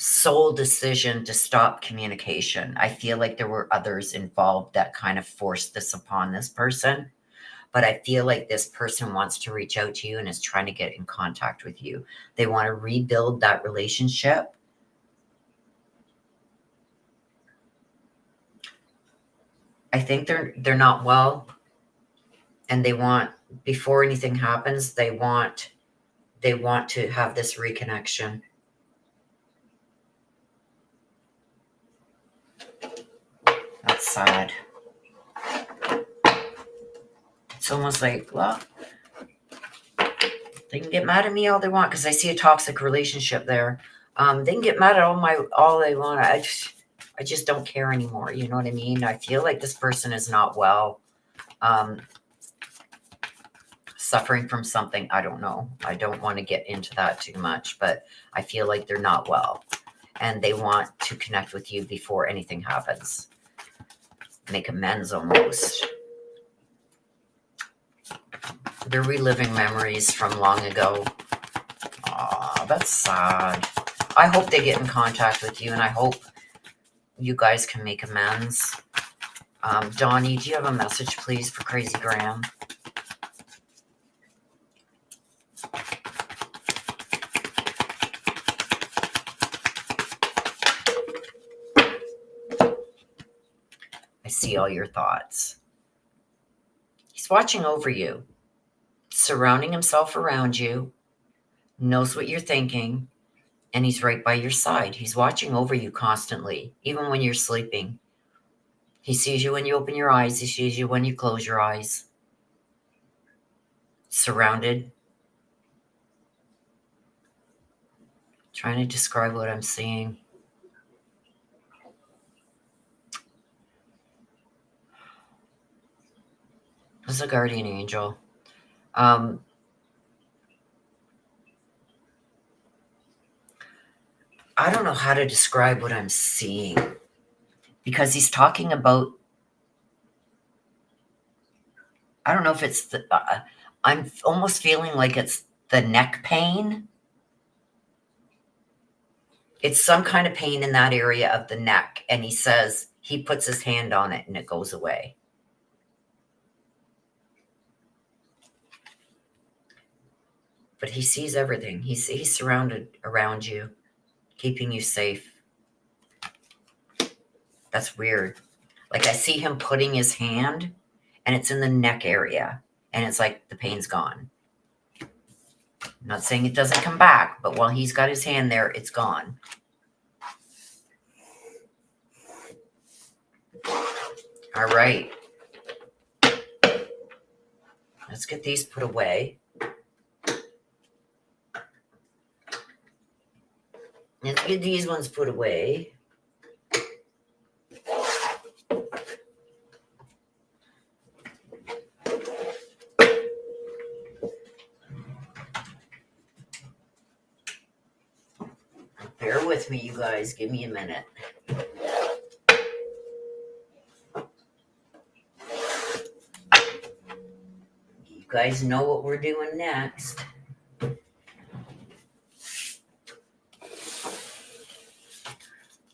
sole decision to stop communication. I feel like there were others involved that kind of forced this upon this person. But I feel like this person wants to reach out to you and is trying to get in contact with you. They want to rebuild that relationship. I think they're not well, and they want, before anything happens, they want to have this reconnection. That's sad. It's almost like, well, they can get mad at me all they want because I see a toxic relationship there. They can get mad at all they want. I just don't care anymore. You know what I mean? I feel like this person is not well. Suffering from something. I don't know. I don't want to get into that too much, but I feel like they're not well. And they want to connect with you before anything happens. Make amends almost. They're reliving memories from long ago. Aw, that's sad. I hope they get in contact with you, and I hope you guys can make amends. Donnie, do you have a message, please, for Crazy Graham? I see all your thoughts. He's watching over you, surrounding himself around you, knows what you're thinking, and he's right by your side. He's watching over you constantly, even when you're sleeping. He sees you when you open your eyes. He sees you when you close your eyes. Surrounded. Trying to describe what I'm seeing. This is a guardian angel. I don't know how to describe what I'm seeing, because he's talking about, I don't know if it's the, I'm almost feeling like it's the neck pain. It's some kind of pain in that area of the neck. And he says he puts his hand on it and it goes away. But he sees everything. He's surrounded around you, keeping you safe. That's weird. Like I see him putting his hand and it's in the neck area. And it's like the pain's gone. I'm not saying it doesn't come back, but while he's got his hand there, it's gone. All right. Let's get these put away. Let's get these ones put away. Bear with me, you guys. Give me a minute. You guys know what we're doing next.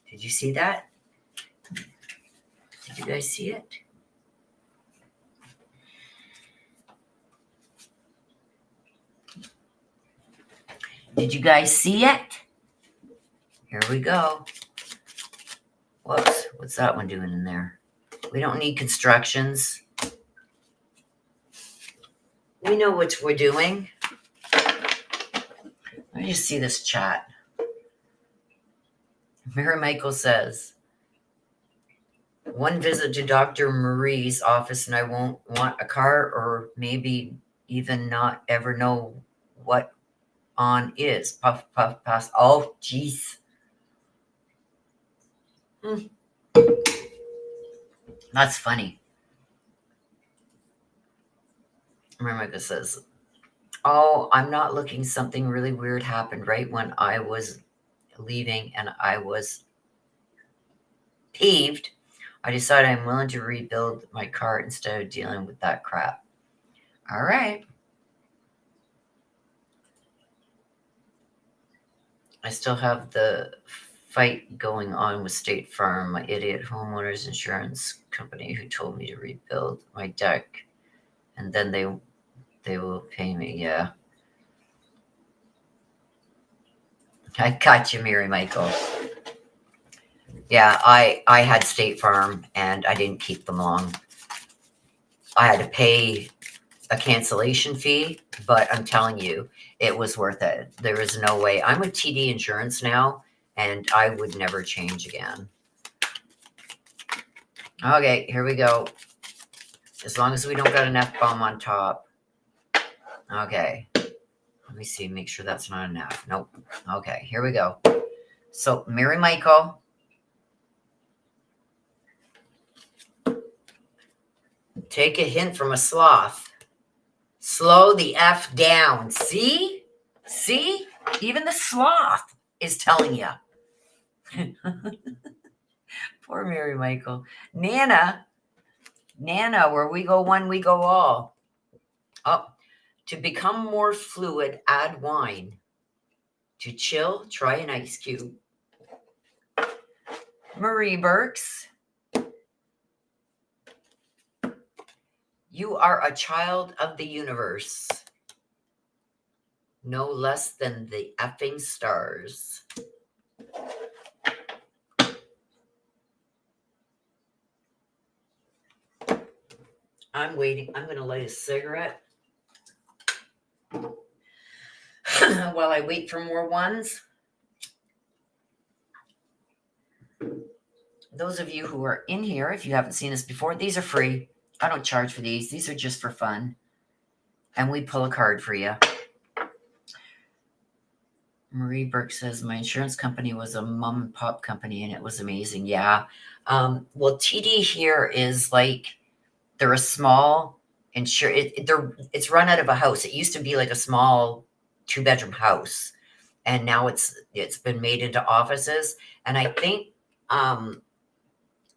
Did you see that? Did you guys see it? Did you guys see it? Here we go. Whoops, what's that one doing in there? We don't need constructions. We know what we're doing. Let me just see this chat. Mary Michael says, one visit to Dr. Marie's office and I won't want a car or maybe even not ever know what on is. Puff, puff, pass. Oh, jeez. That's funny. Mary Michael says, oh, I'm not looking. Something really weird happened right when I was leaving and I was peeved. I decided I'm willing to rebuild my car instead of dealing with that crap. All right. I still have the fight going on with State Farm, my idiot homeowners insurance company who told me to rebuild my deck and then they will pay me. Yeah. I got you, Mary Michael. Yeah, I had State Farm and I didn't keep them long. I had to pay a cancellation fee, but I'm telling you, it was worth it. There is no way. I'm with TD Insurance now, and I would never change again. Okay, here we go. As long as we don't got an F-bomb on top. Okay. Let me see, make sure that's not an F. Nope. Okay, here we go. So, Mary Michael. Take a hint from a sloth. Slow the F down. See? See? Even the sloth is telling you. Poor Mary Michael. Nana, where we go one, we go all. Oh, to become more fluid, add wine. To chill, try an ice cube. Marie Burks. You are a child of the universe. No less than the effing stars. I'm waiting. I'm going to light a cigarette while I wait for more ones. Those of you who are in here, if you haven't seen us before, these are free. I don't charge for these. These are just for fun. And we pull a card for you. Marie Burke says, my insurance company was a mom and pop company and it was amazing. Yeah. Well, TD here is like, they're a small it's run out of a house. It used to be like a small 2-bedroom house. And now it's been made into offices. And I think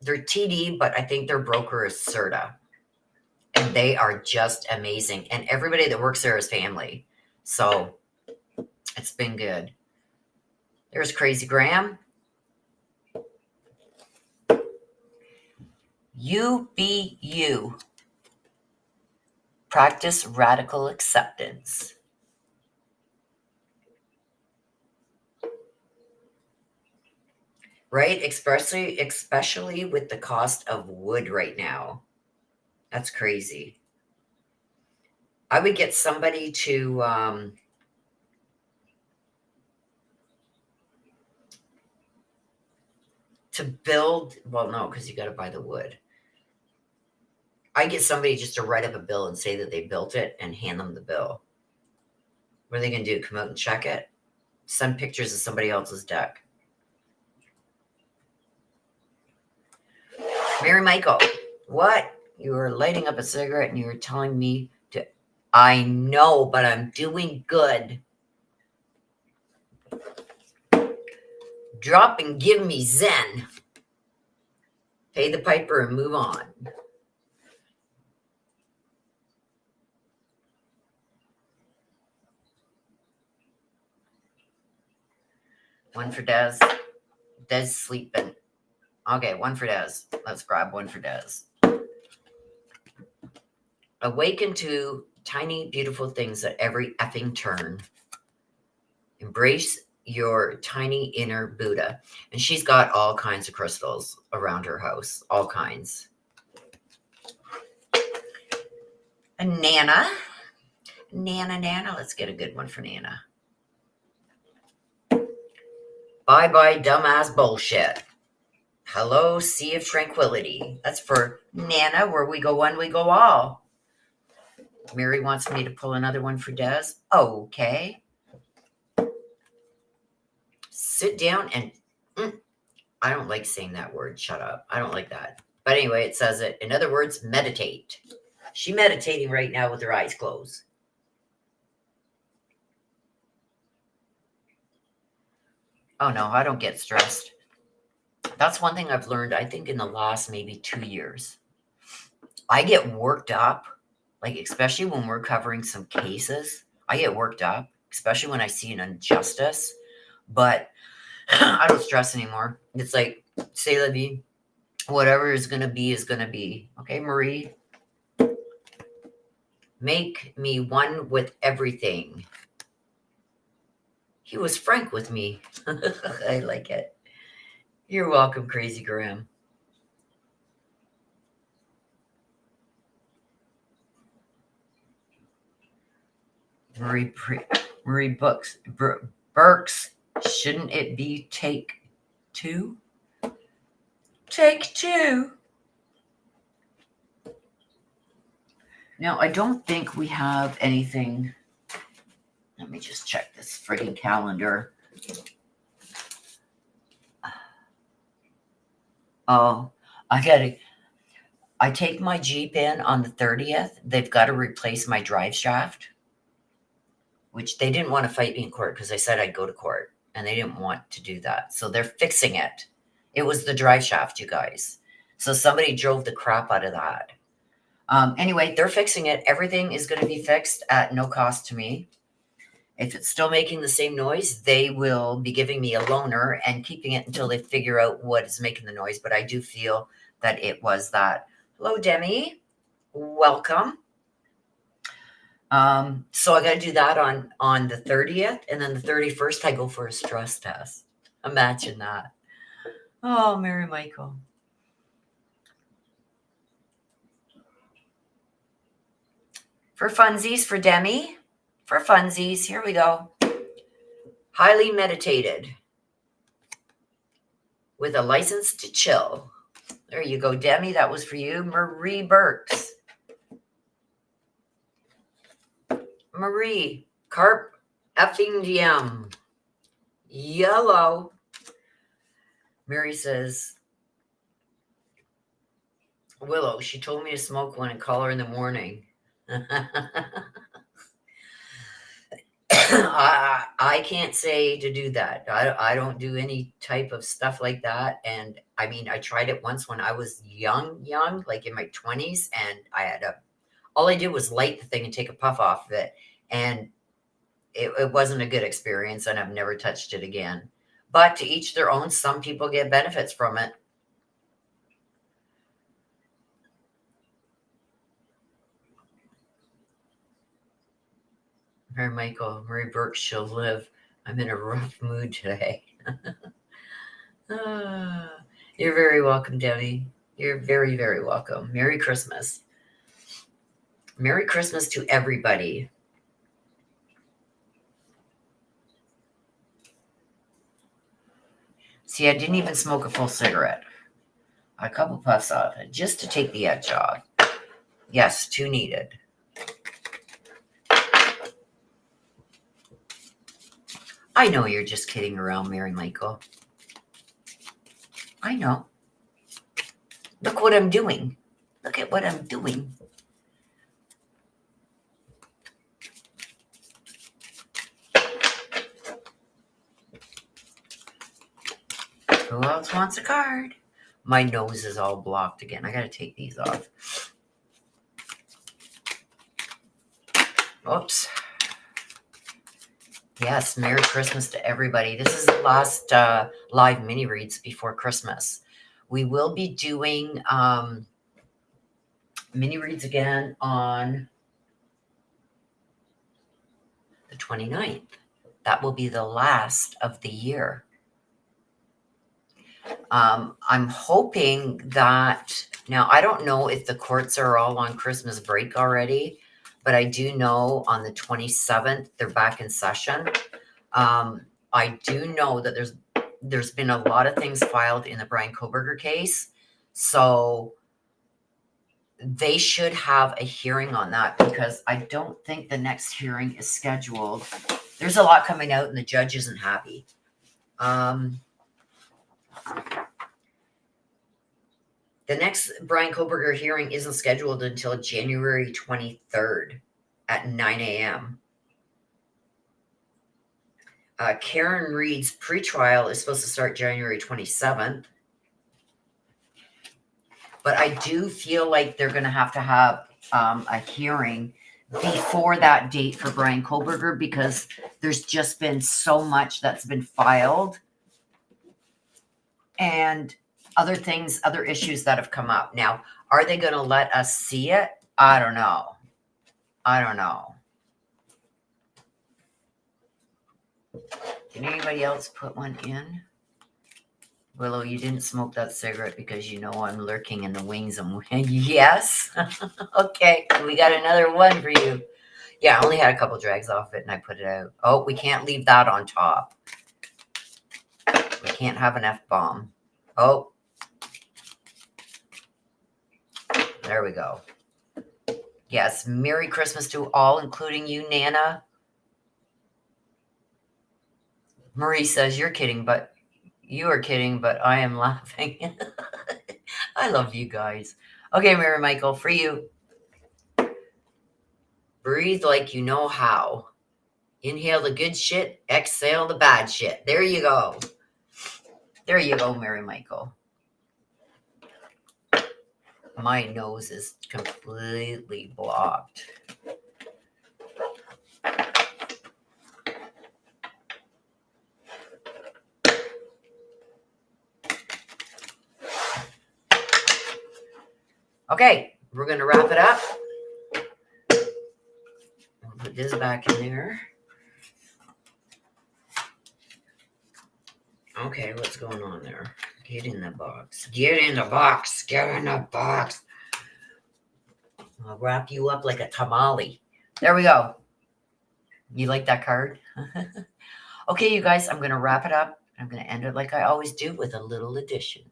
they're TD, but I think their broker is Serta. And they are just amazing. And everybody that works there is family. So it's been good. There's Crazy Graham. You be you. Practice radical acceptance. Right? Especially with the cost of wood right now. That's crazy. I would get somebody to build, well, no, because you got to buy the wood. I get somebody just to write up a bill and say that they built it and hand them the bill. What are they going to do? Come out and check it? Send pictures of somebody else's deck. Mary Michael, what? You were lighting up a cigarette and you were telling me to, I know, but I'm doing good. Drop and give me Zen. Pay the piper and move on. One for Des. Des sleeping. Okay, one for Des. Let's grab one for Des. Awaken to tiny, beautiful things at every effing turn. Embrace your tiny inner Buddha. And she's got all kinds of crystals around her house. All kinds. And Nana. Nana. Let's get a good one for Nana. Bye-bye, dumbass bullshit. Hello, sea of tranquility. That's for Nana. Where we go one, we go all. Mary wants me to pull another one for Des. Okay. Sit down and... I don't like saying that word. Shut up. I don't like that. But anyway, it says it. In other words, meditate. She's meditating right now with her eyes closed. Oh, no, I don't get stressed. That's one thing I've learned, I think, in the last maybe 2 years. I get worked up, like especially when we're covering some cases. I get worked up, especially when I see an injustice. But I don't stress anymore. It's like, say la vie. Whatever is going to be is going to be. Okay, Marie? Make me one with everything. He was frank with me. I like it. You're welcome, Crazy Graham. Marie Burks. Shouldn't it be take two? Take two. Now, I don't think we have anything. Let me just check this friggin' calendar. Oh, I take my Jeep in on the 30th. They've got to replace my drive shaft, which they didn't want to fight me in court because I said I'd go to court, and they didn't want to do that. So they're fixing it. It was the drive shaft, you guys. So somebody drove the crap out of that. Anyway, they're fixing it. Everything is going to be fixed at no cost to me. If it's still making the same noise, they will be giving me a loaner and keeping it until they figure out what is making the noise. But I do feel that it was that. Hello, Demi. Welcome. So I got to do that on the 30th. And then the 31st, I go for a stress test. Imagine that. Oh, Mary Michael. For funsies, for Demi. For funsies, here we go. Highly meditated. With a license to chill. There you go, Demi. That was for you. Marie Burks. Marie. Carp effing diem. Yellow. Mary says, Willow, she told me to smoke one and call her in the morning. I can't say to do that. I don't do any type of stuff like that. And I mean, I tried it once when I was young, like in my 20s, and all I did was light the thing and take a puff off of it. And it wasn't a good experience, and I've never touched it again. But to each their own, some people get benefits from it. Mary Michael, Marie Burke, she'll live. I'm in a rough mood today. You're very welcome, Debbie. You're very, very welcome. Merry Christmas. Merry Christmas to everybody. See, I didn't even smoke a full cigarette. A couple puffs off it, just to take the edge off. Yes, 2 needed. I know you're just kidding around, Mary Michael. I know. Look what I'm doing. Look at what I'm doing. Who else wants a card? My nose is all blocked again. I got to take these off. Oops. Yes, Merry Christmas to everybody. This is the last live mini reads before Christmas. We will be doing mini reads again on the 29th. That will be the last of the year. I'm hoping that, now I don't know if the courts are all on Christmas break already, but I do know on the 27th, they're back in session. I do know that there's been a lot of things filed in the Brian Koberger case. So they should have a hearing on that, because I don't think the next hearing is scheduled. There's a lot coming out and the judge isn't happy. The next Brian Koberger hearing isn't scheduled until January 23rd at 9 a.m. Karen Reed's pretrial is supposed to start January 27th. But I do feel like they're going to have a hearing before that date for Brian Koberger, because there's just been so much that's been filed. And other things, other issues that have come up. Now, are they going to let us see it? I don't know. Did anybody else put one in? Willow, you didn't smoke that cigarette because you know I'm lurking in the wings. Yes? Okay, we got another one for you. Yeah, I only had a couple drags off it and I put it out. Oh, we can't leave that on top. We can't have an F-bomb. Oh. There we go. Yes, Merry Christmas to all, including you, Nana. Marie says, you're kidding, but you are kidding, but I am laughing. I love you guys. Okay, Mary Michael, for you. Breathe like you know how. Inhale the good shit, exhale the bad shit. There you go. There you go, Mary Michael. My nose is completely blocked. Okay, we're going to wrap it up. I'll put this back in there. Okay, what's going on there? Get in the box. Get in the box. Get in the box. I'll wrap you up like a tamale. There we go. You like that card? Okay, you guys, I'm going to wrap it up. I'm going to end it like I always do with a little addition.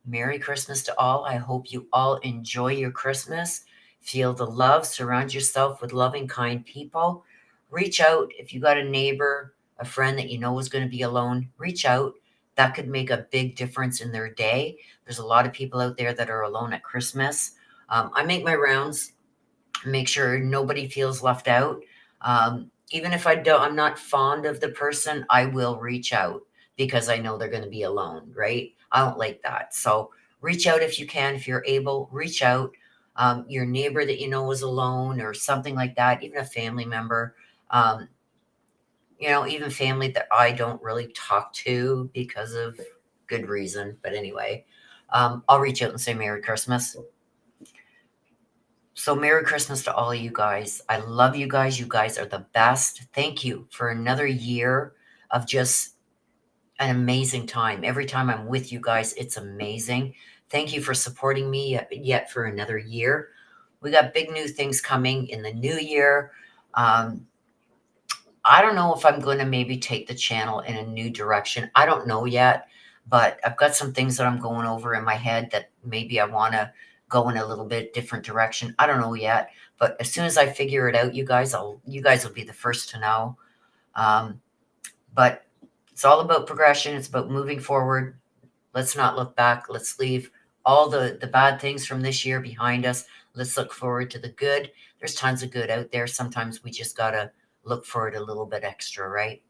Merry Christmas to all. I hope you all enjoy your Christmas. Feel the love. Surround yourself with loving, kind people. Reach out. If you got a neighbor, a friend that you know is going to be alone, reach out. That could make a big difference in their day. There's a lot of people out there that are alone at Christmas. I make my rounds, make sure nobody feels left out. Even if I'm not fond of the person, I will reach out because I know they're going to be alone, right? I don't like that. So reach out if you can. If you're able, reach out. Your neighbor that you know is alone or something like that, even a family member, even family that I don't really talk to because of good reason. But anyway, I'll reach out and say Merry Christmas. So Merry Christmas to all of you guys. I love you guys. You guys are the best. Thank you for another year of just an amazing time. Every time I'm with you guys, it's amazing. Thank you for supporting me yet for another year. We got big new things coming in the new year. I don't know if I'm going to maybe take the channel in a new direction. I don't know yet, but I've got some things that I'm going over in my head that maybe I want to go in a little bit different direction. I don't know yet, but as soon as I figure it out, you guys will be the first to know. But it's all about progression. It's about moving forward. Let's not look back. Let's leave all the bad things from this year behind us. Let's look forward to the good. There's tons of good out there. Sometimes we just got to look for it a little bit extra, right?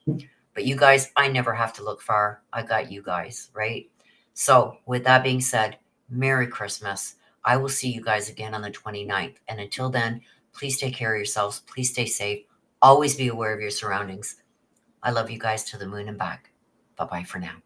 But you guys, I never have to look far. I got you guys, right? So with that being said, Merry Christmas. I will see you guys again on the 29th. And until then, please take care of yourselves. Please stay safe. Always be aware of your surroundings. I love you guys to the moon and back. Bye-bye for now.